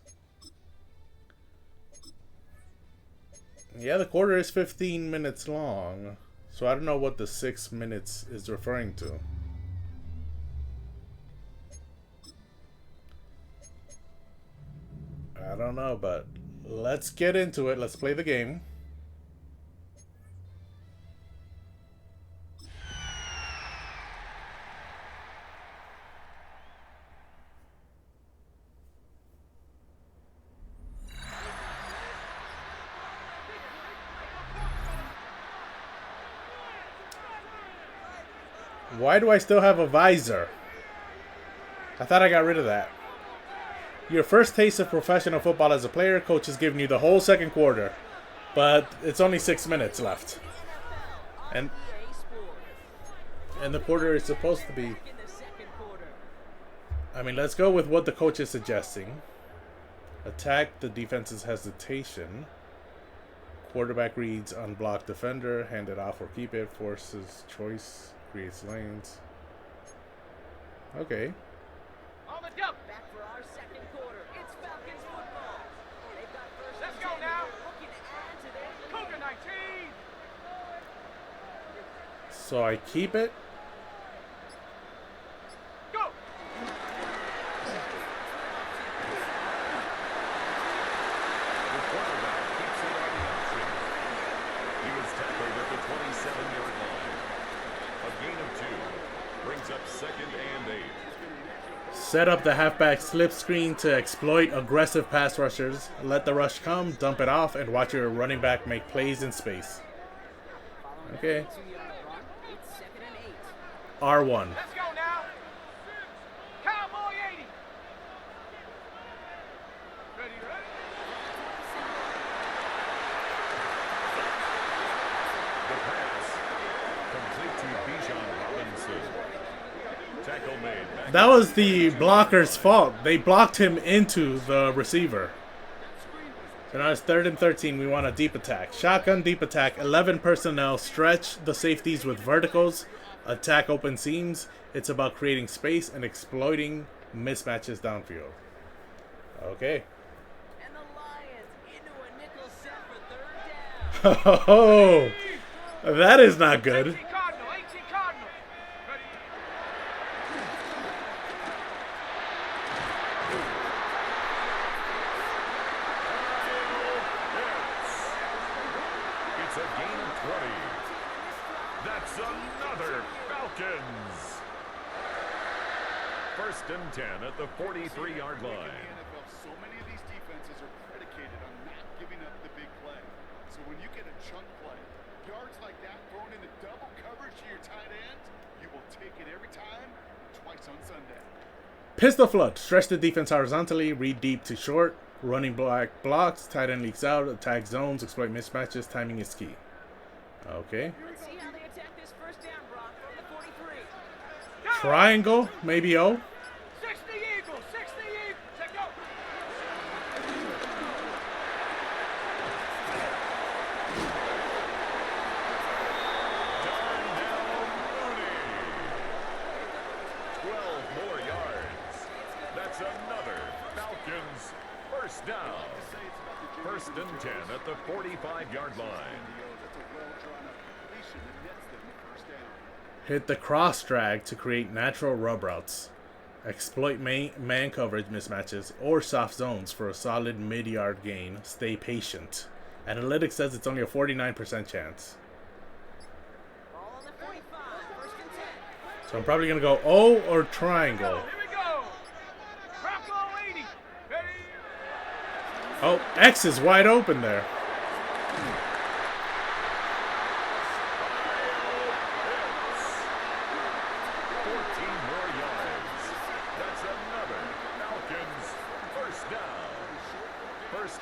Yeah, the quarter is 15 minutes long, so I don't know what the 6 minutes is referring to. I don't know, but let's get into it. Let's play the game. Why do I still have a visor? I thought I got rid of that. Your first taste of professional football as a player, coach is giving you the whole second quarter. But it's only 6 minutes left. And the quarter is supposed to be... I mean, let's go with what the coach is suggesting. Attack the defense's hesitation. Quarterback reads unblocked defender, hand it off or keep it, forces choice, creates lanes. Okay. On the jump. Back for our second quarter. It's Falcons football. They've got first Let's and go 10 now. here, looking to add to their lead. Cougar 19. So I keep it. Go. The quarterback keeps it on the option. He was tackled at the 27-yard line. A gain of 2 brings up 2nd and 8. Set up the halfback slip screen to exploit aggressive pass rushers. Let the rush come, dump it off, and watch your running back make plays in space. Okay. R1. Let's go now. Cowboy 80. Ready, ready? The pass. Complete to Bijan Robinson. Tackle made. That was the blocker's fault. They blocked him into the receiver. So now it's 3rd and 13. We want a deep attack. Shotgun deep attack. 11 personnel. Stretch the safeties with verticals. Attack open seams. It's about creating space and exploiting mismatches downfield. Okay. And the Lions into a nickel set for 3rd down. Oh, that is not good. 18 Cardinal, 18 Cardinal. Ready? It's a gain of 20. That's another Falcons. 1st and 10 at the 43-yard line. In the NFL, so many of these defenses are predicated on not giving up the big play. So when you get a chunk play, yards like that thrown into double coverage to your tight end, you will take it every time, twice on Sunday. Pistol flood. Stretch the defense horizontally. Read deep to short. Running black blocks. Tight end leaks out. Attack zones. Exploit mismatches. Timing is key. Okay. Let's see how they attack this 1st down, Brock, from the 43. Triangle. Maybe O. 60 Eagles, 60 Eagles. Let's go. Darnell Mooney. 12 more yards. That's another Falcons 1st down. 1st and 10 at the 45-yard line. That's a well-drawn-up completion that nets them the 1st down. Hit the cross drag to create natural rub routes. Exploit man coverage mismatches or soft zones for a solid mid-yard gain. Stay patient. Analytics says it's only a 49% chance. Ball on the 45, 1st and 10. So I'm probably going to go O or triangle. Here we go. Bronco 80. Ready? Oh, X is wide open there.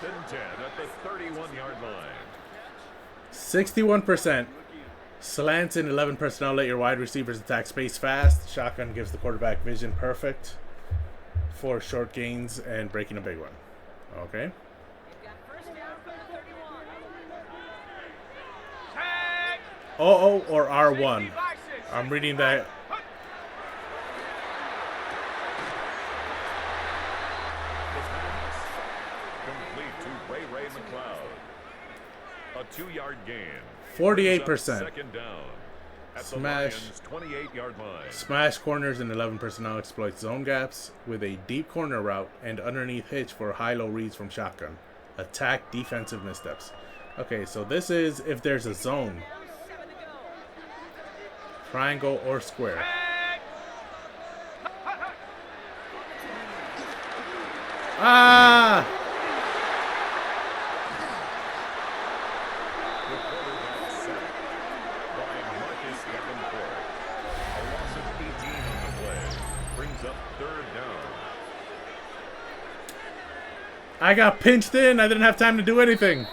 And 10 at the 31-yard line. 61%. Slants in 11 personnel. Let your wide receivers attack space fast. Shotgun gives the quarterback vision perfect for short gains and breaking a big one. Okay. They've got 1st down from the 31. Tag. OO or R1. Safety by 6. I'm reading that. Complete to Ray McLeod. A 2-yard gain. 48%. 2nd down. At the Smash. Lions' 28-yard line. Smash corners in 11 personnel. Exploits zone gaps with a deep corner route and underneath hitch for high-low reads from shotgun. Attack defensive missteps. Okay, so this is if there's a zone. 7 to go. Triangle or square. Tag. Ah! The quarterback sacked by Marcus Davenport. A loss of 18 on the play. Brings up 3rd down. I got pinched in. I didn't have time to do anything.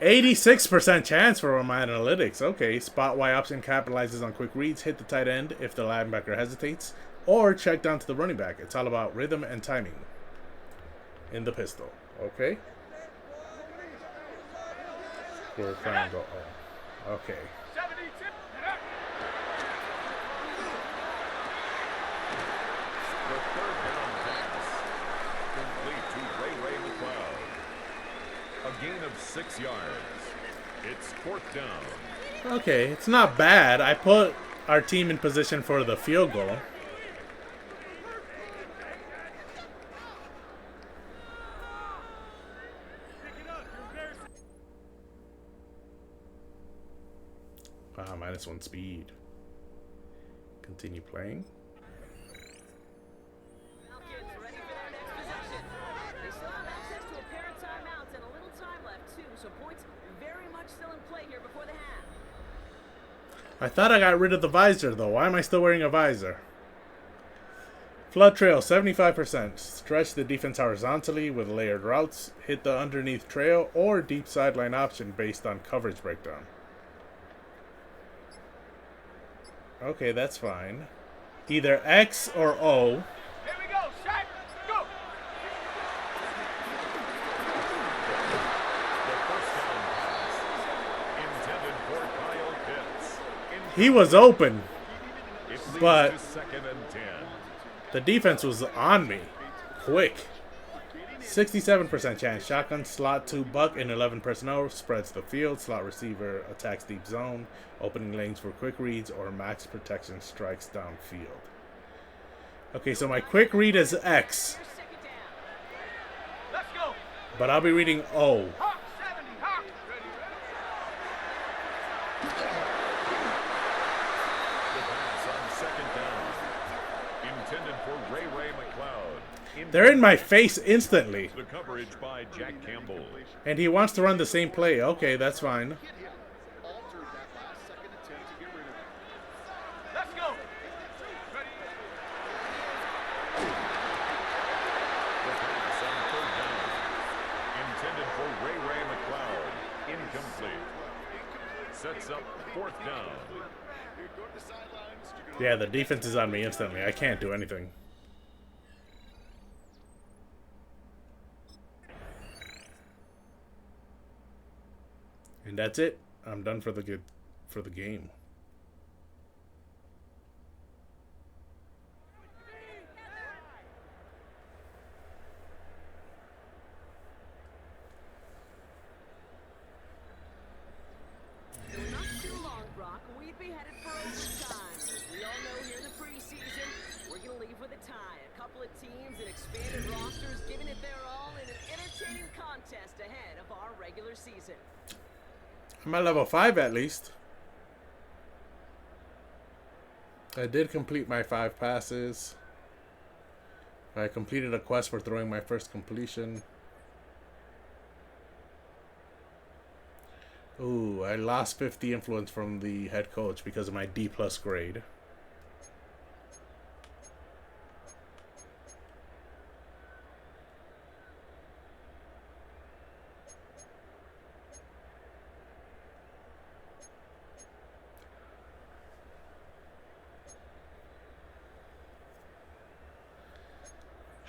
86% chance for my analytics. Okay, spot Y option capitalizes on quick reads. Hit the tight end if the linebacker hesitates, or check down to the running back. It's all about rhythm and timing in the pistol. Okay. Square, triangle. Oh. Okay. 72. The 3rd down pass. Complete to Ray McLeod. A gain of 6 yards. It's 4th down. Okay, it's not bad. I put our team in position for the field goal. Ah, -1 speed. Continue playing. Falcons ready for their next possession. They still have access to a pair of timeouts and a little time left too, so points very much still in play here before the half. I thought I got rid of the visor though. Why am I still wearing a visor? Flood trail 75%. Stretch the defense horizontally with layered routes. Hit the underneath trail or deep sideline option based on coverage breakdown. Okay, that's fine. Either X or O. Here we go, shot, go! The first down pass intended for Kyle Pitts. He was open, It leads but to 2nd and 10. the defense was on me. Quick. 67% chance. Shotgun slot 2 buck in 11 personnel. Spreads the field. Slot receiver attacks deep zone. Opening lanes for quick reads or max protection strikes downfield. Okay, so my quick read is X. Here's second down. Let's go! But I'll be reading O. Hawk 70, Hawk! Ready, The pass on 2nd down. Intended for Ray McLeod. They're in my face instantly. The coverage by Jack Campbell. And he wants to run the same play. Okay, that's fine. Hit him. Altered that last second attempt to get rid of it. Let's go! Ready? The pass on 3rd down. Intended for Ray McLeod. Incomplete. Sets up 4th down. You go to the sidelines. You're gonna Yeah, the defense is on me instantly. I can't do anything. And that's it. I'm done for the game. Not too long, Brock. We'd be headed for overtime. As we all know here in the preseason, we're going to leave with a tie. A couple of teams and expanded rosters giving it their all in an entertaining contest ahead of our regular season. I'm at level 5 at least. I did complete my 5 passes. I completed a quest for throwing my first completion. Ooh, I lost 50 influence from the head coach because of my D+ grade.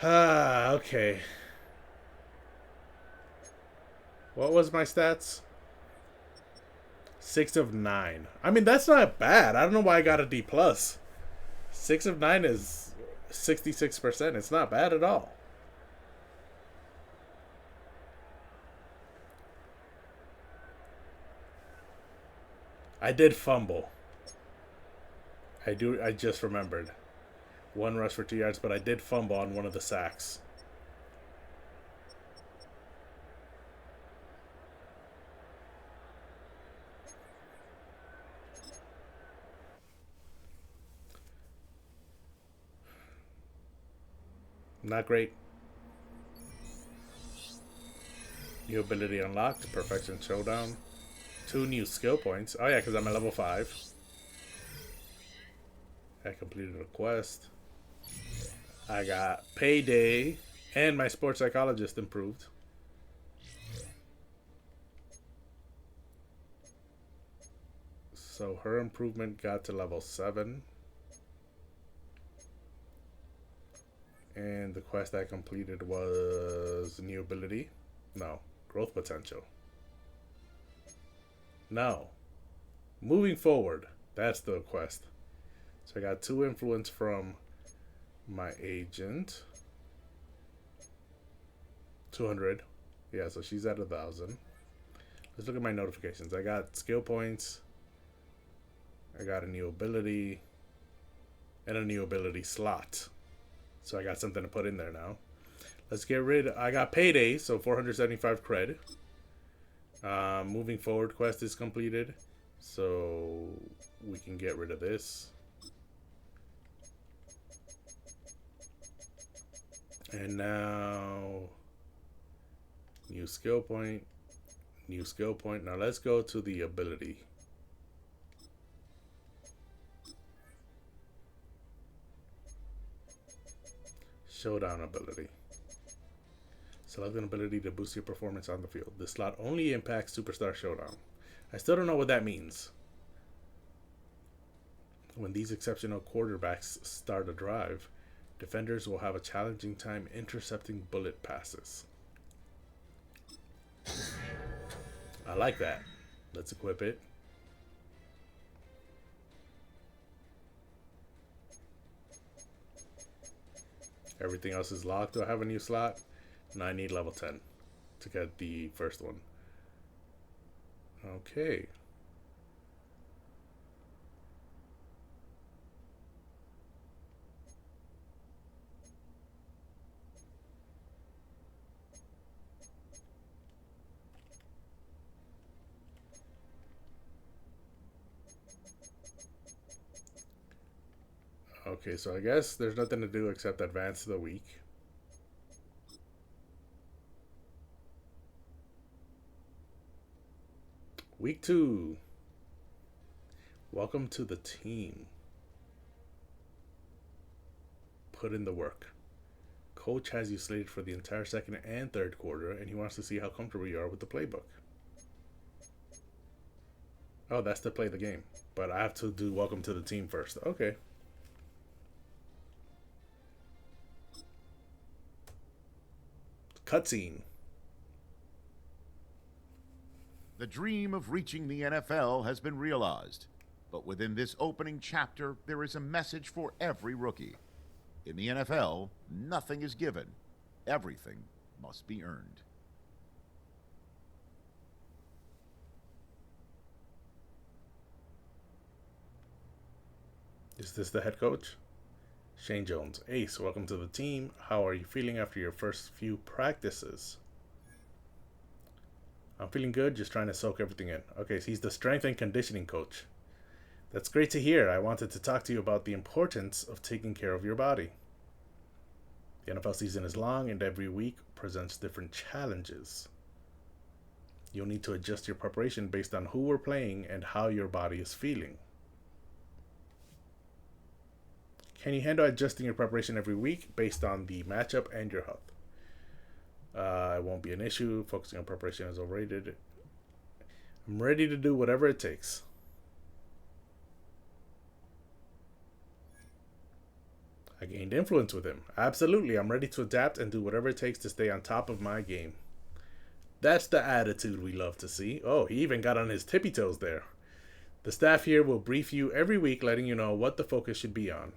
Ah, okay. What was my stats? 6 of 9. I mean, that's not bad. I don't know why I got a D+. 6 of 9 is 66%. It's not bad at all. I did fumble. I just remembered. 1 rush for 2 yards, but I did fumble on one of the sacks. Not great. New ability unlocked. Perfection Showdown. 2 new skill points. Oh yeah, because I'm at level 5. I completed a quest. I got payday. And my sports psychologist improved. So her improvement got to level 7. And the quest I completed was new ability. No. Growth potential. No. Moving forward. That's the quest. So I got 2 influence from my agent. 200. Yeah, so she's at 1,000. Let's look at my notifications. I got skill points. I got a new ability. And a new ability slot. So I got something to put in there now. Let's get rid of... I got payday, so 475 cred. Moving forward quest is completed. So we can get rid of this. And now, new skill point, new skill point. Now let's go to the ability. Showdown ability. Select an ability to boost your performance on the field. This slot only impacts Superstar Showdown. I still don't know what that means. When these exceptional quarterbacks start a drive, defenders will have a challenging time intercepting bullet passes. I like that. Let's equip it. Everything else is locked. Do I have a new slot? And I need level 10 to get the first one. Okay. Okay, so I guess there's nothing to do except advance the week. Week 2. Welcome to the team. Put in the work. Coach has you slated for the entire second and third quarter, and he wants to see how comfortable you are with the playbook. Oh, that's to play the game. But I have to do welcome to the team first. Okay. Cutscene. The dream of reaching the NFL has been realized. But within this opening chapter, there is a message for every rookie. In the NFL, nothing is given. Everything must be earned. Is this the head coach? Shane Jones. Ace, welcome to the team. How are you feeling after your first few practices? I'm feeling good, just trying to soak everything in. Okay, so he's the strength and conditioning coach. That's great to hear. I wanted to talk to you about the importance of taking care of your body. The NFL season is long and every week presents different challenges. You'll need to adjust your preparation based on who we're playing and how your body is feeling. Can you handle adjusting your preparation every week based on the matchup and your health? It won't be an issue. Focusing on preparation is overrated. I'm ready to do whatever it takes. I gained influence with him. Absolutely, I'm ready to adapt and do whatever it takes to stay on top of my game. That's the attitude we love to see. Oh, he even got on his tippy toes there. The staff here will brief you every week, letting you know what the focus should be on.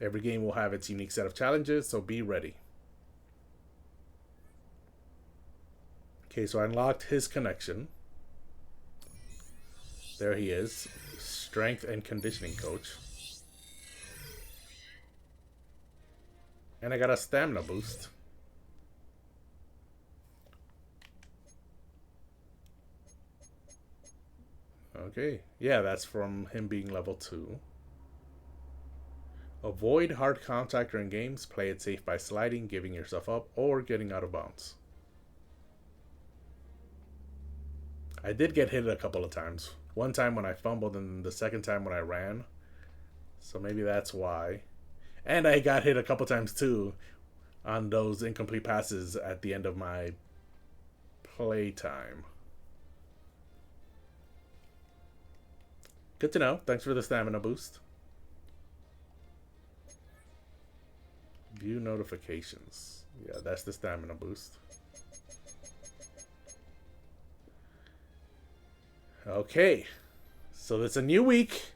Every game will have its unique set of challenges, so be ready. Okay, so I unlocked his connection. There he is. Strength and conditioning coach. And I got a stamina boost. Okay, yeah, that's from him being level 2. Avoid hard contact during games. Play it safe by sliding, giving yourself up, or getting out of bounds. I did get hit a couple of times. One time when I fumbled and the second time when I ran. So maybe that's why. And I got hit a couple times too on those incomplete passes at the end of my playtime. Good to know. Thanks for the stamina boost. View notifications. Yeah, that's the stamina boost. Okay. So it's a new week,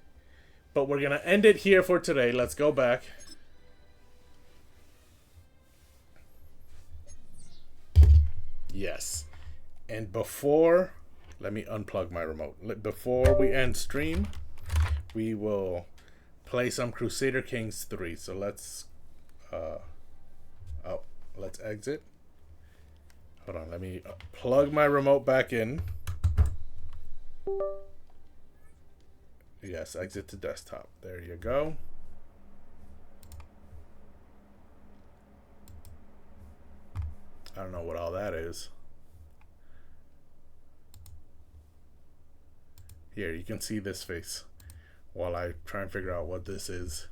but we're going to end it here for today. Let's go back. Yes. And before, let me unplug my remote. Before we end stream, we will play some Crusader Kings 3. So let's let's exit. Hold on, let me plug my remote back in. Yes, exit to desktop. There you go. I don't know what all that is. Here, you can see this face while I try and figure out what this is.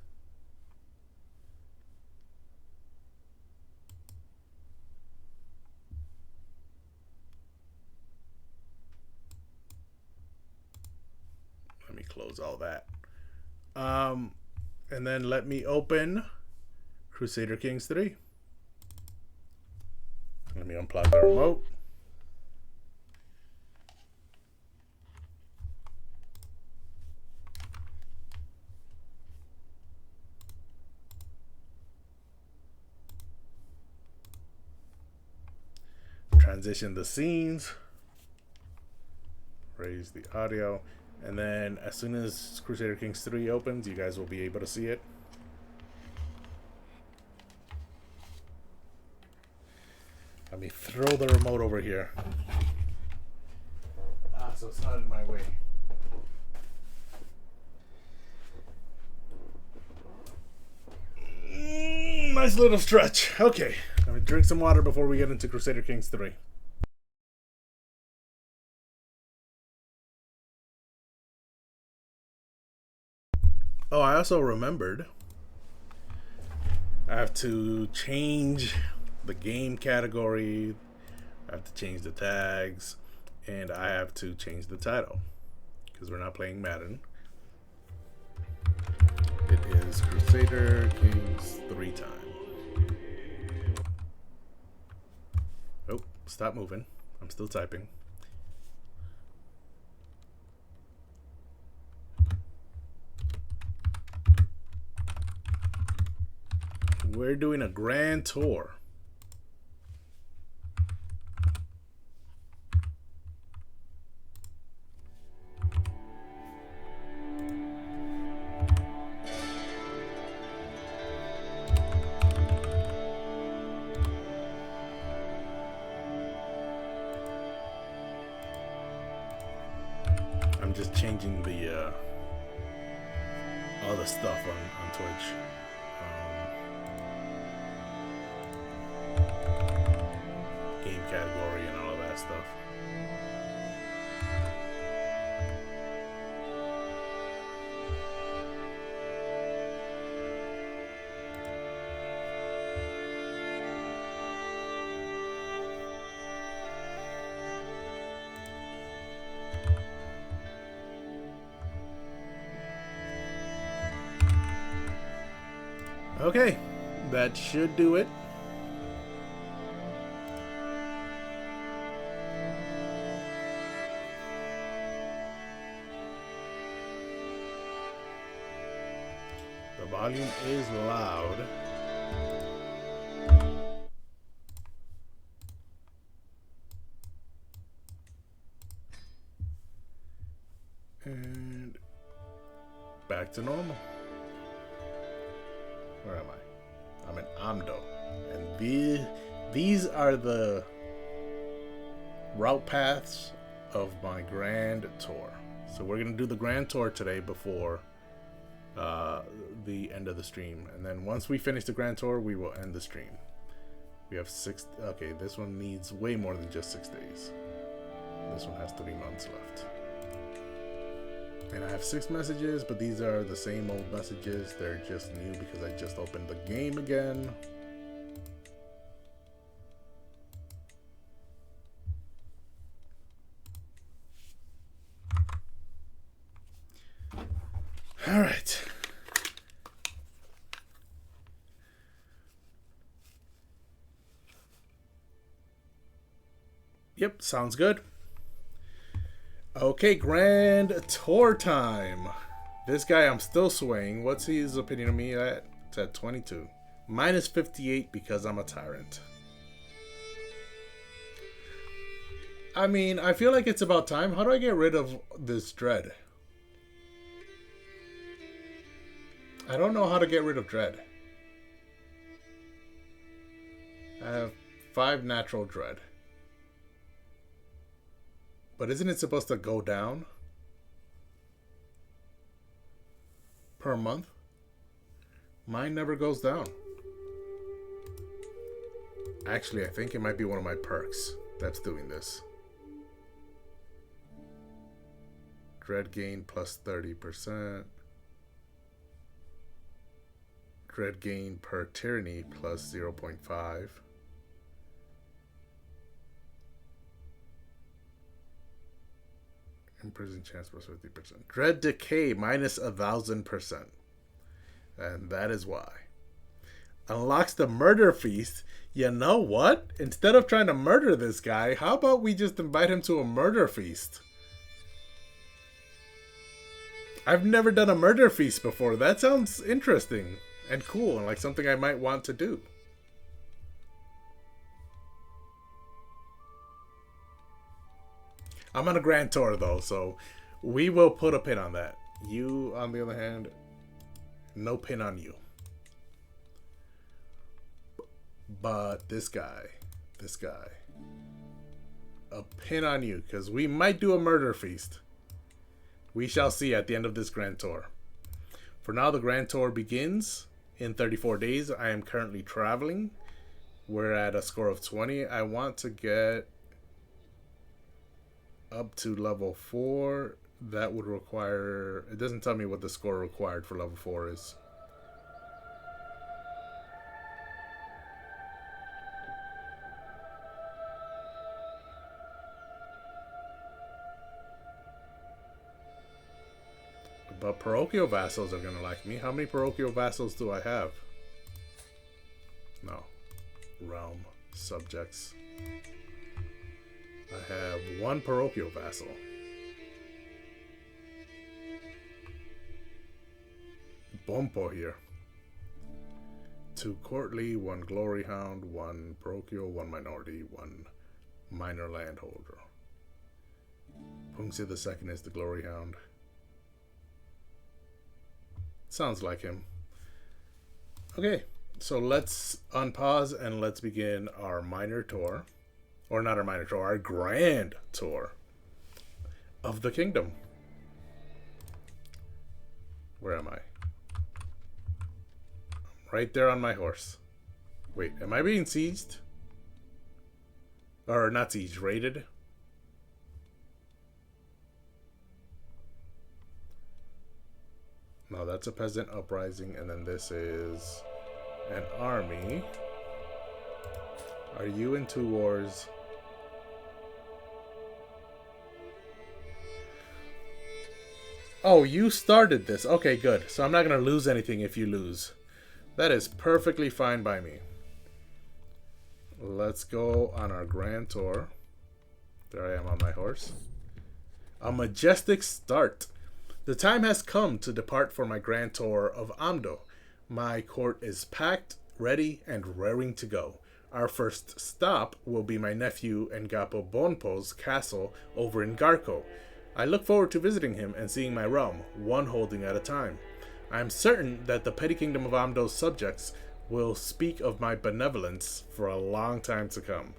Let me close all that. And then let me open Crusader Kings 3. Let me unplug the remote. Transition the scenes. Raise the audio. And then as soon as Crusader Kings 3 opens, you guys will be able to see it. Let me throw the remote over here. So it's not in my way. Nice little stretch. Okay, let me drink some water before we get into Crusader Kings 3. Oh, I also remembered I have to change the game category, I have to change the tags, and I have to change the title because we're not playing Madden. It is Crusader Kings 3 time. Oh, stop moving. I'm still typing. We're doing a grand tour. I'm just changing the all the stuff on Twitch. Game category and all of that stuff. Okay, that should do it. The volume is loud. And back to normal. Where am I? I'm in Amdo. And these are the route paths of my grand tour. So we're going to do the grand tour today before the end of the stream. And then once we finish the grand tour, we will end the stream. We have 6. Okay, this one needs way more than just 6 days. This one has 3 months left. And I have 6 messages, but these are the same old messages. They're just new because I just opened the game again. All right. Yep, sounds good. Okay, grand tour time. This guy, I'm still swaying. What's his opinion of me at? It's at 22. Minus 58 because I'm a tyrant. I mean, I feel like it's about time. How do I get rid of this dread? I don't know how to get rid of dread. I have 5 natural dread. But isn't it supposed to go down? per month. Mine never goes down. Actually, I think it might be one of my perks that's doing this. Dread gain plus 30%. Dread gain per tyranny plus 0.5. Imprison chance plus 50%. Dread decay minus 1,000%. And that is why. Unlocks the murder feast. You know what? Instead of trying to murder this guy, how about we just invite him to a murder feast? I've never done a murder feast before. That sounds interesting and cool and like something I might want to do. I'm on a grand tour though, so we will put a pin on that. You, on the other hand, no pin on you. But this guy, a pin on you, because we might do a murder feast. We shall see at the end of this grand tour. For now, the grand tour begins in 34 days. I am currently traveling. We're at a score of 20. I want to get up to level 4. That would require... It doesn't tell me what the score required for level 4 is. But parochial vassals are going to like me. How many parochial vassals do I have? No. Realm. Subjects. I have 1 parochial vassal. Bompo here. 2 courtly, 1 glory hound, 1 parochial, 1 minority, 1 minor landholder. Pungsi the second is the glory hound. Sounds like him. Okay, so let's unpause and let's begin our minor tour. Or not our minor tour, our grand tour of the kingdom. Where am I? I'm right there on my horse. Wait, am I being sieged? Or not sieged, raided? No, that's a peasant uprising, and then this is an army. Are you in 2 wars? Oh, you started this. Okay, good. So I'm not going to lose anything if you lose. That is perfectly fine by me. Let's go on our grand tour. There I am on my horse. A majestic start. The time has come to depart for my grand tour of Amdo. My court is packed, ready, and raring to go. Our first stop will be my nephew Ngapo Bonpo's castle over in Garko. I look forward to visiting him and seeing my realm, one holding at a time. I am certain that the petty kingdom of Amdo's subjects will speak of my benevolence for a long time to come.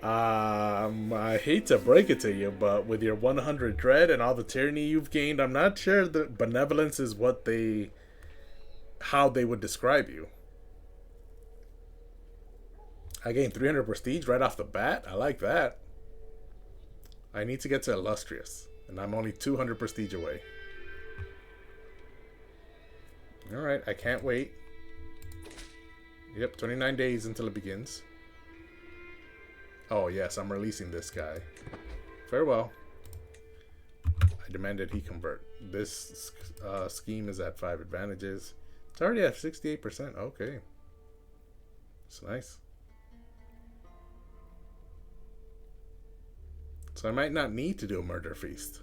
I hate to break it to you, but with your 100 dread and all the tyranny you've gained, I'm not sure that benevolence is how they would describe you. I gained 300 prestige right off the bat. I like that. I need to get to illustrious, and I'm only 200 prestige away. Alright, I can't wait. Yep, 29 days until it begins. Oh, yes, I'm releasing this guy. Farewell. I demanded he convert. This scheme is at 5 advantages. It's already at 68%. Okay. It's nice. So I might not need to do a murder feast.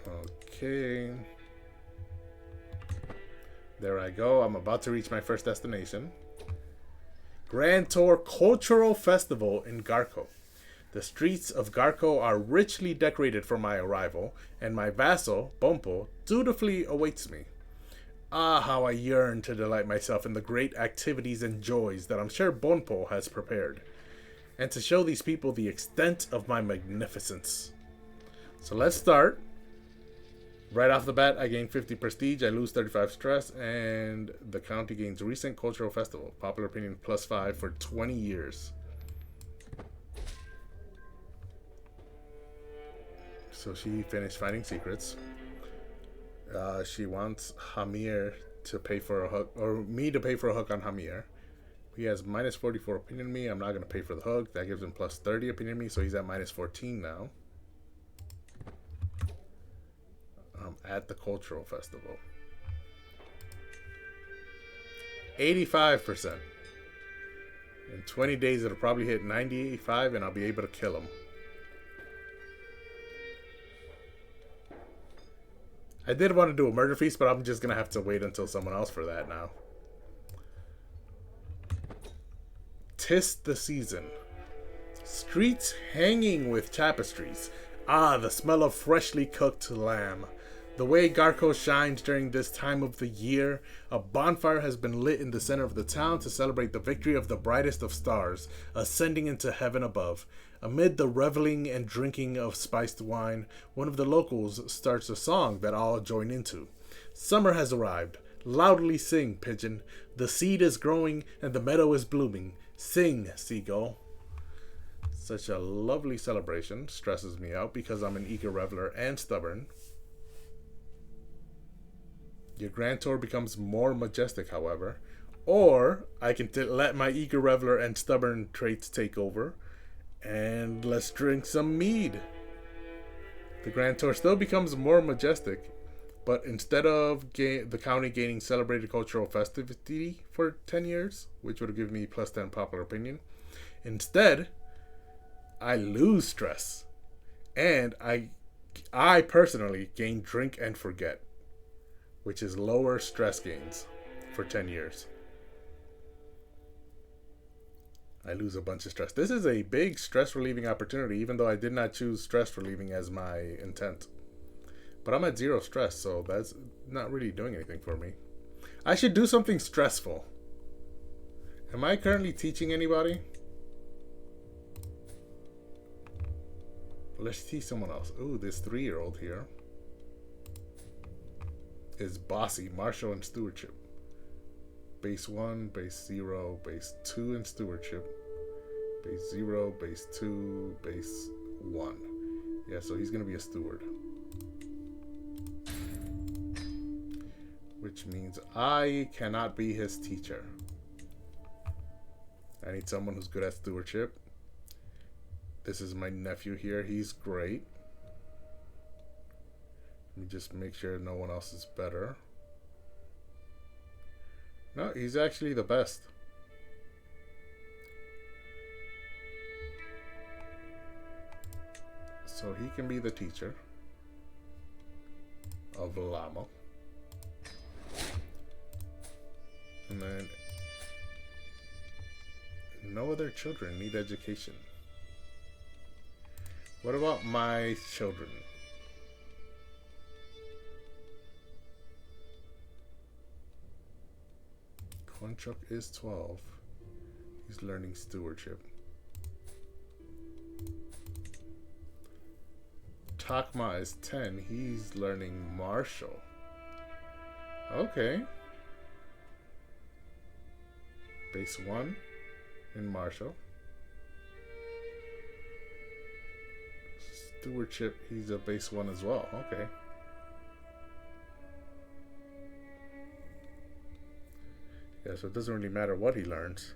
Okay. There I go. I'm about to reach my first destination. Grand Tour Cultural Festival in Garko. The streets of Garko are richly decorated for my arrival, and my vassal, Bompo, dutifully awaits me. Ah, how I yearn to delight myself in the great activities and joys that I'm sure Bonpo has prepared. and to show these people the extent of my magnificence. So let's start. Right off the bat, I gain 50 prestige, I lose 35 stress, and the county gains recent cultural festival. Popular opinion +5 for 20 years. So she finished finding secrets. She wants Hamir to pay for a hook, or me to pay for a hook on Hamir. He has -44 opinion me. I'm not going to pay for the hook. That gives him +30 opinion me, so he's at -14 now. At the cultural festival. 85%. In 20 days, it'll probably hit 95, and I'll be able to kill him. I did want to do a murder feast, but I'm just going to have to wait until someone else for that now. 'Tis the season. Streets hanging with tapestries. Ah, the smell of freshly cooked lamb. The way Garco shines during this time of the year, a bonfire has been lit in the center of the town to celebrate the victory of the brightest of stars, ascending into heaven above. Amid the reveling and drinking of spiced wine, one of the locals starts a song that all join into. Summer has arrived. Loudly sing, pigeon. The seed is growing and the meadow is blooming. Sing, seagull. Such a lovely celebration. Stresses me out because I'm an eager reveler and stubborn. Your grand tour becomes more majestic, however. Or I can let my eager reveler and stubborn traits take over. And let's drink some mead. The grand tour still becomes more majestic. But instead of the county gaining celebrated cultural festivity for 10 years, which would give me +10 popular opinion, instead, I lose stress. And I personally gain drink and forget, which is lower stress gains for 10 years. I lose a bunch of stress. This is a big stress relieving opportunity, even though I did not choose stress relieving as my intent. But I'm at 0 stress, so that's not really doing anything for me. I should do something stressful. Am I currently teaching anybody? Let's teach someone else. Ooh, this 3-year-old here is bossy, martial, and stewardship. Base 1, base 0, base 2 in stewardship. Base 0, base 2, base 1. Yeah, so he's going to be a steward. Which means I cannot be his teacher. I need someone who's good at stewardship. This is my nephew here. He's great. Let me just make sure no one else is better. No, he's actually the best. So he can be the teacher of Lamo. And then no other children need education. What about my children? Konchuk is 12. He's learning stewardship. Takma is 10. He's learning martial. Okay. Base 1 in martial. Stewardship, he's a base 1 as well. Okay. Yeah, so it doesn't really matter what he learns.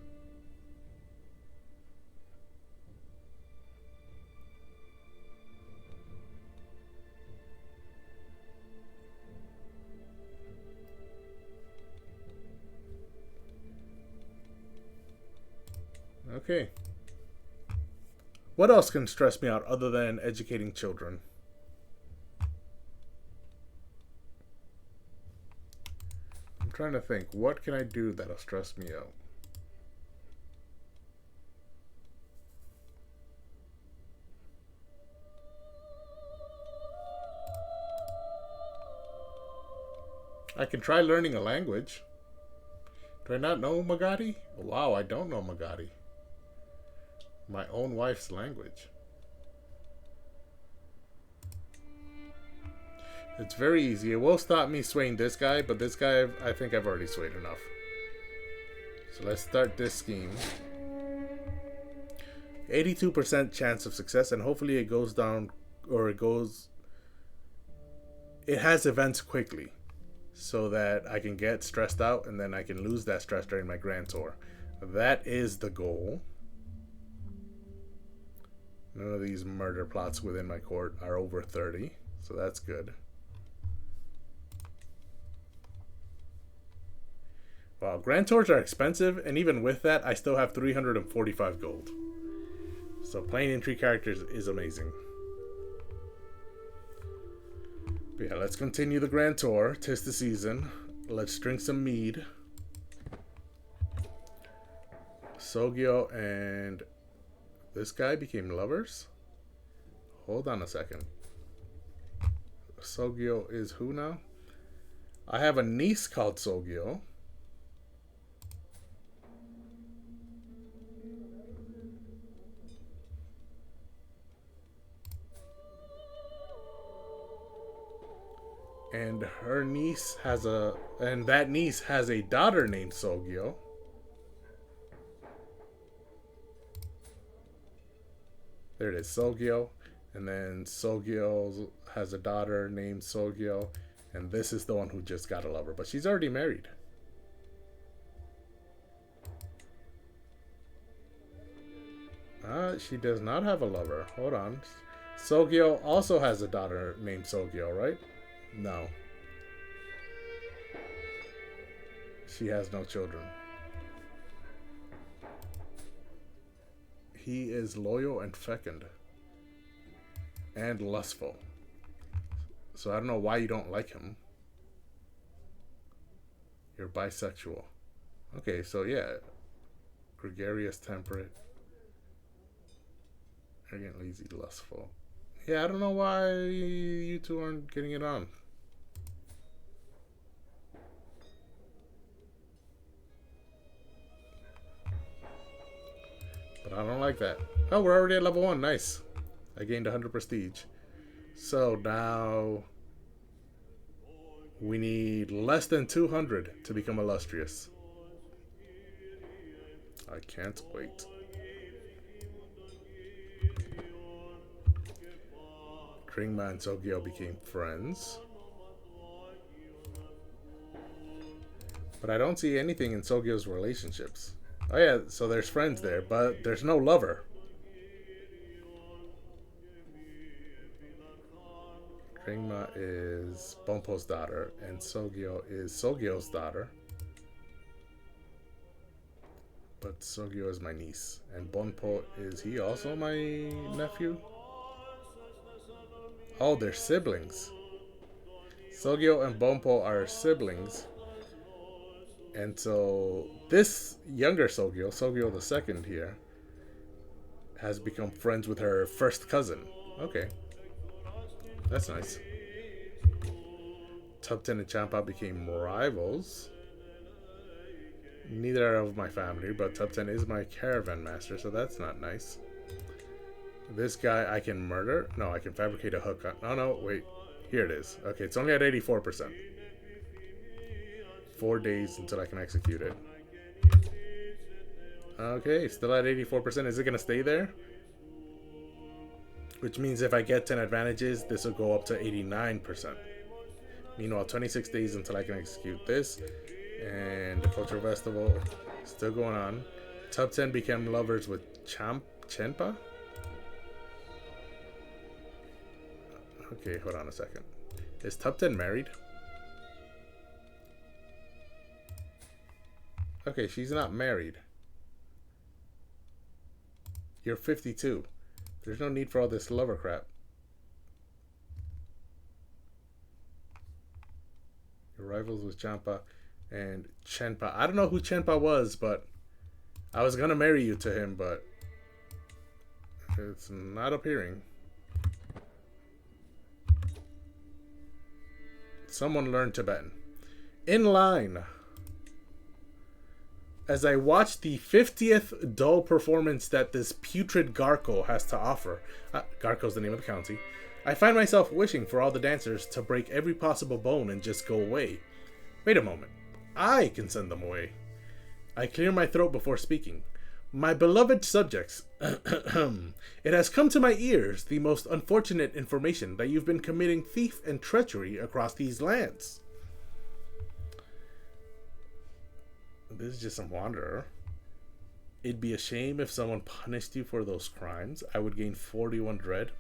Okay. What else can stress me out other than educating children? I'm trying to think. What can I do that'll stress me out? I can try learning a language. Do I not know Magadi? Wow, I don't know Magadi. My own wife's language. It's very easy. It will stop me swaying this guy, but this guy, I think I've already swayed enough. So let's start this scheme. 82% chance of success, and hopefully it goes down, or it has events quickly, so that I can get stressed out, and then I can lose that stress during my Grand Tour. That is the goal. None of these murder plots within my court are over 30, so that's good. Wow, Grand Tours are expensive, and even with that, I still have 345 gold. So playing in 3 characters is amazing. But yeah, let's continue the Grand Tour. 'Tis the season. Let's drink some mead. Sogyo and this guy became lovers? Hold on a second. Sogyo is who now? I have a niece called Sogyo. And her niece has that niece has a daughter named Sogyo. There it is, Sogyo. And then Sogyo has a daughter named Sogyo. And this is the one who just got a lover. But she's already married. She does not have a lover. Hold on. Sogyo also has a daughter named Sogyo, right? No. She has no children. He is loyal and fecund. And lustful. So I don't know why you don't like him. You're bisexual. Okay, so yeah. Gregarious, temperate. Arrogant, lazy, lustful. Yeah, I don't know why you two aren't getting it on. But I don't like that. Oh, we're already at level 1. Nice. I gained 100 prestige. So now we need less than 200 to become illustrious. I can't wait. Kringma and Sogyo became friends. But I don't see anything in Sogyo's relationships. Oh yeah, so there's friends there, but there's no lover. Kringma is Bonpo's daughter, and Sogyo is Sogyo's daughter. But Sogyo is my niece. And Bonpo, is he also my nephew? Oh, they're siblings. Sogyo and Bonpo are siblings. And so this younger Sogyo, Sogyo the second here, has become friends with her first cousin. Okay. That's nice. Tubten and Champa became rivals. Neither are of my family, but Tubten is my caravan master, so that's not nice. This guy I can murder? No, I can fabricate a hook on. Oh no, wait. Here it is. Okay, it's only at 84%. 4 days until I can execute it. Okay, still at 84%. Is it going to stay there? Which means if I get 10 advantages, this will go up to 89%. Meanwhile, 26 days until I can execute this. And the Cultural Festival is still going on. Tubten became lovers with Chenpa? Okay, hold on a second. Is Tubten married? Okay, she's not married. You're 52. There's no need for all this lover crap. Your rivals with Champa and Chenpa. I don't know who Chenpa was, but I was gonna marry you to him, but it's not appearing. Someone learned Tibetan. In line. as I watch the 50th dull performance that this putrid Garco has to offer. Garco's the name of the county. I find myself wishing for all the dancers to break every possible bone and just go away. Wait a moment. I can send them away. I clear my throat before speaking. My beloved subjects, it has come to my ears the most unfortunate information that you've been committing thief and treachery across these lands. This is just some wanderer. It'd be a shame if someone punished you for those crimes. I would gain 41 dread.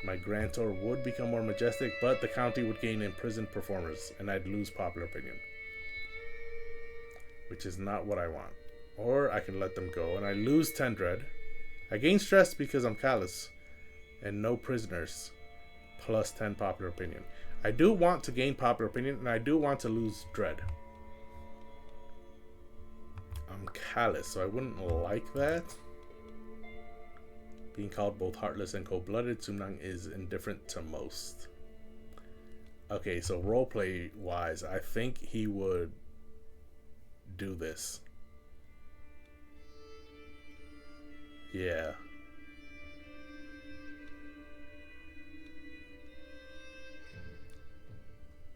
My grantor would become more majestic, but the county would gain imprisoned performers, and I'd lose popular opinion. Which is not what I want. Or I can let them go, and I lose 10 dread. I gain stress because I'm callous, and no prisoners, plus 10 popular opinion. I do want to gain popular opinion, and I do want to lose dread. I'm callous, so I wouldn't like that. Being called both heartless and cold-blooded, Sumnang is indifferent to most. Okay, so roleplay wise, I think he would do this. Yeah.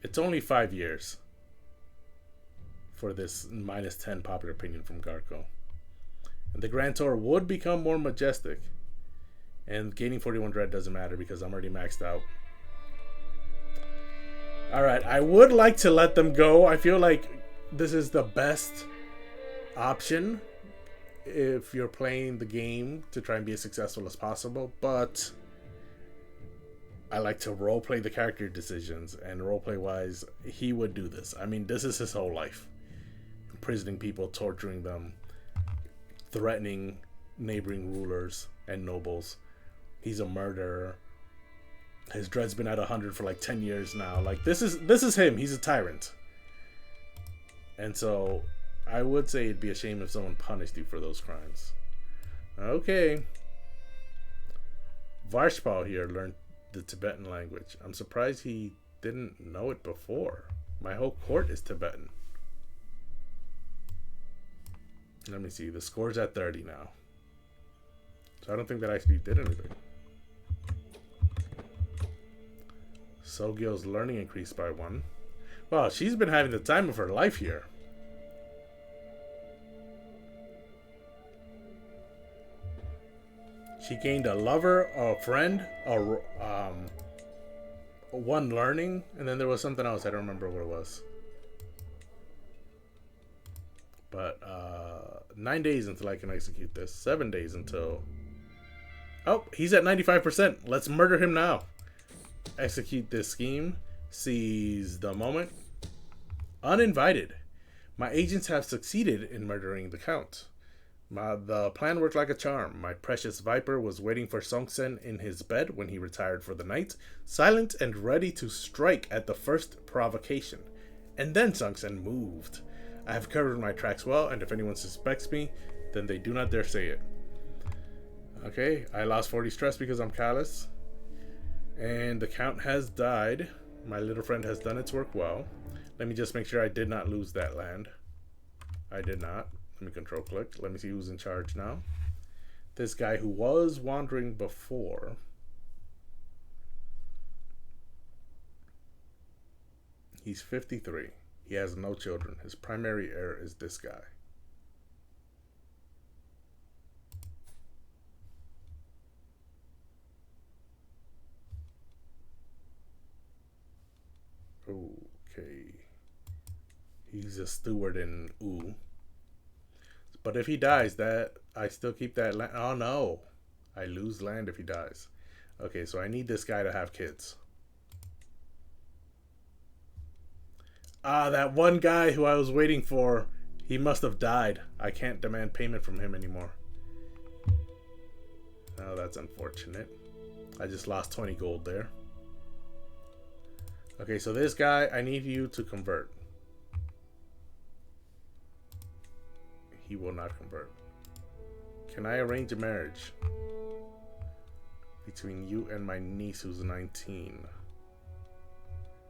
It's only 5 years for this minus 10 popular opinion from Garco. And the grantor would become more majestic. And gaining 41 dread doesn't matter because I'm already maxed out. Alright, I would like to let them go. I feel like this is the best option if you're playing the game to try and be as successful as possible. But I like to roleplay the character decisions. And roleplay wise, he would do this. I mean, this is his whole life. Imprisoning people, torturing them, threatening neighboring rulers and nobles. He's a murderer. His dread's been at 100 for like 10 years now. Like this is him. He's a tyrant. And so I would say it'd be a shame if someone punished you for those crimes. Okay. Varshpal here learned the Tibetan language. I'm surprised he didn't know it before. My whole court is Tibetan. Let me see. The score's at 30 now. So I don't think that actually did anything. Sogyo's learning increased by 1. Wow, she's been having the time of her life here. She gained a lover, a friend, one learning, and then there was something else. I don't remember what it was. But 9 days until I can execute this. 7 days until... Oh, he's at 95%. Let's murder him now. Execute this scheme. Seize the moment. Uninvited. My agents have succeeded in murdering the Count. The plan worked like a charm. My precious Viper was waiting for Songsen in his bed when he retired for the night, silent and ready to strike at the first provocation. And then Songsen moved. I have covered my tracks well, and if anyone suspects me, then they do not dare say it. Okay, I lost 40 stress because I'm callous. And the Count has died. My little friend has done its work well. Let me just make sure I did not lose that land. I did not. Let me control click. Let me see who's in charge now. This guy who was wandering before. He's 53. He has no children. His primary heir is this guy. Okay. He's a steward in Ooh. But if he dies, that I still keep that land. Oh no. I lose land if he dies. Okay, so I need this guy to have kids. Ah, that one guy who I was waiting for, he must have died. I can't demand payment from him anymore. Oh, that's unfortunate. I just lost 20 gold there. Okay, so this guy, I need you to convert. He will not convert. Can I arrange a marriage between you and my niece who's 19?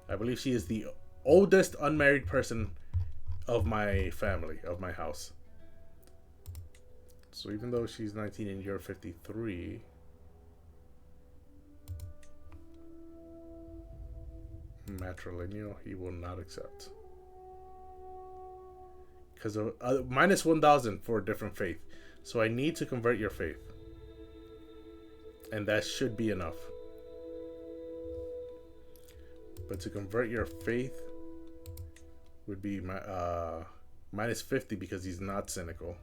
I believe she is the oldest unmarried person of my family, of my house. So even though she's 19 and you're 53, matrilineal, he will not accept. Because of minus 1,000 for a different faith. So I need to convert your faith. And that should be enough. But to convert your faith would be minus 50 because he's not cynical.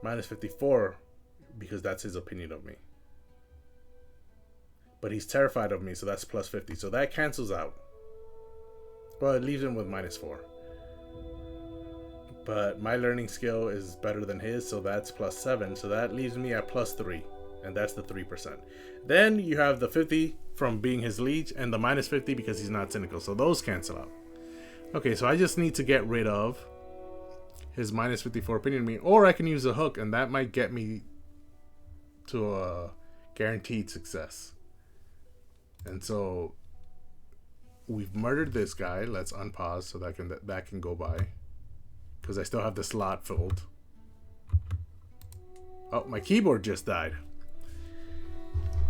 Minus 54 because that's his opinion of me. But he's terrified of me, so that's plus 50. So that cancels out. Well, it leaves him with minus 4. But my learning skill is better than his, so that's plus 7. So that leaves me at plus 3. And that's the 3%. Then you have the 50 from being his liege and the minus 50 because he's not cynical. So those cancel out. Okay, so I just need to get rid of his minus 54 opinion of me. Or I can use a hook, and that might get me to a guaranteed success. And so we've murdered this guy. Let's unpause so that can go by. Because I still have the slot filled. Oh, my keyboard just died.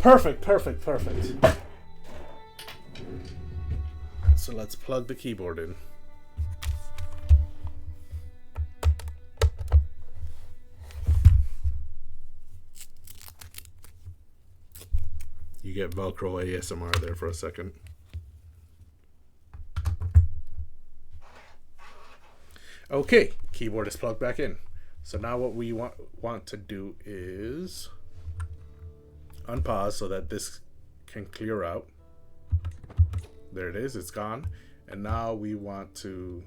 Perfect. So let's plug the keyboard in. You get Velcro ASMR there for a second. Okay, keyboard is plugged back in. So now what we want to do is unpause so that this can clear out. There it is, it's gone. And now we want to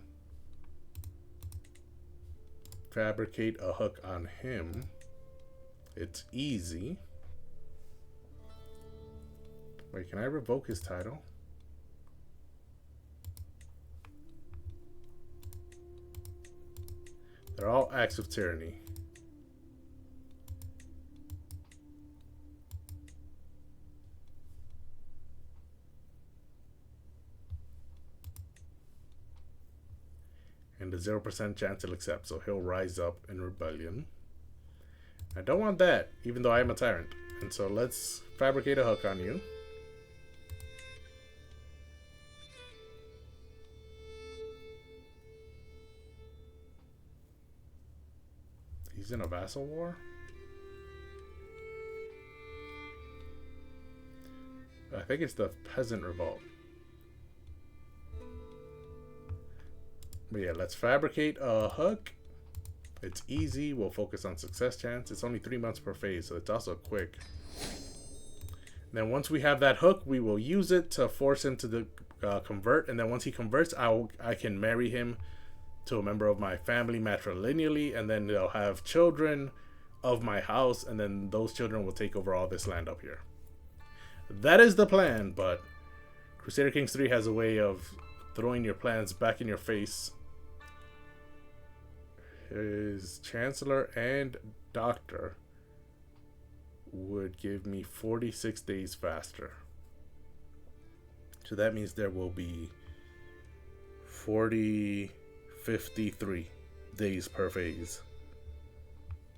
fabricate a hook on him. It's easy. Wait, can I revoke his title? They're all acts of tyranny. And the 0% chance he'll accept, so he'll rise up in rebellion. I don't want that, even though I am a tyrant. And so let's fabricate a hook on you. He's in a vassal war? I think it's the peasant revolt. But yeah, let's fabricate a hook. It's easy. We'll focus on success chance. It's only 3 months per phase, so it's also quick. Then once we have that hook, we will use it to force him to convert. And then once he converts, I can marry him to a member of my family matrilineally, and then they'll have children of my house, and then those children will take over all this land up here. That is the plan, but Crusader Kings 3 has a way of throwing your plans back in your face. His Chancellor and Doctor would give me 46 days faster. So that means there will be 53 days per phase.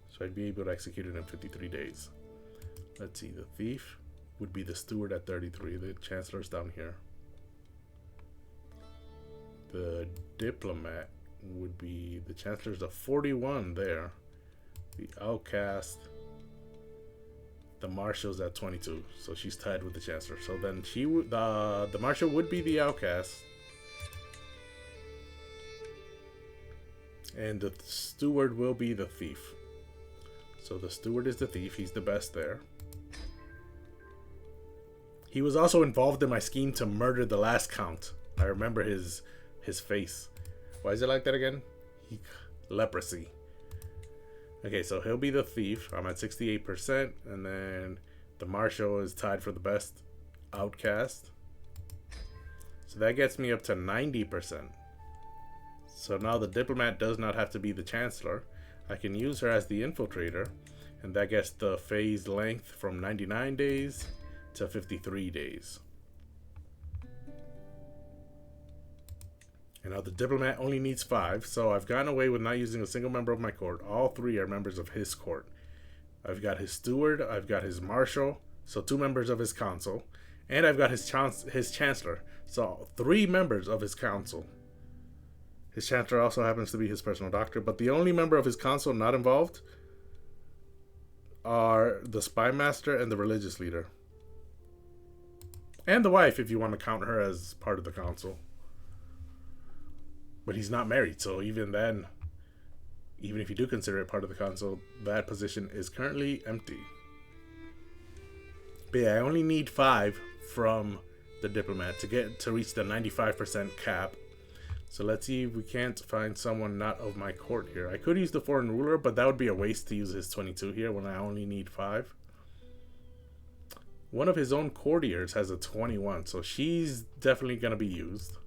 So I'd be able to execute it in 53 days. Let's see, the thief would be the steward at 33. The chancellor's down here. The diplomat would be, the chancellor's at 41 there. The outcast, the marshal's at 22. So she's tied with the chancellor. So then she would, the marshal would be the outcast. And the steward will be the thief. So the steward is the thief. He's the best there. He was also involved in my scheme to murder the last count. I remember his face. Why is it like that again? Leprosy. Okay, so he'll be the thief. I'm at 68%. And then the marshal is tied for the best outcast. So that gets me up to 90%. So now the diplomat does not have to be the chancellor. I can use her as the infiltrator, and that gets the phase length from 99 days to 53 days. And now the diplomat only needs 5, so I've gotten away with not using a single member of my court. All 3 are members of his court. I've got his steward, I've got his marshal, so 2 members of his council, and I've got his chancellor, so 3 members of his council. His chancellor also happens to be his personal doctor, but the only member of his council not involved are the spy master and the religious leader. And the wife, if you want to count her as part of the council. But he's not married, so even then, even if you do consider it part of the council, that position is currently empty. But yeah, I only need 5 from the diplomat to reach the 95% cap. So let's see if we can't find someone not of my court here. I could use the foreign ruler, but that would be a waste to use his 22 here when I only need 5. One of his own courtiers has a 21, so she's definitely going to be used.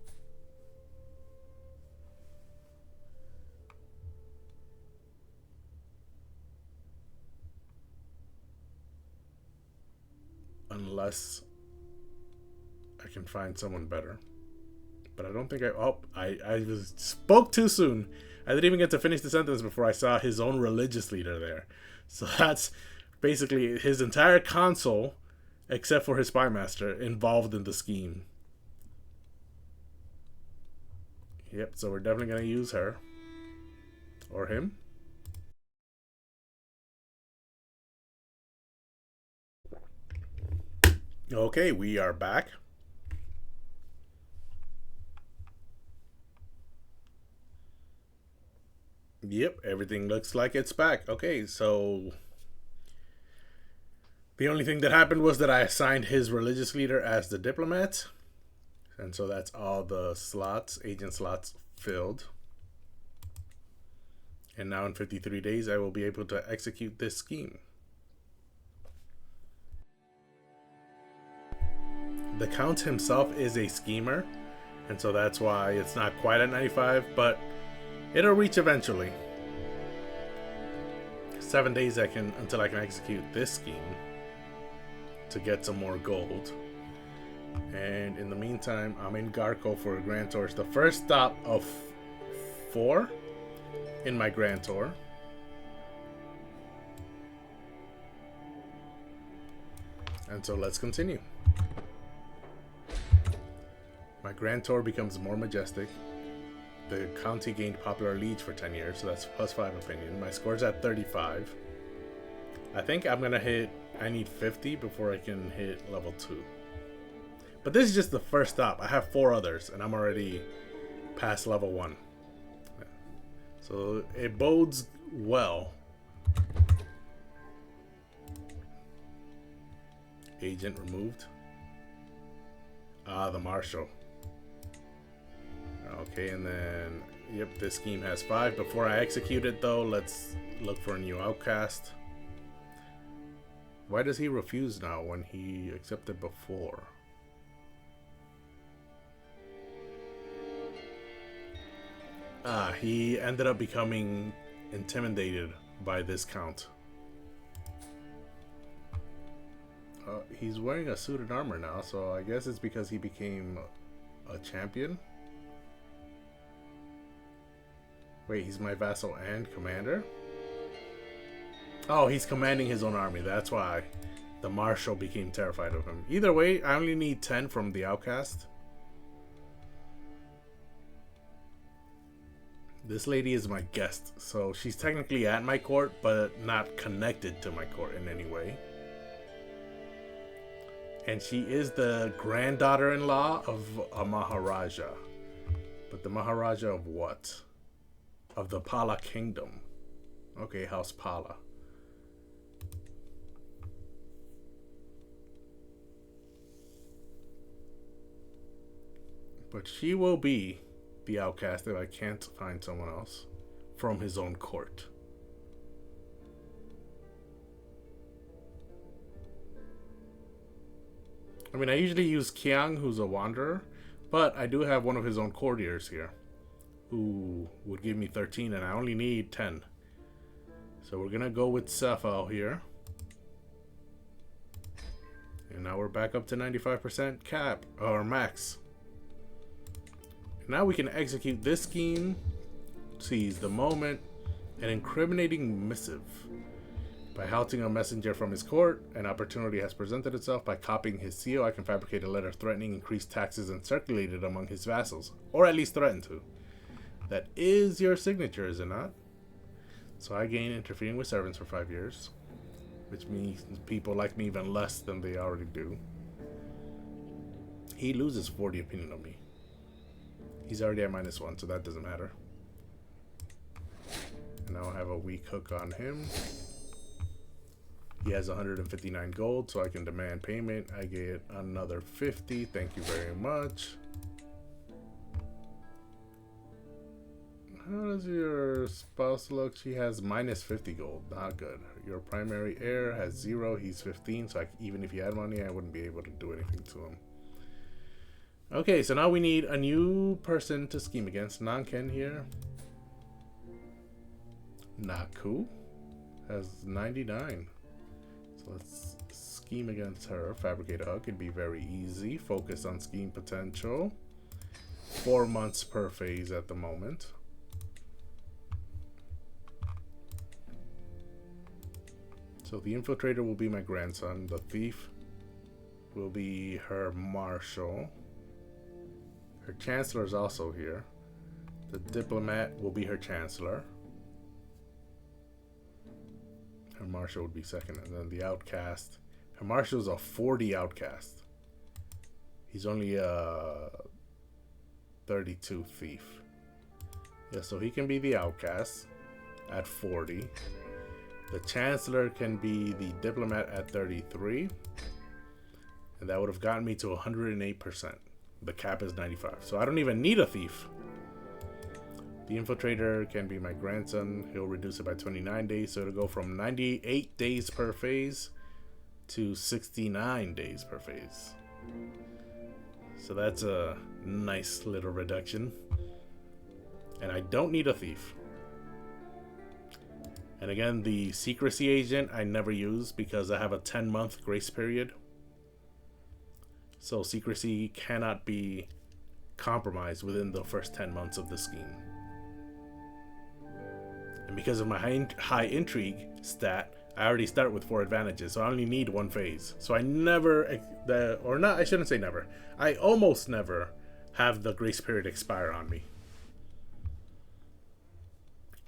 Unless I can find someone better. But I don't think I spoke too soon. I didn't even get to finish the sentence before I saw his own religious leader there. So that's basically his entire council, except for his spy master, involved in the scheme. Yep, so we're definitely going to use her. Or him. Okay, we are back. Yep, everything looks like it's back. Okay, so the only thing that happened was that I assigned his religious leader as the diplomat. And so that's all the slots, agent slots, filled. And now in 53 days, I will be able to execute this scheme. The Count himself is a schemer, and so that's why it's not quite at 95, but it'll reach eventually. 7 days until I can execute this scheme to get some more gold. And in the meantime, I'm in Garco for a Grand Tour. It's the first stop of 4 in my Grand Tour. And so let's continue. My Grand Tour becomes more majestic. The county gained popular liege for 10 years, so that's +5 opinion. My score's at 35. I think I'm gonna hit, I need 50 before I can hit level 2. But this is just the first stop. I have 4 others, and I'm already past level 1. So it bodes well. Agent removed. Ah, the marshal. Okay, and then, yep, this scheme has 5. Before I execute it, though, let's look for a new outcast. Why does he refuse now when he accepted before? Ah, he ended up becoming intimidated by this count. He's wearing a suit and armor now, so I guess it's because he became a champion. Wait, he's my vassal and commander? Oh, he's commanding his own army. That's why the marshal became terrified of him. Either way, I only need 10 from the outcast. This lady is my guest, so she's technically at my court, but not connected to my court in any way. And she is the granddaughter-in-law of a Maharaja. But the Maharaja of what? Of the Pala Kingdom. Okay, House Pala. But she will be the outcast if I can't find someone else from his own court. I mean, I usually use Kiang, who's a wanderer, but I do have one of his own courtiers here who would give me 13, and I only need 10. So we're gonna go with Sefao here. And now we're back up to 95% cap, or max. Now we can execute this scheme, seize the moment, an incriminating missive. By halting a messenger from his court, an opportunity has presented itself. By copying his seal, I can fabricate a letter threatening increased taxes and circulate it among his vassals. Or at least threaten to. That is your signature, is it not? So I gain interfering with servants for 5 years. Which means people like me even less than they already do. He loses 40 opinion on me. He's already at -1, so that doesn't matter. And now I have a weak hook on him. He has 159 gold, so I can demand payment. I get another 50. Thank you very much. How does your spouse look? She has -50 gold. Not good. Your primary heir has 0. He's 15, so even if he had money, I wouldn't be able to do anything to him. Okay, so now we need a new person to scheme against. Nanken here. Naku has 99. So let's scheme against her. Fabricate a hook. It'd be very easy. Focus on scheme potential. 4 months per phase at the moment. So the infiltrator will be my grandson. The thief will be her marshal. Her chancellor is also here. The diplomat will be her chancellor. Her marshal would be second. And then the outcast. Her marshal is a 40 outcast. He's only a 32 thief. Yeah, so he can be the outcast at 40. The chancellor can be the diplomat at 33. And that would have gotten me to 108%. The cap is 95. So I don't even need a thief. The infiltrator can be my grandson. He'll reduce it by 29 days. So it'll go from 98 days per phase to 69 days per phase. So that's a nice little reduction. And I don't need a thief. And again, the secrecy agent I never use because I have a 10-month grace period. So secrecy cannot be compromised within the first 10 months of the scheme. And because of my high intrigue stat, I already start with 4 advantages, so I only need 1 phase. So I never, I shouldn't say never. I almost never have the grace period expire on me.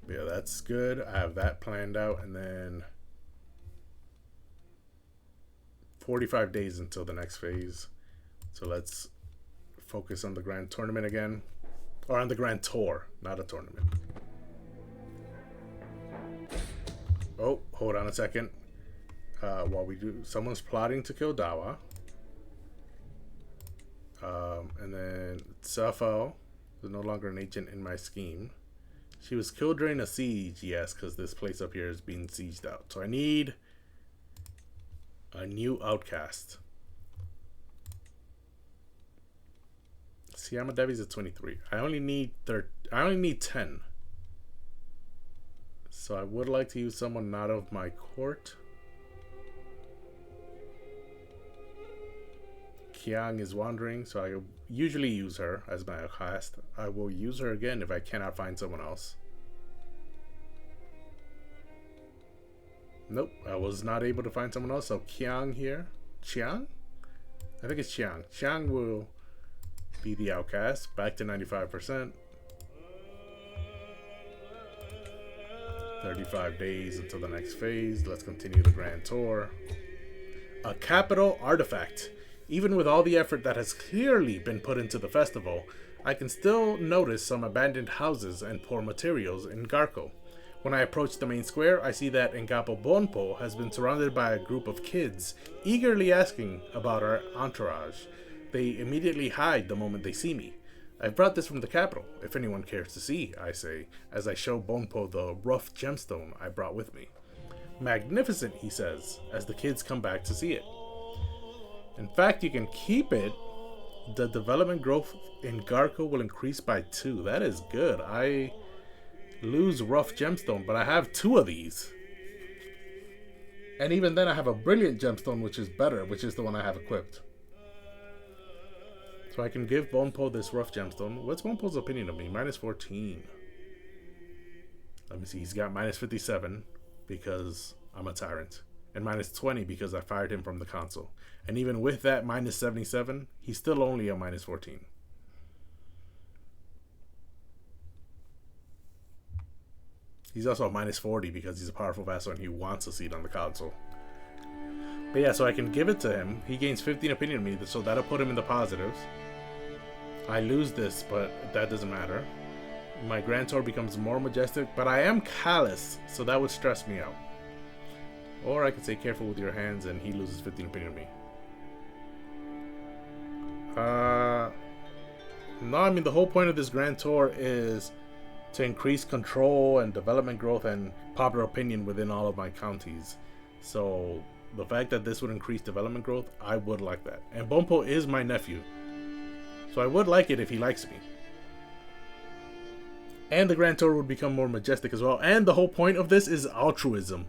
Yeah, that's good. I have that planned out, and then 45 days until the next phase. So let's focus on the Grand Tournament again. Or on the Grand Tour, not a tournament. Oh, hold on a second. While we do, someone's plotting to kill Dawa. And then Safo is no longer an agent in my scheme. She was killed during a siege, yes, because this place up here is being sieged out. So I need a new outcast. Siyama Devi's at 23. I only need 10. So I would like to use someone not of my court. Kiang is wandering, so I usually use her as my outcast. I will use her again if I cannot find someone else. Nope, I was not able to find someone else, so Kiang here. Chiang? I think it's Chiang. Chiang will be the outcast, back to 95%. 35 days until the next phase. Let's continue the Grand Tour. A capital artifact. Even with all the effort that has clearly been put into the festival, I can still notice some abandoned houses and poor materials in Garko. When I approach the main square, I see that Ngapo Bonpo has been surrounded by a group of kids, eagerly asking about our entourage. They immediately hide the moment they see me. I've brought this from the capital, if anyone cares to see, I say, as I show Bonpo the rough gemstone I brought with me. Magnificent, he says, as the kids come back to see it. In fact, you can keep it. The development growth in Garko will increase by 2. That is good. I lose rough gemstone, but I have 2 of these. And even then I have a brilliant gemstone, which is better, which is the one I have equipped. So I can give Bonpo this rough gemstone. What's Bonpo's opinion of me? -14. Let me see. He's got -57 because I'm a tyrant. And minus 20 because I fired him from the console. And even with that minus 77, he's still only a minus 14. He's also a minus 40 because he's a powerful vassal and he wants a seat on the console. But yeah, so I can give it to him. He gains 15 opinion of me, so that'll put him in the positives. I lose this, but that doesn't matter. My Grand Tour becomes more majestic, but I am callous, so that would stress me out. Or I could say careful with your hands and he loses 15 opinion of me. No, I mean the whole point of this Grand Tour is to increase control and development growth and popular opinion within all of my counties. So the fact that this would increase development growth, I would like that. And Bompo is my nephew, so I would like it if he likes me. And the Grand Tour would become more majestic as well. And the whole point of this is altruism,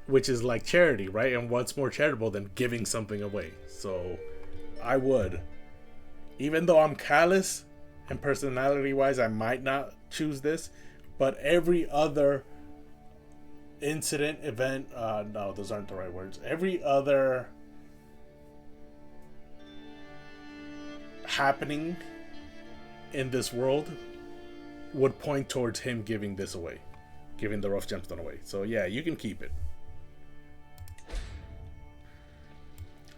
which is like charity, right? And what's more charitable than giving something away? So I would. Even though I'm callous and personality-wise, I might not choose this. But every other incident, event, no, those aren't the right words. Every other happening in this world would point towards him giving this away. Giving the rough gemstone away. So yeah, you can keep it.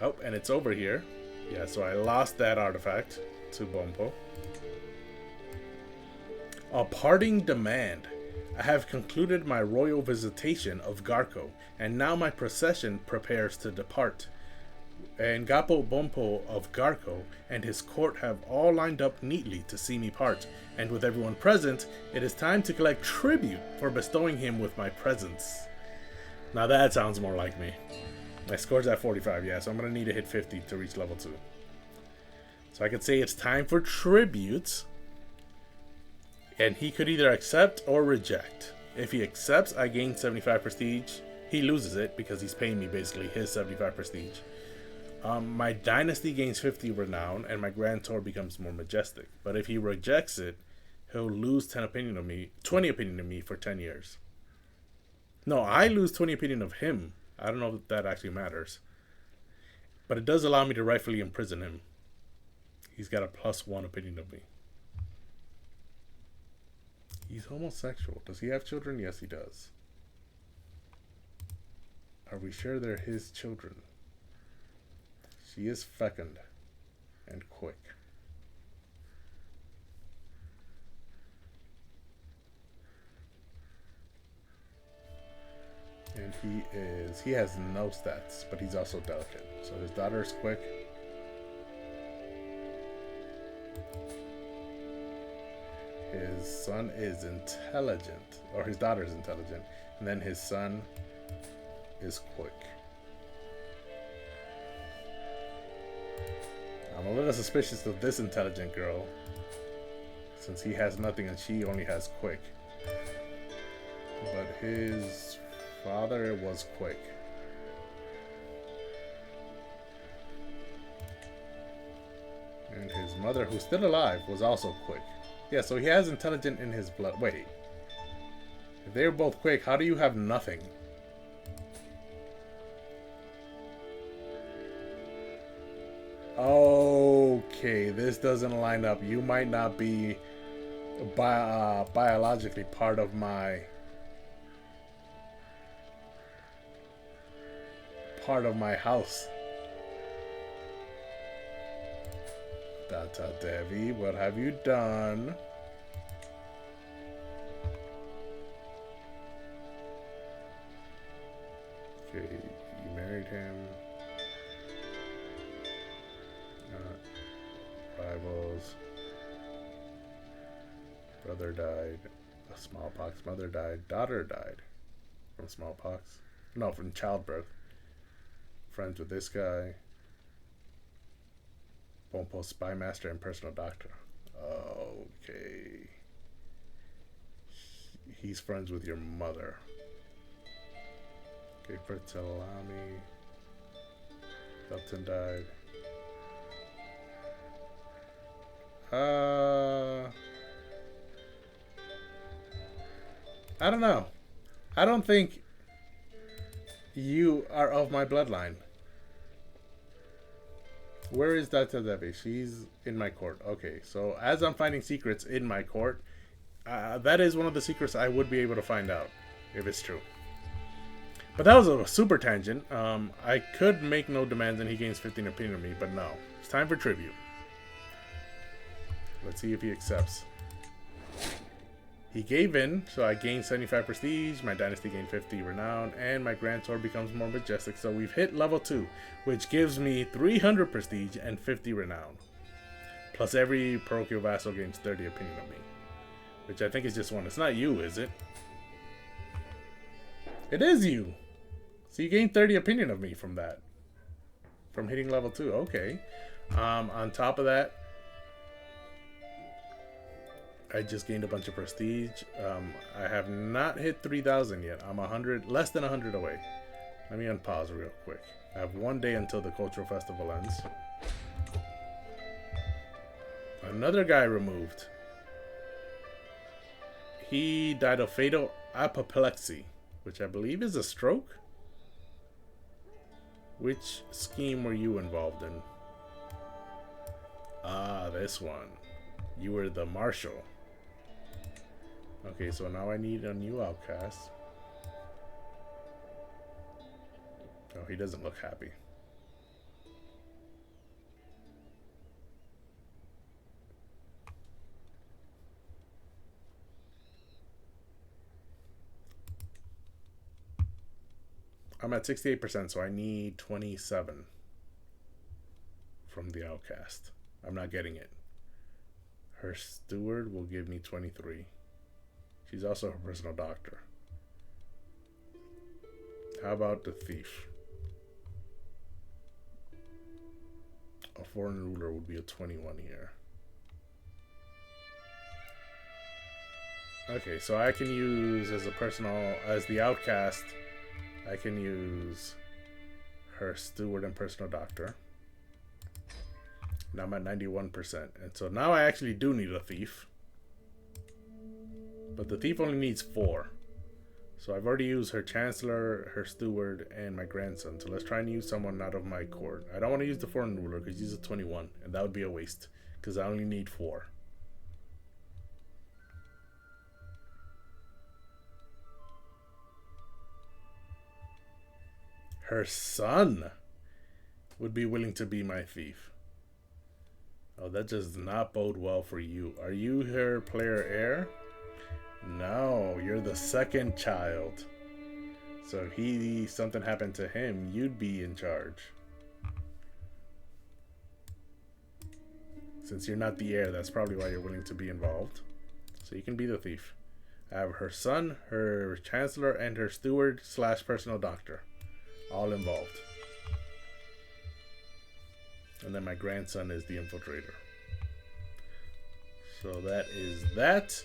Oh, and it's over here. Yeah, so I lost that artifact to Bompo. A parting demand. I have concluded my royal visitation of Garco, and now my procession prepares to depart. And Gapo Bompo of Garco and his court have all lined up neatly to see me part, and with everyone present, it is time to collect tribute for bestowing him with my presence. Now that sounds more like me. My score's at 45, yeah, so I'm going to need to hit 50 to reach level 2. So I could say it's time for tribute. And he could either accept or reject. If he accepts, I gain 75 prestige. He loses it because he's paying me basically his 75 prestige. My dynasty gains 50 renown and my Grand Tour becomes more majestic. But if he rejects it, he'll lose 10 opinion of me, 20 opinion of me for 10 years. No, I lose 20 opinion of him. I don't know if that actually matters. But it does allow me to rightfully imprison him. He's got a +1 opinion of me. He's homosexual. Does he have children? Yes, he does. Are we sure they're his children? She is fecund and quick. And he has no stats, but he's also delicate. So his daughter is quick. His son is intelligent, or his daughter is intelligent, and then his son is quick. I'm a little suspicious of this intelligent girl, since he has nothing and she only has quick. But his father was quick. And his mother, who's still alive, was also quick. Yeah, so he has intelligent in his blood. Wait. If they're both quick, how do you have nothing? Okay, this doesn't line up. You might not be biologically part of my house. Data Devi, what have you done? Okay, you married him. Rivals. Brother died of smallpox. Mother died. Daughter died from smallpox. No, from childbirth. Friends with this guy. Bompo spy master and personal doctor. Okay. He's friends with your mother. Okay, Bertolami. Felton died. I don't know. I don't think You are of my bloodline. Where is Data Devi? She's in my court. Okay, so as I'm finding secrets in my court, that is one of the secrets I would be able to find out, if it's true. But that was a super tangent. I could make no demands and he gains 15 opinion of me, but no. It's time for tribute. Let's see if he accepts. He gave in, so I gained 75 prestige, my dynasty gained 50 renown, and my grand tour becomes more majestic. So we've hit level 2, which gives me 300 prestige and 50 renown. Plus every parochial vassal gains 30 opinion of me. Which I think is just one. It's not you, is it? It is you! So you gained 30 opinion of me from that. From hitting level 2, okay. On top of that, I just gained a bunch of prestige. I have not hit 3,000 yet. I'm less than 100 away. Let me unpause real quick. I have 1 day until the cultural festival ends. Another guy removed. He died of fatal apoplexy, which I believe is a stroke. Which scheme were you involved in? Ah, this one. You were the marshal. Okay, so now I need a new outcast. Oh, he doesn't look happy. I'm at 68%, so I need 27 from the outcast. I'm not getting it. Her steward will give me 23. She's also her personal doctor. How about the thief? A foreign ruler would be a 21 here. Okay, so I can use as the outcast, I can use her steward and personal doctor. Now I'm at 91%. And so now I actually do need a thief. But the thief only needs 4. So I've already used her chancellor, her steward, and my grandson. So let's try and use someone out of my court. I don't want to use the foreign ruler because he's a 21. And that would be a waste. Because I only need 4. Her son would be willing to be my thief. Oh, that does not bode well for you. Are you her player heir? No, you're the second child. So if something happened to him, you'd be in charge. Since you're not the heir, that's probably why you're willing to be involved. So you can be the thief. I have her son, her chancellor, and her steward / personal doctor. All involved. And then my grandson is the infiltrator. So that is that.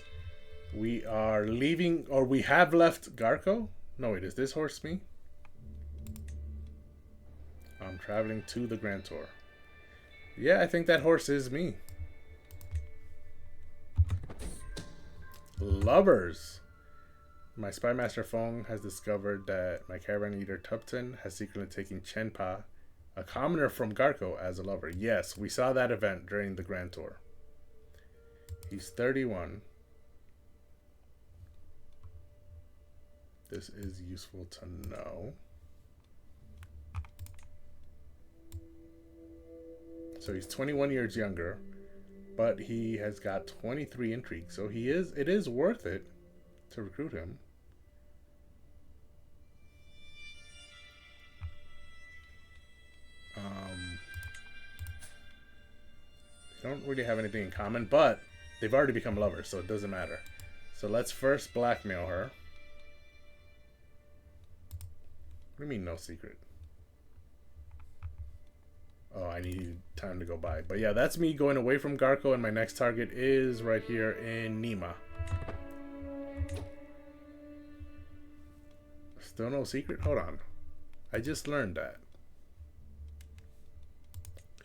We are leaving, or we have left Garco. No, wait, is this horse me? I'm traveling to the Grand Tour. Yeah, I think that horse is me. Lovers. My spy master Fong has discovered that my caravan leader Tupton has secretly taken Chenpa, a commoner from Garco, as a lover. Yes, we saw that event during the Grand Tour. He's 31. This is useful to know. So he's 21 years younger, but he has got 23 intrigue. So it is worth it to recruit him. They don't really have anything in common, but they've already become lovers, so it doesn't matter. So let's first blackmail her. What do you mean no secret? Oh, I need time to go by. But yeah, that's me going away from Garco, and my next target is right here in Nima. Still no secret? Hold on. I just learned that.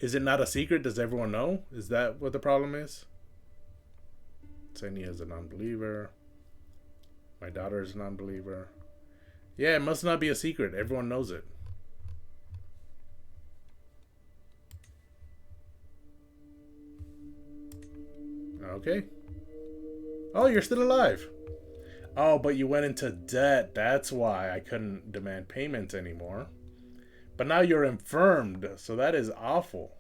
Is it not a secret? Does everyone know? Is that what the problem is? Senia is a non-believer. My daughter is a non-believer. Yeah, it must not be a secret. Everyone knows it. Okay. Oh, you're still alive. Oh, but you went into debt. That's why I couldn't demand payment anymore. But now you're infirmed, so that is awful.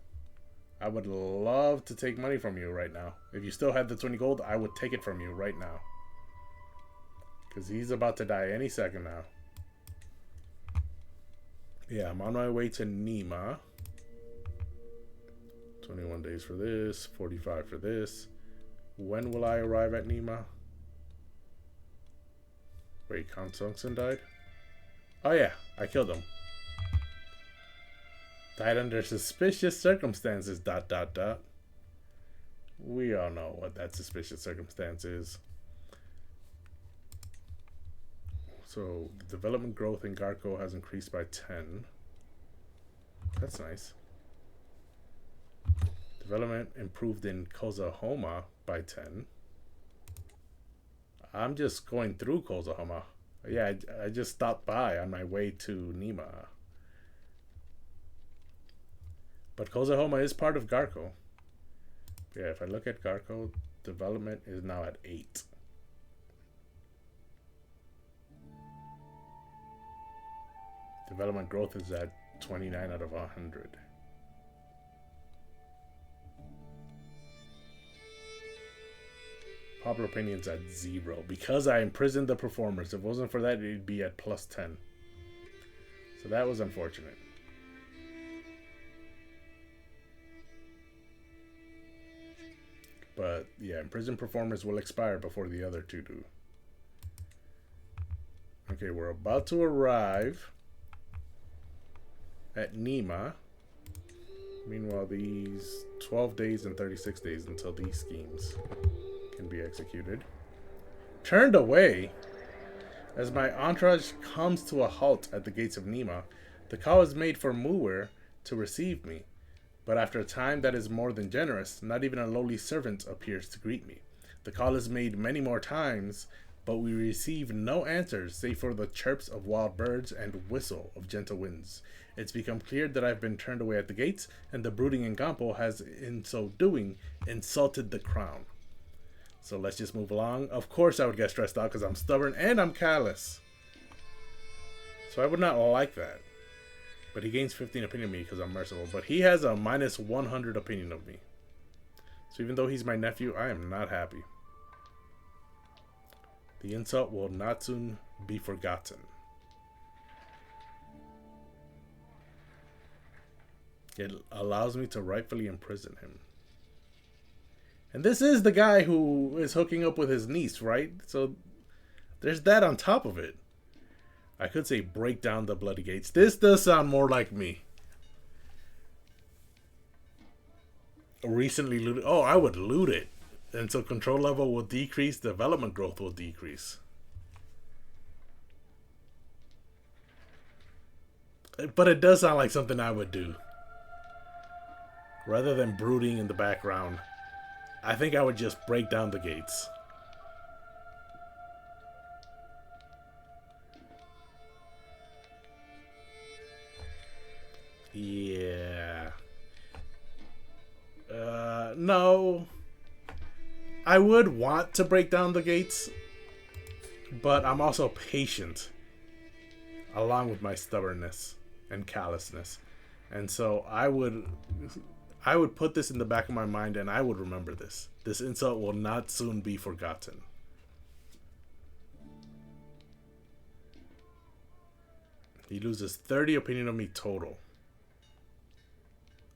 I would love to take money from you right now. If you still had the 20 gold, I would take it from you right now. Because he's about to die any second now. Yeah, I'm on my way to Nima. 21 days for this, 45 for this. When will I arrive at Nima? Wait, Count Sungson died? Oh yeah, I killed him. Died under suspicious circumstances, ... We all know what that suspicious circumstance is. So, the development growth in Garco has increased by 10. That's nice. Development improved in Kozahoma by 10. I'm just going through Kozahoma. Yeah, I just stopped by on my way to Nima. But Kozahoma is part of Garco. Yeah, if I look at Garco, development is now at 8. Development growth is at 29 out of 100. Popular opinion's at 0 because I imprisoned the performers. If it wasn't for that, it'd be at plus 10. So that was unfortunate. But yeah, imprisoned performers will expire before the other two do. Okay, we're about to arrive at Nima. Meanwhile, these 12 days and 36 days until these schemes can be executed. Turned away. As my entourage comes to a halt at the gates of Nima, the call is made for Muir to receive me. But after a time that is more than generous, not even a lowly servant appears to greet me. The call is made many more times, but we receive no answers save for the chirps of wild birds and whistle of gentle winds. It's become clear that I've been turned away at the gates, and the brooding in Gampo has, in so doing, insulted the crown. So let's just move along. Of course I would get stressed out because I'm stubborn and I'm callous. So I would not like that. But he gains 15 opinion of me because I'm merciful. But he has a minus 100 opinion of me. So even though he's my nephew, I am not happy. The insult will not soon be forgotten. It allows me to rightfully imprison him. And this is the guy who is hooking up with his niece, right? So there's that on top of it. I could say break down the bloody gates. This does sound more like me. Recently looted. Oh, I would loot it. And so control level will decrease. Development growth will decrease. But it does sound like something I would do. Rather than brooding in the background, I think I would just break down the gates. Yeah. No. I would want to break down the gates, but I'm also patient, along with my stubbornness and callousness. And so I would put this in the back of my mind, and I would remember this. This insult will not soon be forgotten. He loses 30 opinion of me total,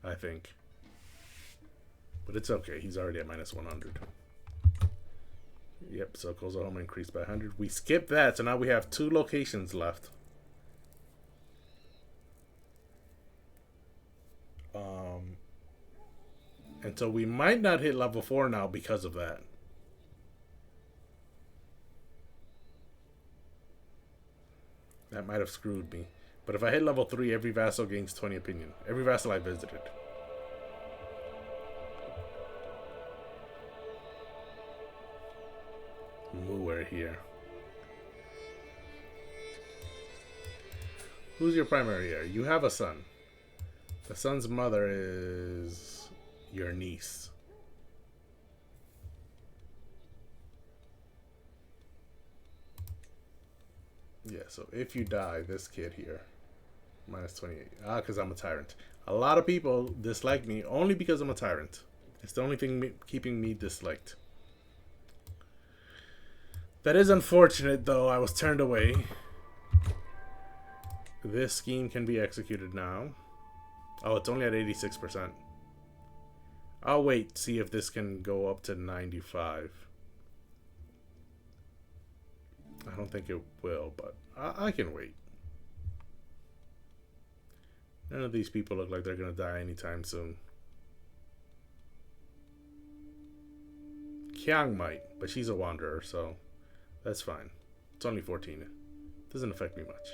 I think. But it's okay. He's already at minus 100. Yep, so Kozahoma increased by 100. We skipped that, so now we have 2 locations left. And so we might not hit level 4 now because of that. That might have screwed me. But if I hit level 3, every vassal gains 20 opinion. Every vassal I visited. Muir here. Who's your primary heir? You have a son. The son's mother is your niece. Yeah, so if you die, this kid here, minus 28. Ah, because I'm a tyrant. A lot of people dislike me only because I'm a tyrant. It's the only thing keeping me disliked. That is unfortunate, though. I was turned away. This scheme can be executed now. Oh, it's only at 86%. I'll wait, see if this can go up to 95. I don't think it will, but I can wait. None of these people look like they're going to die anytime soon. Kyang might, but she's a wanderer, so that's fine. It's only 14. Doesn't affect me much.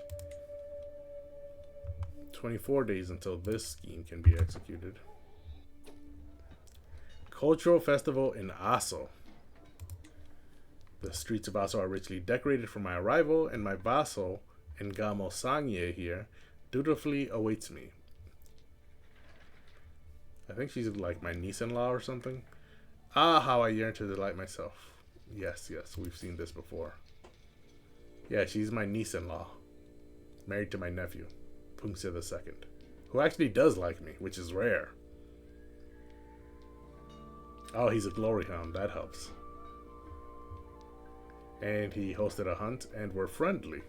24 days until this scheme can be executed. Cultural festival in Aso. The streets of Aso are richly decorated for my arrival, and my vassal, Ngamo Sangye here, dutifully awaits me. I think she's like my niece-in-law or something. Ah, how I yearn to delight myself. Yes, yes, we've seen this before. Yeah, she's my niece-in-law. Married to my nephew, Pungse II, who actually does like me, which is rare. Oh, he's a glory hound. That helps. And he hosted a hunt, and we're friendly.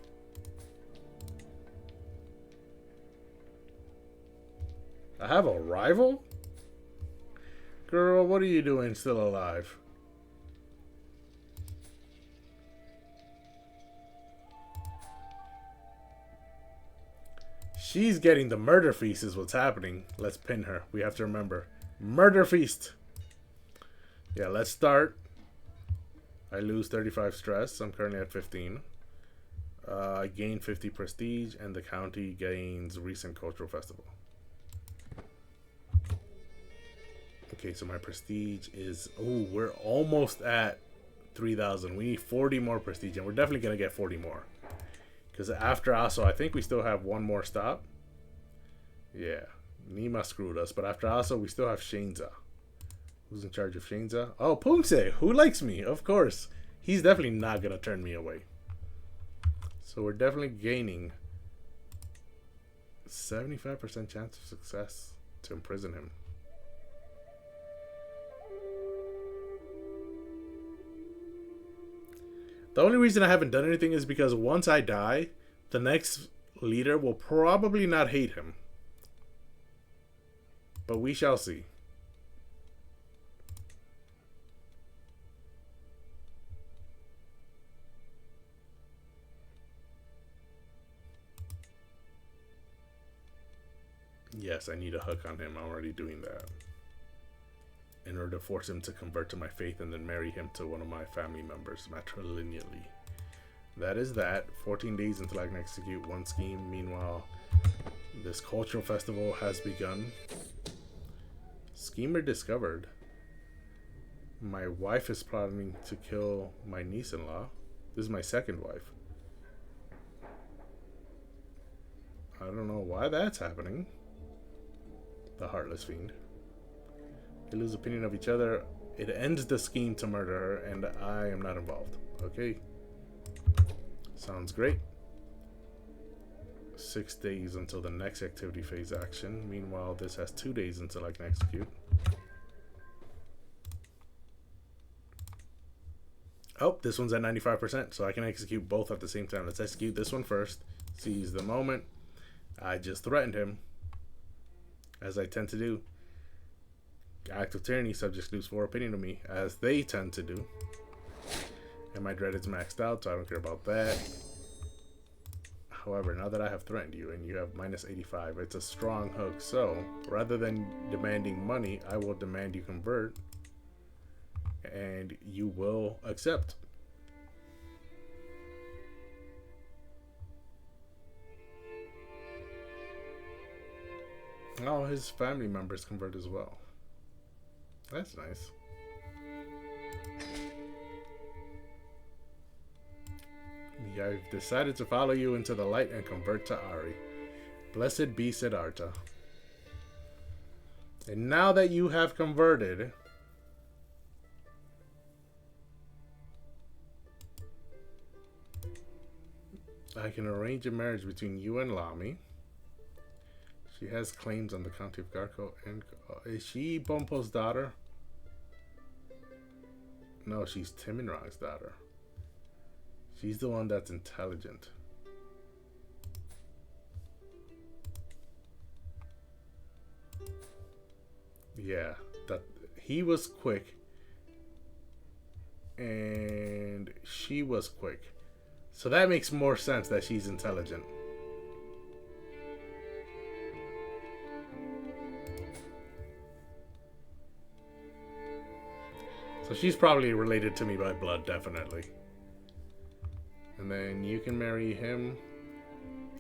I have a rival? Girl, what are you doing still alive? She's getting the murder feast is what's happening. Let's pin her. We have to remember. Murder feast. Yeah, let's start. I lose 35 stress. I'm currently at 15. I gain 50 prestige, and the county gains recent cultural festival. Okay, so my prestige is... Oh, we're almost at 3,000. We need 40 more prestige, and we're definitely going to get 40 more. Because after Aso, I think we still have one more stop. Yeah, Nima screwed us. But after Aso, we still have Shenza. Who's in charge of Shenza? Oh, Pungse, who likes me, of course. He's definitely not going to turn me away. So we're definitely gaining 75% chance of success to imprison him. The only reason I haven't done anything is because once I die, the next leader will probably not hate him. But we shall see. Yes, I need a hook on him. I'm already doing that. In order to force him to convert to my faith and then marry him to one of my family members matrilineally. That is that. 14 days until I can execute one scheme. Meanwhile, this cultural festival has begun. Schemer discovered. My wife is plotting to kill my niece-in-law. This is my second wife. I don't know why that's happening. The Heartless Fiend. They lose opinion of each other. It ends the scheme to murder her, and I am not involved. Okay. Sounds great. 6 days until the next activity phase action. Meanwhile, this has 2 days until I can execute. Oh, this one's at 95%, so I can execute both at the same time. Let's execute this one first. Seize the moment. I just threatened him, as I tend to do. Act of tyranny, subjects lose 4 opinion of me, as they tend to do. And my dread is maxed out, so I don't care about that. However, now that I have threatened you and you have minus 85, it's a strong hook. So, rather than demanding money, I will demand you convert. And you will accept. Oh, his family members convert as well. That's nice. Yeah, I've decided to follow you into the light and convert to Ari. Blessed be Siddhartha. And now that you have converted, I can arrange a marriage between you and Lami. She has claims on the county of Garko. And is she Bompo's daughter? No, she's Timinrong's daughter. She's the one that's intelligent. Yeah, that he was quick and she was quick. So that makes more sense that she's intelligent. So she's probably related to me by blood, definitely. And then you can marry him.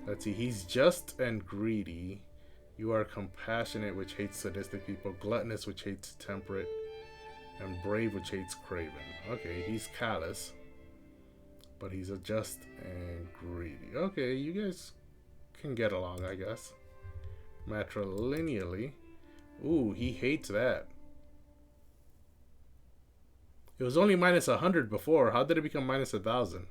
Let's see, he's just and greedy. You are compassionate, which hates sadistic people. Gluttonous, which hates temperate. And brave, which hates craven. Okay, he's callous. But he's a just and greedy. Okay, you guys can get along, I guess. Matrilineally. Ooh, he hates that. It was only minus 100 before. How did it become minus 1,000?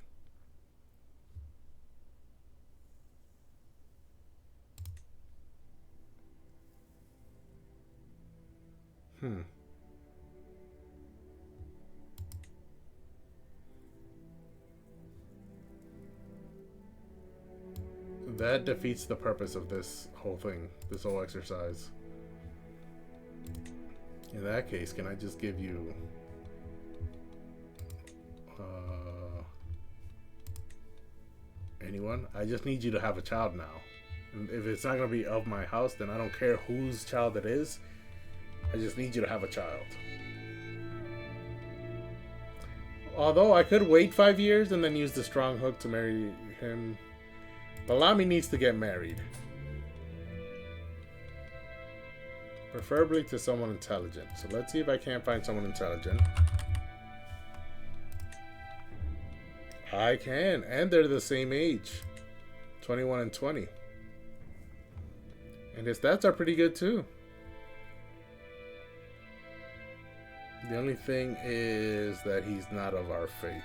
That defeats the purpose of this whole thing, this whole exercise. In that case, can I just give you... anyone? I just need you to have a child now. And if it's not going to be of my house, then I don't care whose child it is. I just need you to have a child. Although I could wait 5 years and then use the strong hook to marry him. Balami needs to get married. Preferably to someone intelligent. So let's see if I can't find someone intelligent. I can, and they're the same age. 21 and 20. And his stats are pretty good too. The only thing is that he's not of our faith.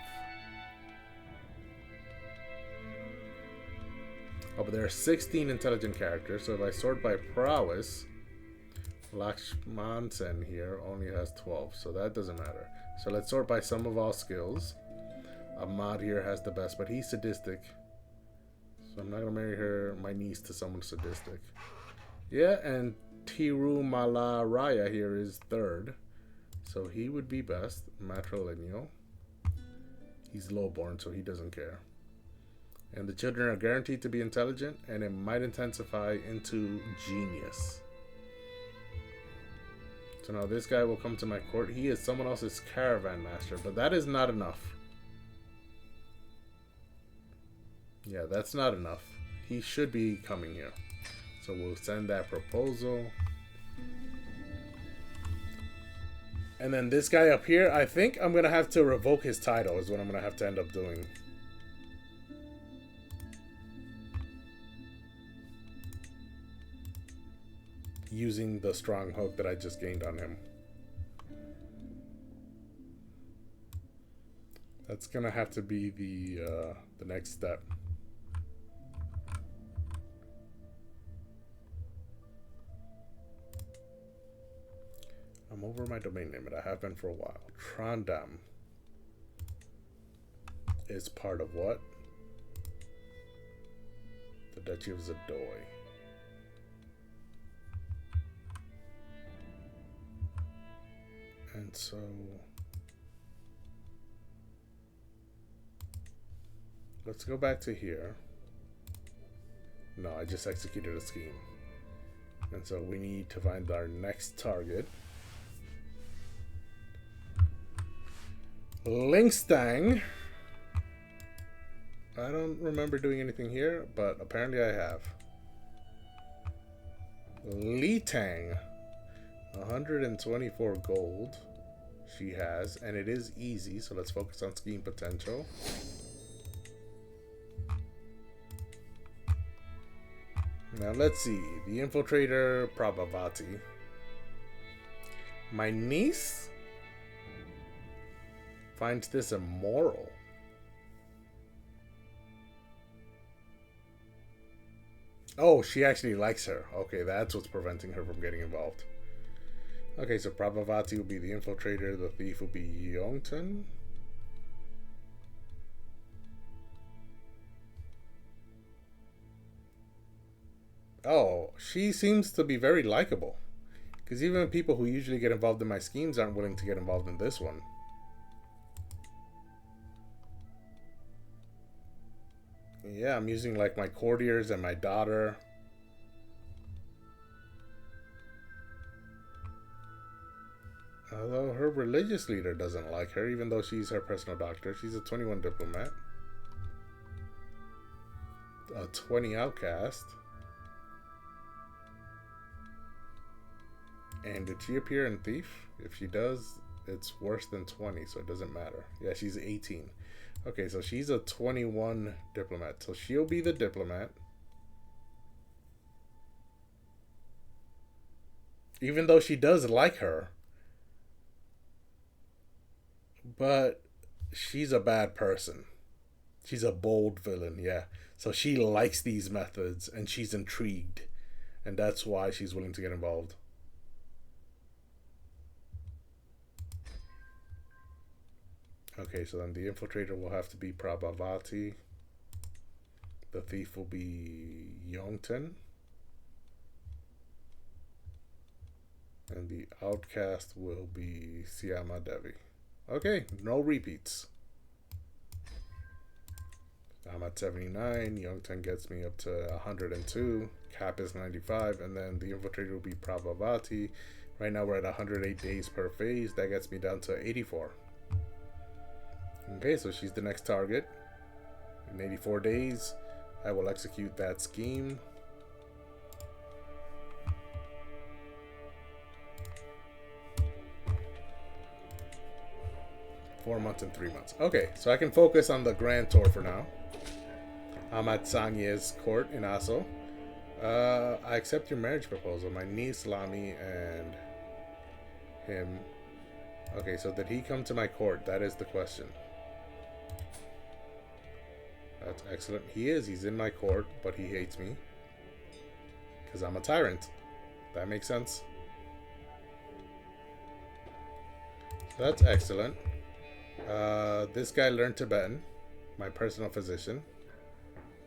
Oh, but there are 16 intelligent characters, so if I sort by prowess, Lakshmansen here only has 12, so that doesn't matter. So let's sort by sum of all skills. Ahmad here has the best, but he's sadistic. So I'm not going to marry her, my niece, to someone sadistic. Yeah, and Tirumalaraya here is third. So he would be best. Matrilineal. He's lowborn, so he doesn't care. And the children are guaranteed to be intelligent, and it might intensify into genius. So now this guy will come to my court. He is someone else's caravan master, but that is not enough. Yeah, that's not enough. He should be coming here. So we'll send that proposal. And then this guy up here, I think I'm going to have to revoke his title is what I'm going to have to end up doing. Using the strong hook that I just gained on him. That's going to have to be the next step. I'm over my domain name, and I have been for a while. Trondheim is part of what? The Duchy of Zadoy. And so let's go back to here. No, I just executed a scheme. And so we need to find our next target. Linkstang. I don't remember doing anything here, but apparently I have. Litang. 124 gold she has, and it is easy, so let's focus on scheme potential. Now let's see. The Infiltrator, Prabhavati. My niece finds this immoral. Oh, she actually likes her. Okay, that's what's preventing her from getting involved. Okay, so Prabhavati will be the Infiltrator. The Thief will be Yongton. Oh, she seems to be very likable. Because even people who usually get involved in my schemes aren't willing to get involved in this one. Yeah, I'm using like my courtiers and my daughter. Although her religious leader doesn't like her, even though she's her personal doctor. She's a 21 diplomat. A 20 outcast. And did she appear in Thief? If she does, it's worse than 20, so it doesn't matter. Yeah, she's 18. Okay, so she's a 21 diplomat. So she'll be the diplomat. Even though she does like her. But she's a bad person. She's a bold villain, yeah. So she likes these methods and she's intrigued. And that's why she's willing to get involved. Okay, so then the Infiltrator will have to be Prabhavati. The Thief will be Yongton. And the Outcast will be Syama Devi. Okay, no repeats. I'm at 79. Yongton gets me up to 102. Cap is 95. And then the Infiltrator will be Prabhavati. Right now we're at 108 days per phase. That gets me down to 84. Okay, so she's the next target. In 84 days, I will execute that scheme. Four months and 3 months. Okay, so I can focus on the Grand Tour for now. I'm at Sanye's court in Aso. I accept your marriage proposal. My niece Lami and him. Okay, so did he come to my court? That is the question. That's excellent. He is. He's in my court, but he hates me. Because I'm a tyrant. That makes sense. So that's excellent. This guy learned Tibetan. My personal physician.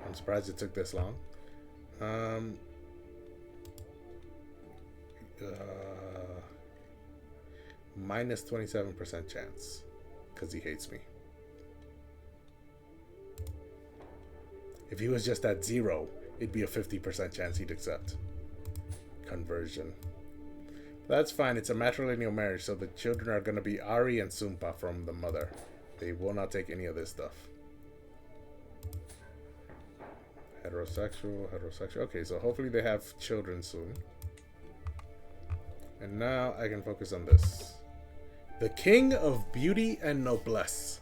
I'm surprised it took this long. Minus 27% chance. Because he hates me. If he was just at 0, it'd be a 50% chance he'd accept. Conversion. That's fine. It's a matrilineal marriage, so the children are going to be Ari and Sumpa from the mother. They will not take any of this stuff. Heterosexual. Okay, so hopefully they have children soon. And now I can focus on this. The King of Beauty and Noblesse.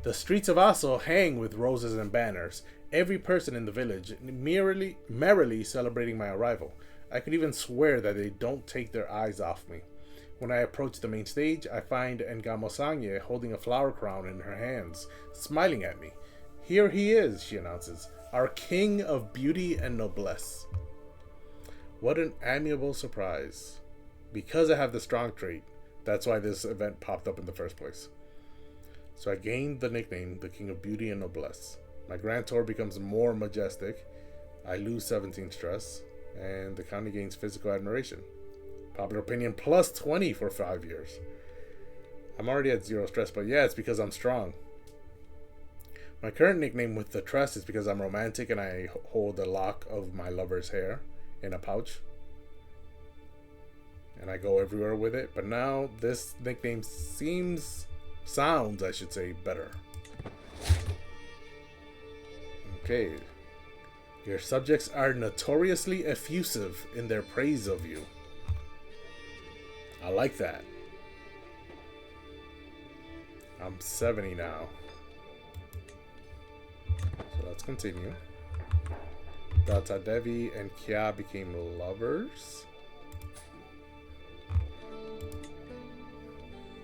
The streets of Aso hang with roses and banners. Every person in the village merrily celebrating my arrival. I could even swear that they don't take their eyes off me. When I approach the main stage, I find Ngamo Sangye holding a flower crown in her hands, smiling at me. Here he is, she announces, our King of Beauty and Noblesse. What an amiable surprise. Because I have the strong trait, that's why this event popped up in the first place. So I gained the nickname, the King of Beauty and Noblesse. My Grand Tour becomes more majestic. I lose 17 stress. And the county gains physical admiration. Popular opinion plus 20 for 5 years. I'm already at 0 stress, but yeah, it's because I'm strong. My current nickname with the trust is because I'm romantic and I hold a lock of my lover's hair in a pouch. And I go everywhere with it. But now this nickname sounds, I should say, better. Okay. Your subjects are notoriously effusive in their praise of you. I like that. I'm 70 now. So let's continue. Data Devi and Kya became lovers.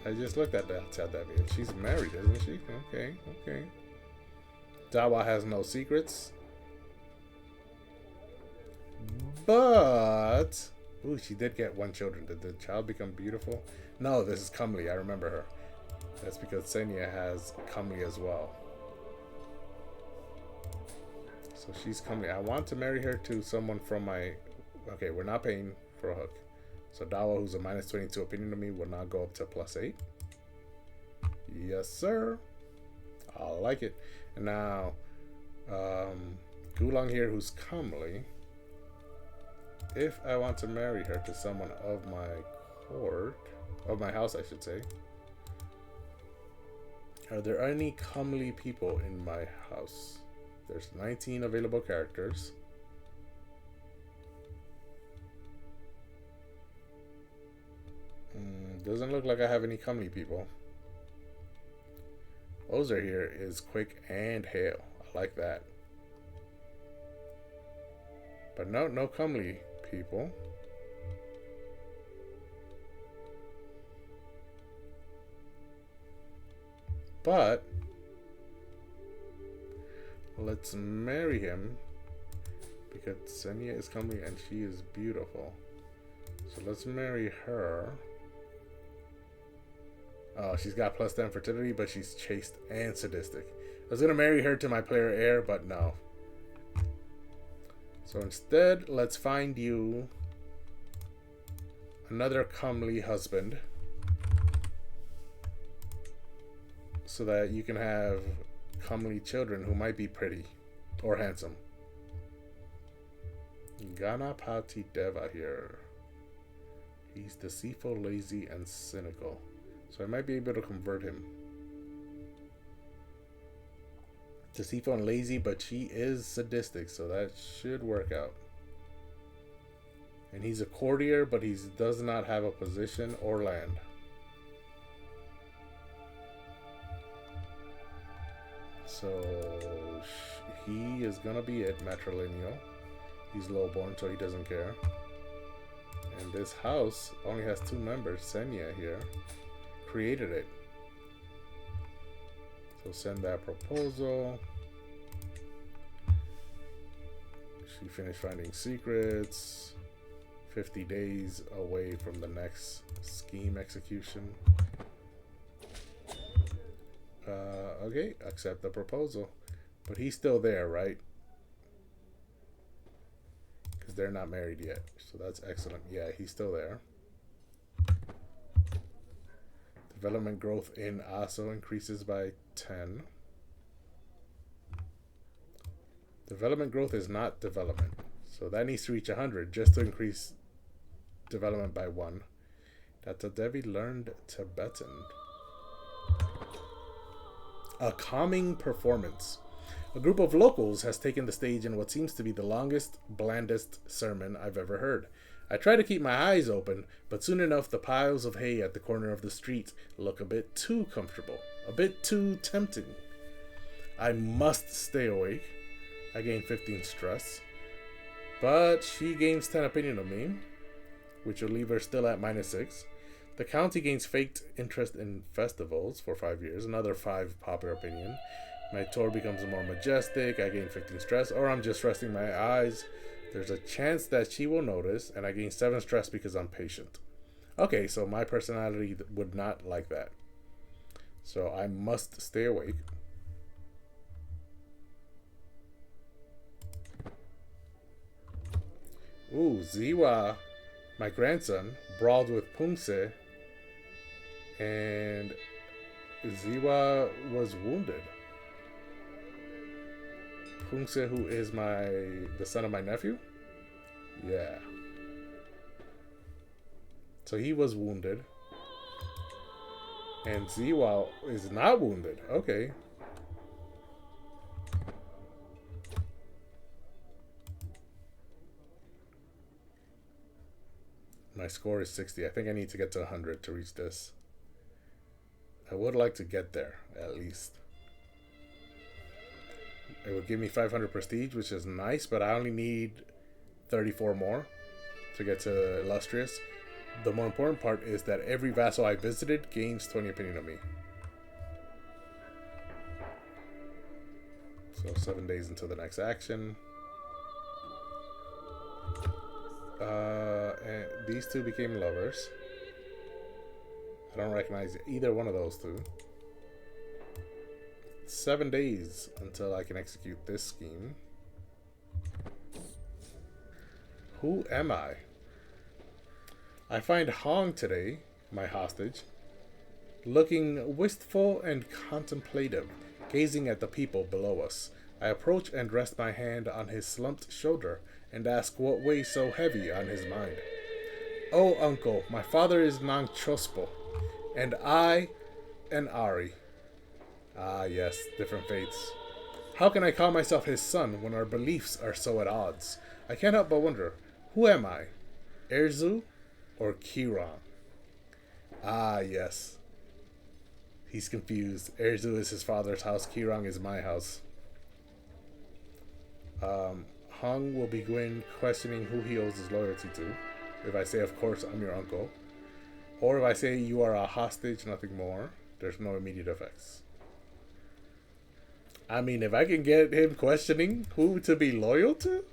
I just looked at Data Devi and she's married, isn't she? Okay, okay. Dawa has no secrets. But ooh, she did get one children. Did the child become beautiful? No, this is comely. I remember her. That's because Senya has comely as well. So she's comely. I want to marry her to someone from my... Okay, we're not paying for a hook. So Dawa, who's a minus 22 opinion to me, will not go up to plus 8. Yes, sir. I like it. And now, Gulang here, who's comely. If I want to marry her to someone of my court, of my house, I should say. Are there any comely people in my house? There's 19 available characters. Doesn't look like I have any comely people. Ozer here is quick and hale. I like that. But no comely people. But let's marry him because Senya is comely and she is beautiful. So let's marry her. Oh, she's got plus 10 fertility, but she's chaste and sadistic. I was gonna marry her to my player heir, but no. So instead, let's find you another comely husband so that you can have comely children who might be pretty or handsome. Ganapati Deva here. He's deceitful, lazy, and cynical. So I might be able to convert him. Deceitful and lazy, but she is sadistic, so that should work out. And he's a courtier, but he does not have a position or land. So he is gonna be it, matrilineal. He's lowborn, so he doesn't care. And this house only has 2 members. Senya here created it. So send that proposal. She finished finding secrets. 50 days away from the next scheme execution. Okay, accept the proposal. But he's still there, right? Because they're not married yet. So that's excellent. Yeah, he's still there. Development growth in ASO increases by 10. Development growth is not development. So that needs to reach 100 just to increase development by 1. Data Devi learned Tibetan. A calming performance. A group of locals has taken the stage in what seems to be the longest, blandest sermon I've ever heard. I try to keep my eyes open, but soon enough the piles of hay at the corner of the street look a bit too comfortable, a bit too tempting. I must stay awake. I gain 15 stress, but she gains 10 opinion of me, which will leave her still at minus 6. The county gains faked interest in festivals for 5 years, another 5 popular opinion. My tour becomes more majestic, I gain 15 stress, or I'm just resting my eyes. There's a chance that she will notice, and I gain 7 stress because I'm patient. Okay, so my personality would not like that. So I must stay awake. Ooh, Ziwa, my grandson, brawled with Pungse, and Ziwa was wounded. Pungse, who is the son of my nephew? Yeah. So he was wounded. And Ziwa is not wounded. Okay. My score is 60. I think I need to get to 100 to reach this. I would like to get there, at least. It would give me 500 prestige, which is nice, but I only need 34 more to get to illustrious. The more important part is that every vassal I visited gains 20 opinion of me. So 7 days until the next action. And these two became lovers. I don't recognize either one of those two. 7 days until I can execute this scheme. Who am I? I find Hong today, my hostage, looking wistful and contemplative, gazing at the people below us. I approach and rest my hand on his slumped shoulder and ask what weighs so heavy on his mind. Oh, uncle, my father is Nang Chospo, and I an Ari. Ah, yes, different faiths. How can I call myself his son when our beliefs are so at odds? I can't help but wonder, who am I? Erzu or Kiran? Ah, yes. He's confused. Erzu is his father's house. Kirang is my house. Hong will begin questioning who he owes his loyalty to. If I say, of course, I'm your uncle. Or if I say, you are a hostage, nothing more. There's no immediate effects. I mean, if I can get him questioning who to be loyal to,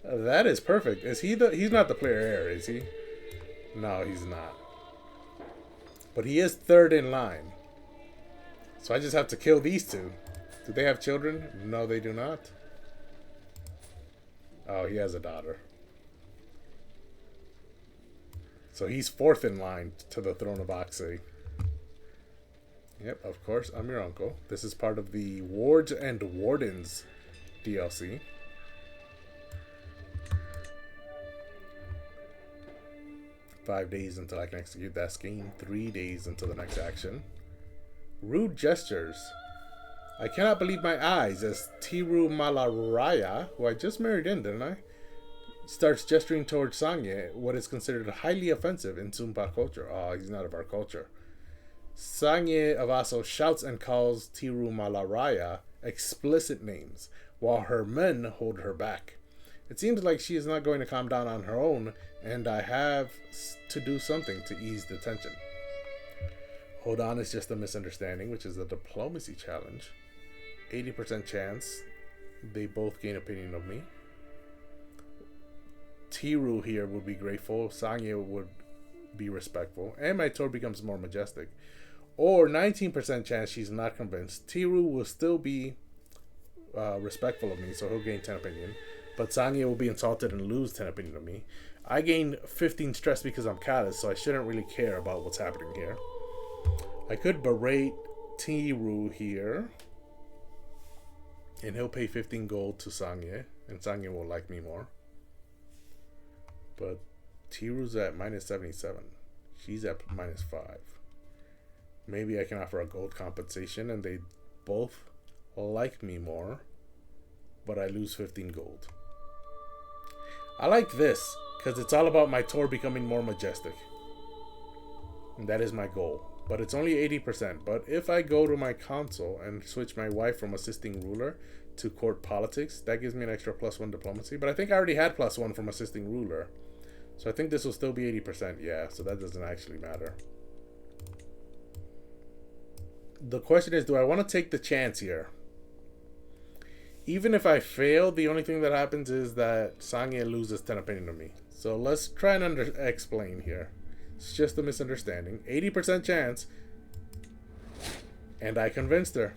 that is perfect. Is he he's not the player heir, is he? No, he's not. But he is third in line. So I just have to kill these two. Do they have children? No, they do not. Oh, he has a daughter. So he's fourth in line to the throne of Oxy. Yep, of course, I'm your uncle. This is part of the Wards and Wardens DLC. "5 days until I can execute that scheme. 3 days until the next action. Rude gestures. I cannot believe my eyes as Tiru Malaraya, who I just married in, didn't I? Starts gesturing towards Sangye, what is considered highly offensive in Sumpa culture. Oh, he's not of our culture. Sangye Avaso shouts and calls Tiru Malaraya explicit names, while her men hold her back. It seems like she is not going to calm down on her own, and I have to do something to ease the tension. Hold on is just a misunderstanding, which is a diplomacy challenge. 80% chance they both gain opinion of me. Tiru here would be grateful. Sangye would be respectful. And my tour becomes more majestic. Or 19% chance she's not convinced. Tiru will still be respectful of me, so he'll gain 10 opinion. But Sangye will be insulted and lose 10 opinion of me. I gain 15 stress because I'm callous, so I shouldn't really care about what's happening here. I could berate Tiru here. And he'll pay 15 gold to Sangye. And Sangye will like me more. But Tiru's at minus 77. She's at minus 5. Maybe I can offer a gold compensation and they both like me more. But I lose 15 gold. I like this because it's all about my tour becoming more majestic. And that is my goal. But it's only 80%. But if I go to my console and switch my wife from assisting ruler to court politics, that gives me an extra +1 diplomacy. But I think I already had +1 from assisting ruler. So I think this will still be 80%. Yeah, so that doesn't actually matter. The question is, do I want to take the chance here? Even if I fail, the only thing that happens is that Sangye loses 10 opinion of me. So let's try and explain here. It's just a misunderstanding. 80% chance. And I convinced her.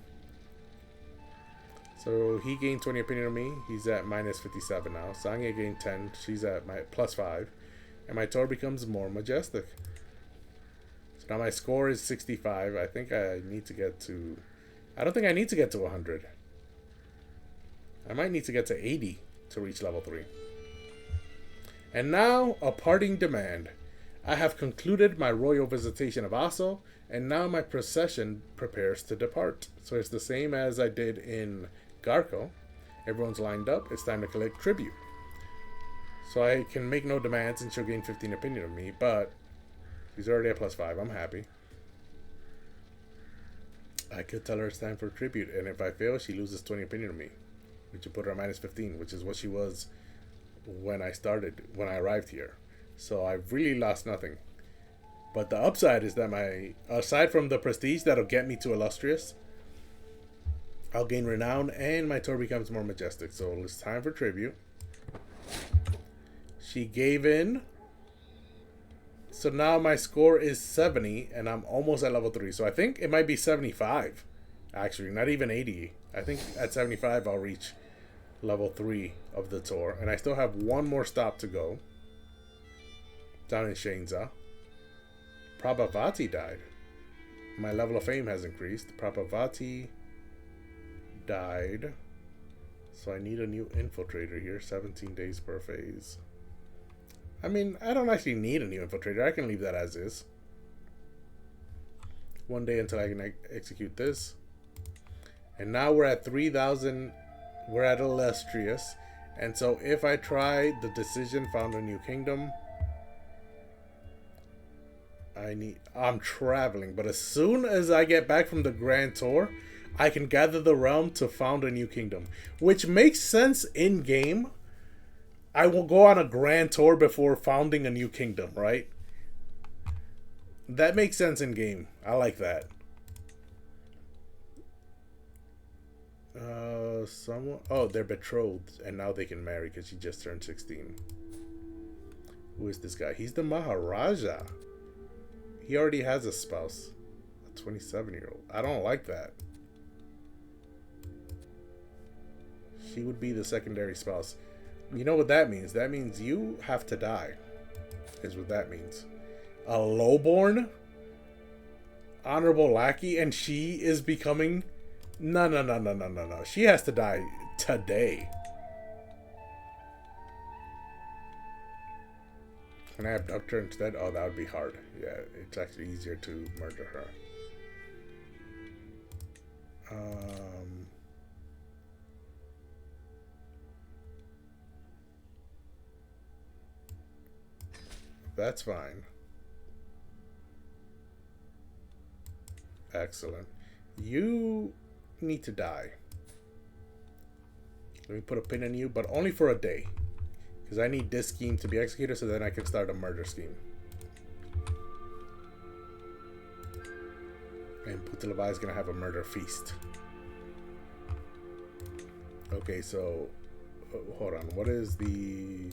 So he gained 20 opinion of me. He's at minus 57 now. Sangye gained 10. She's at my +5. And my tour becomes more majestic. So now my score is 65. I think I need to get to... I don't think I need to get to 100. I might need to get to 80 to reach level 3. And now, a parting demand. I have concluded my royal visitation of Aso, and now my procession prepares to depart. So it's the same as I did in Garko. Everyone's lined up. It's time to collect tribute. So I can make no demands and she'll gain 15 opinion of me, but she's already at +5. I'm happy. I could tell her it's time for tribute, and if I fail, she loses 20 opinion of me. which would put her at minus 15, which is what she was when I arrived here. So I've really lost nothing. But the upside is that aside from the prestige that'll get me to illustrious, I'll gain renown and my tour becomes more majestic. So it's time for tribute. She gave in. So now my score is 70 and I'm almost at level 3. So I think it might be 75. Actually, not even 80. I think at 75 I'll reach level 3 of the tour. And I still have one more stop to go. Down in Shenza. Prabhavati died. My level of fame has increased. Prabhavati died. So I need a new infiltrator here. 17 days per phase. I mean, I don't actually need a new infiltrator. I can leave that as is. 1 day until I can execute this. And now we're at 3,000. We're at illustrious. And so if I try the decision, found a new kingdom, I'm traveling. But as soon as I get back from the Grand Tour, I can gather the realm to found a new kingdom. Which makes sense in game. I will go on a Grand Tour before founding a new kingdom, right? That makes sense in game. I like that. Oh, they're betrothed, and now they can marry because she just turned 16. Who is this guy? He's the Maharaja. He already has a spouse, a 27-year-old. I don't like that. She would be the secondary spouse. You know what that means? That means you have to die, is what that means. A lowborn honorable lackey, and she is becoming... No. She has to die today. Can I abduct her instead? Oh, that would be hard. Yeah, it's actually easier to murder her. That's fine. Excellent. You need to die. Let me put a pin in you, but only for a day. Because I need this scheme to be executed so then I can start a murder scheme. And Putalaba is going to have a murder feast. Okay, so... hold on. What is the...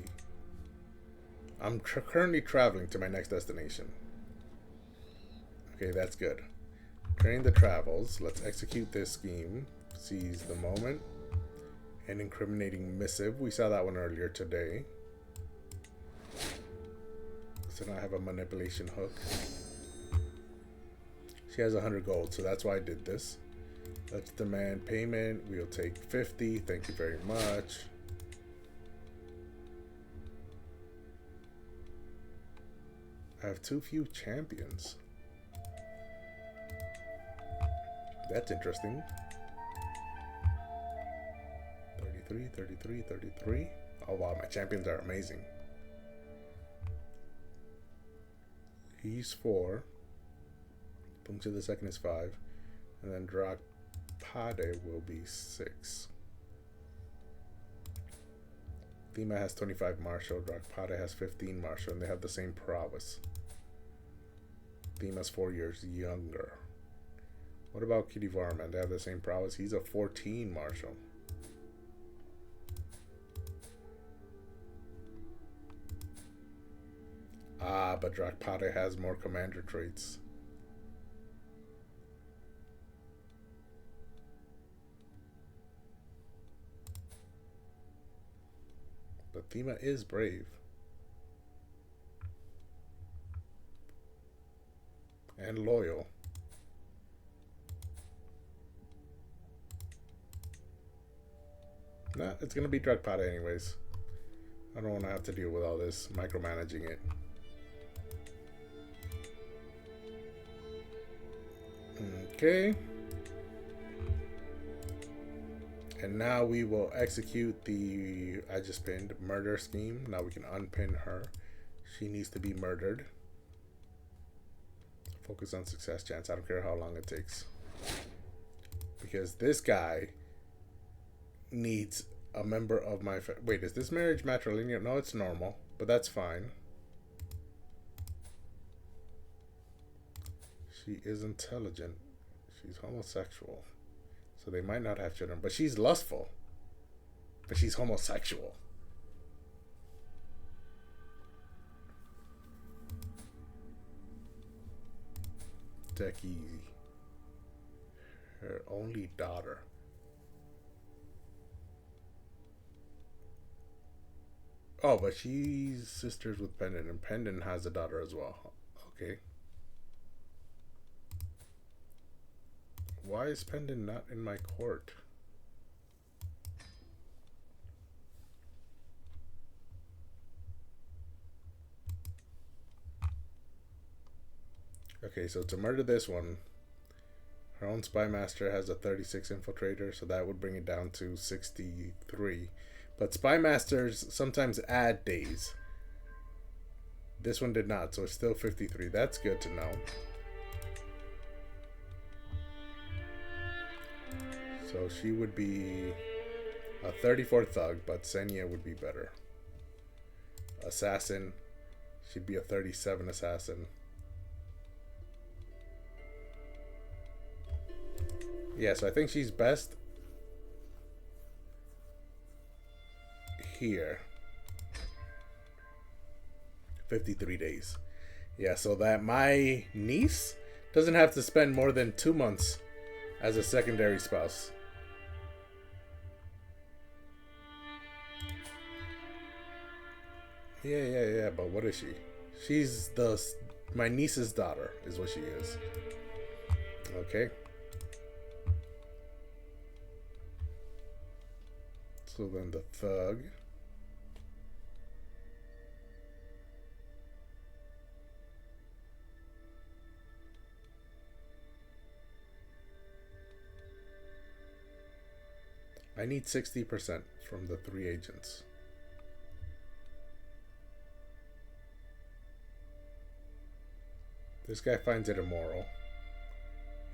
I'm currently traveling to my next destination. Okay, that's good. Train the travels. Let's execute this scheme. Seize the moment. An incriminating missive. We saw that one earlier today. So now I have a manipulation hook. She has 100 gold, so that's why I did this. Let's demand payment. We'll take 50. Thank you very much. I have too few champions. That's interesting. 33. Oh wow, my champions are amazing. He's 4. Puncture the second is 5. And then Drakpade will be 6. Thema has 25 martial. Drakpade has 15 martial. And they have the same prowess. Thema's 4 years younger. What about Kitty Varman? They have the same prowess. He's a 14 martial. Ah, but Drakpade has more commander traits. But Thema is brave. And loyal. Nah, it's gonna be Drakpade anyways. I don't want to have to deal with all this micromanaging it. Okay. And now we will execute the, I just pinned, murder scheme. Now we can unpin her. She needs to be murdered. Focus on success chance. I don't care how long it takes. Because this guy needs a member of my wait, is this marriage matrilineal? No, it's normal, but that's fine. She is intelligent. She's homosexual. So they might not have children, but she's lustful. But she's homosexual. Take easy. Her only daughter. Oh, but she's sisters with Pendant, and Pendant has a daughter as well. Okay. Why is Pendant not in my court? Okay, so to murder this one, her own spy master has a 36 infiltrator, so that would bring it down to 63. But spy masters sometimes add days. This one did not, so it's still 53. That's good to know. So she would be a 34 thug, but Senya would be better. Assassin, she'd be a 37 assassin. Yeah, so I think she's best here. 53 days. Yeah, so that my niece doesn't have to spend more than 2 months as a secondary spouse. Yeah, but what is she? She's my niece's daughter is what she is. Okay. So then the thug. I need 60% from the 3 agents. This guy finds it immoral.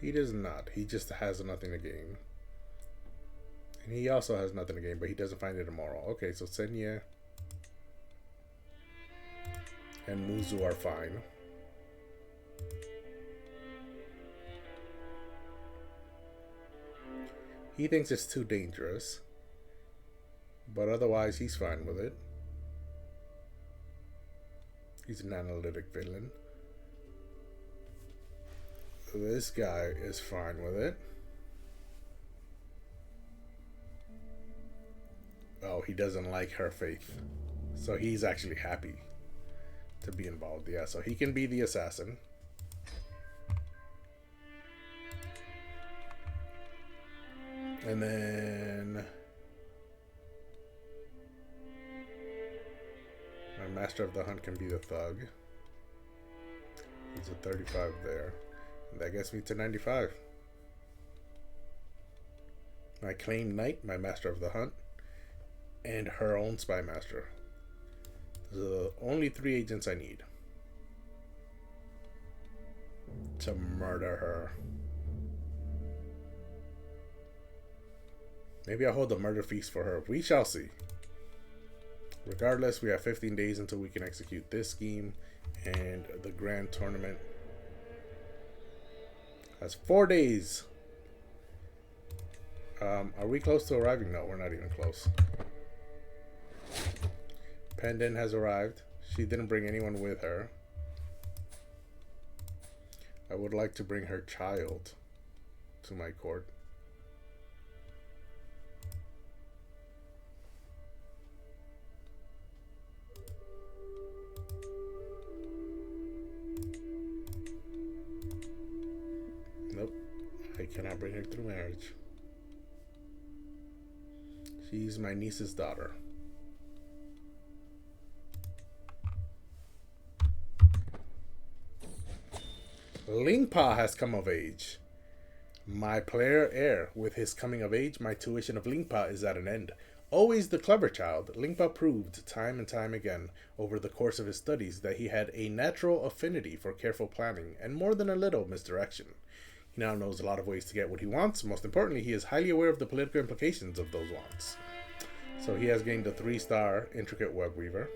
He does not. He just has nothing to gain. And he also has nothing to gain, but he doesn't find it immoral. Okay, so Senya and Muzu are fine. He thinks it's too dangerous, but otherwise he's fine with it. He's an analytic villain. This guy is fine with it. Oh, he doesn't like her faith. So he's actually happy to be involved. Yeah, so he can be the assassin. And then my master of the hunt can be the thug. He's a 35 there. And that gets me to 95. My claimed knight, my master of the hunt, and her own spy master. Those are the only 3 agents I need to murder her. Maybe I'll hold a murder feast for her. We shall see. Regardless, we have 15 days until we can execute this scheme, and the grand tournament has 4 days. Are we close to arriving? No, we're not even close. Pendant has arrived. She didn't bring anyone with her. I would like to bring her child to my court. Nope. I cannot bring her through marriage. She's my niece's daughter. Lingpa has come of age. My player heir. With his coming of age, my tuition of Lingpa is at an end. Always the clever child, Lingpa proved time and time again over the course of his studies that he had a natural affinity for careful planning and more than a little misdirection. He now knows a lot of ways to get what he wants. Most importantly, he is highly aware of the political implications of those wants. So he has gained a 3-star intricate web weaver.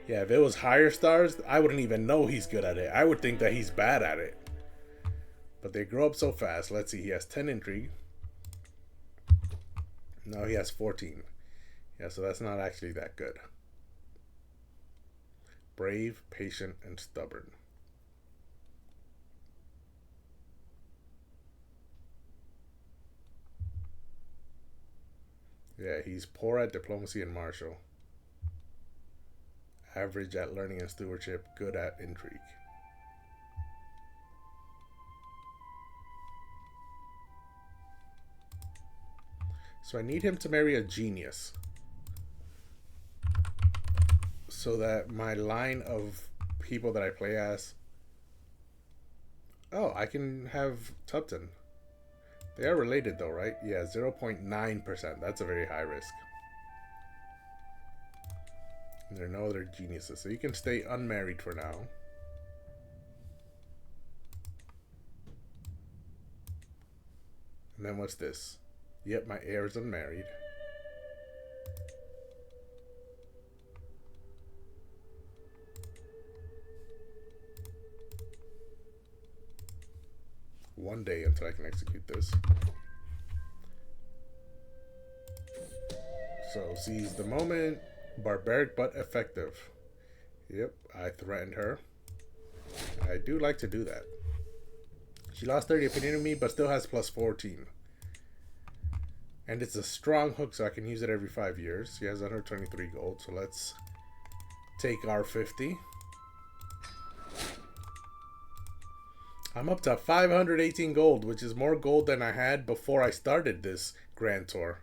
Yeah, if it was higher stars, I wouldn't even know he's good at it. I would think that he's bad at it. But they grow up so fast. Let's see, he has 10 intrigue. No, he has 14. Yeah, so that's not actually that good. Brave, patient, and stubborn. Yeah, he's poor at diplomacy and martial. Average at learning and stewardship, good at intrigue. So I need him to marry a genius, so that my line of people that I play as... Oh, I can have Tupton. They are related though, right? Yeah, 0.9%. That's a very high risk. And there are no other geniuses, so you can stay unmarried for now. And then what's this? Yep, my heir is unmarried. One day until I can execute this. So seize the moment. Barbaric but effective. Yep, I threatened her. I do like to do that. She lost 30 opinion of me, but still has plus 14. And it's a strong hook, so I can use it every 5 years. She has 123 gold, so let's take our 50. I'm up to 518 gold, which is more gold than I had before I started this Grand Tour.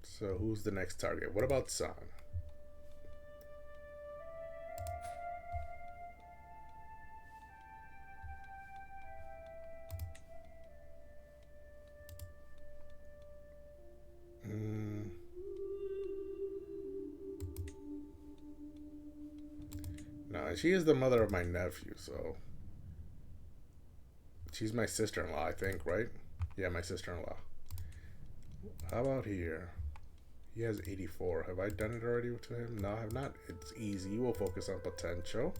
So who's the next target? What about Song? No, she is the mother of my nephew, so... She's my sister-in-law, I think, right? Yeah, my sister-in-law. How about here? He has 84. Have I done it already to him? No, I have not. It's easy. We'll focus on potential.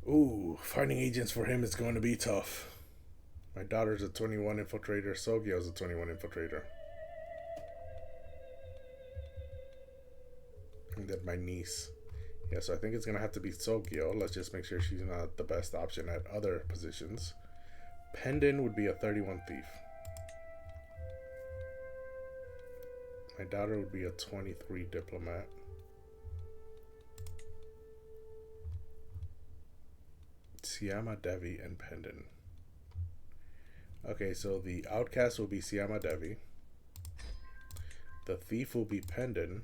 Ooh, finding agents for him is going to be tough. My daughter's a 21 infiltrator. Sogyo's a 21 infiltrator. And then my niece. Yeah, so I think it's going to have to be Sogyo. Let's just make sure she's not the best option at other positions. Pendon would be a 31 thief. My daughter would be a 23 diplomat. Siama Devi and Pendon. Okay, so the outcast will be Siama Devi. The thief will be Pendon.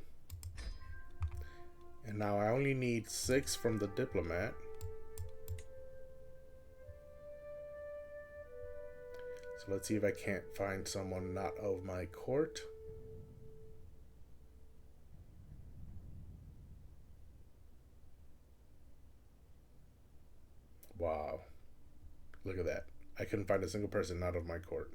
And now I only need 6 from the diplomat. So let's see if I can't find someone not of my court. Wow. Look at that. I couldn't find a single person not of my court.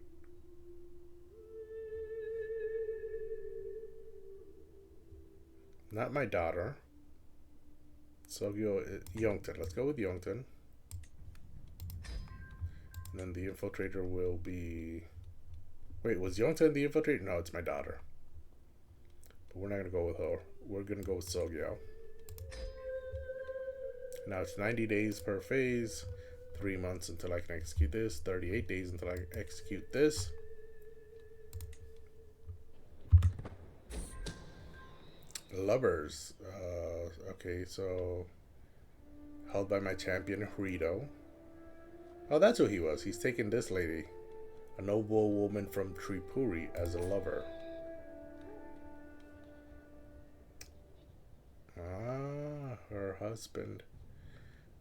Not my daughter. Sogyo, Yongton. Let's go with Yongton. And then the infiltrator will be... Wait, was Yongton the infiltrator? No, it's my daughter. But we're not going to go with her. We're going to go with Sogyo. Now it's 90 days per phase. 3 months until I can execute this. 38 days until I execute this. Lovers. Okay, so... Held by my champion, Rito. Oh, that's who he was. He's taken this lady. A noble woman from Tripuri as a lover. Ah, her husband.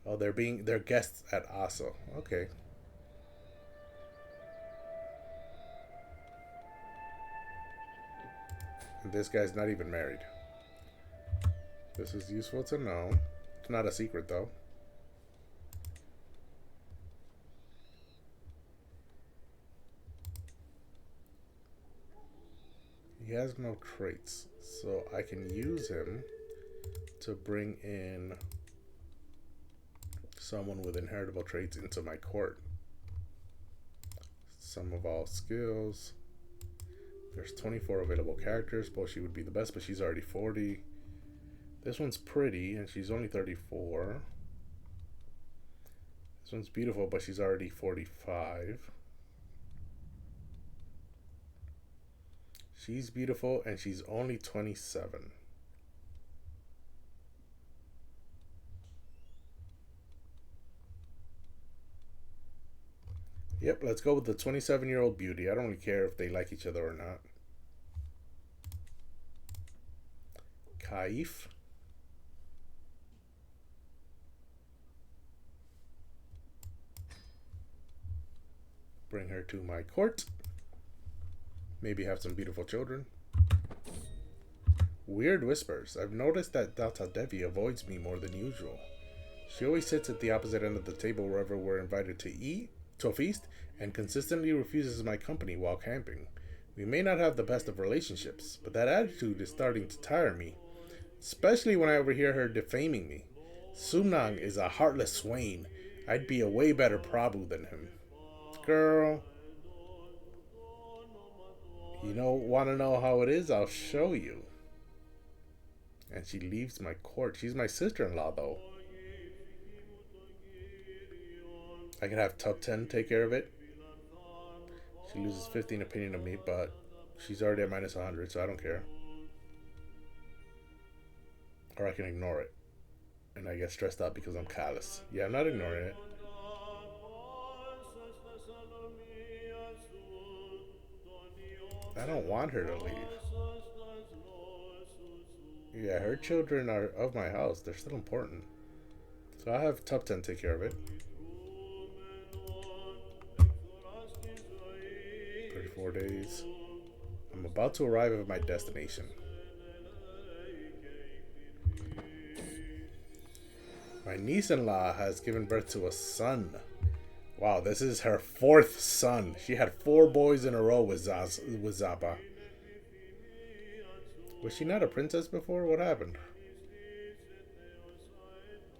Oh, they're guests at Aso. Okay. And this guy's not even married. This is useful to know. It's not a secret, though. He has no traits, so I can use him to bring in someone with inheritable traits into my court. Sum of all skills. There's 24 available characters. Boshi would be the best, but she's already 40. This one's pretty, and she's only 34. This one's beautiful, but she's already 45. She's beautiful, and she's only 27. Yep, let's go with the 27-year-old beauty. I don't really care if they like each other or not. Kaif. Bring her to my court. Maybe have some beautiful children. Weird whispers. I've noticed that Data Devi avoids me more than usual. She always sits at the opposite end of the table wherever we're invited to eat, to a feast, and consistently refuses my company while camping. We may not have the best of relationships, but that attitude is starting to tire me, especially when I overhear her defaming me. Sumnang is a heartless swain. I'd be a way better Prabhu than him. Girl, you don't want to know how it is? I'll show you. And she leaves my court. She's my sister-in-law, though. I could have Top 10 take care of it. She loses 15 opinion of me, but she's already at minus 100, so I don't care. Or I can ignore it. And I get stressed out because I'm callous. Yeah, I'm not ignoring it. I don't want her to leave. Yeah, her children are of my house. They're still important. So I have Top 10 take care of it. 34 days. I'm about to arrive at my destination. My niece-in-law has given birth to a son. Wow, this is her 4th son. She had 4 boys in a row with Zaba. Was she not a princess before? What happened?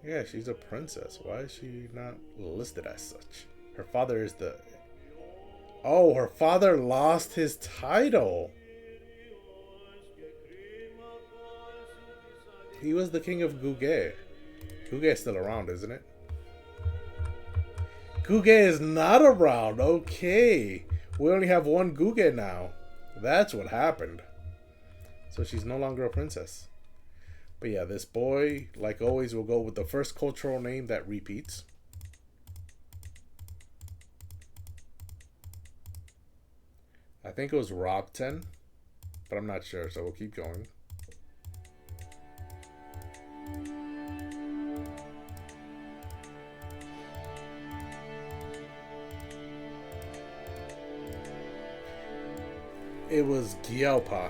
Yeah, she's a princess. Why is she not listed as such? Her father is the... Oh, her father lost his title. He was the king of Guge. Guge is still around, isn't it? Guge is not around. Okay. We only have one Guge now. That's what happened. So she's no longer a princess. But yeah, this boy, like always, will go with the first cultural name that repeats. I think it was Rob10, but I'm not sure, so we'll keep going. It was Gyalpa.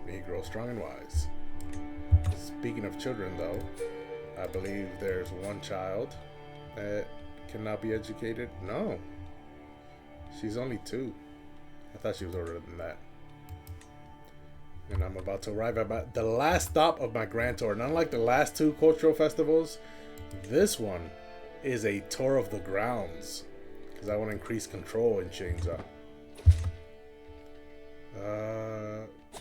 May he grow strong and wise. Speaking of children, though, I believe there's one child that cannot be educated. No. She's only 2. I thought she was older than that. And I'm about to arrive at the last stop of my grand tour. And unlike the last 2 cultural festivals, this one is a tour of the grounds. Because I want to increase control in Shinza.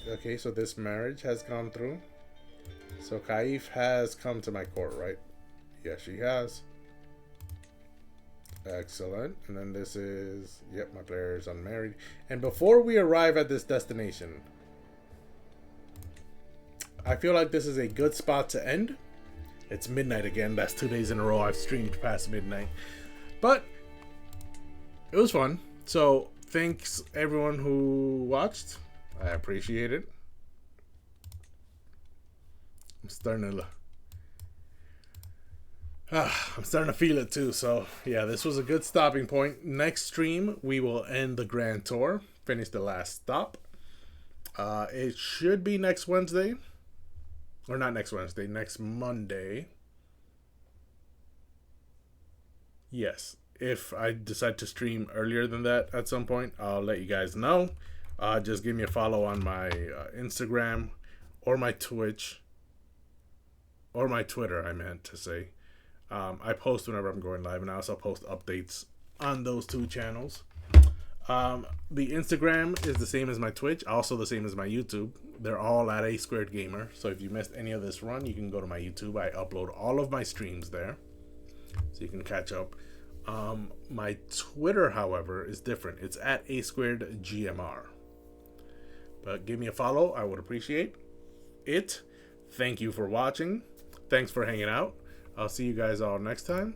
Okay, so this marriage has gone through. So Kaif has come to my court, right? Yes, she has. Excellent. And then this is... Yep, my player is unmarried. And before we arrive at this destination, I feel like this is a good spot to end. It's midnight again. That's 2 days in a row I've streamed past midnight. But it was fun. So thanks everyone who watched. I appreciate it. I'm starting to feel it too. So yeah, this was a good stopping point. Next stream, we will end the grand tour. Finish the last stop. It should be next Wednesday. Or not next Wednesday, next Monday. Yes. If I decide to stream earlier than that at some point, I'll let you guys know. Just give me a follow on my Instagram or my Twitch. Or my Twitter, I meant to say. I post whenever I'm going live, and I also post updates on those two channels. The Instagram is the same as my Twitch, also the same as my YouTube. They're all at A Squared Gamer. So if you missed any of this run, you can go to my YouTube. I upload all of my streams there, so you can catch up. My Twitter, however, is different. It's at A Squared GMR. But give me a follow. I would appreciate it. Thank you for watching. Thanks for hanging out. I'll see you guys all next time.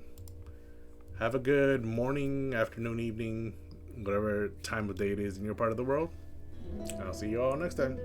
Have a good morning, afternoon, evening, whatever time of day it is in your part of the world. I'll see you all next time.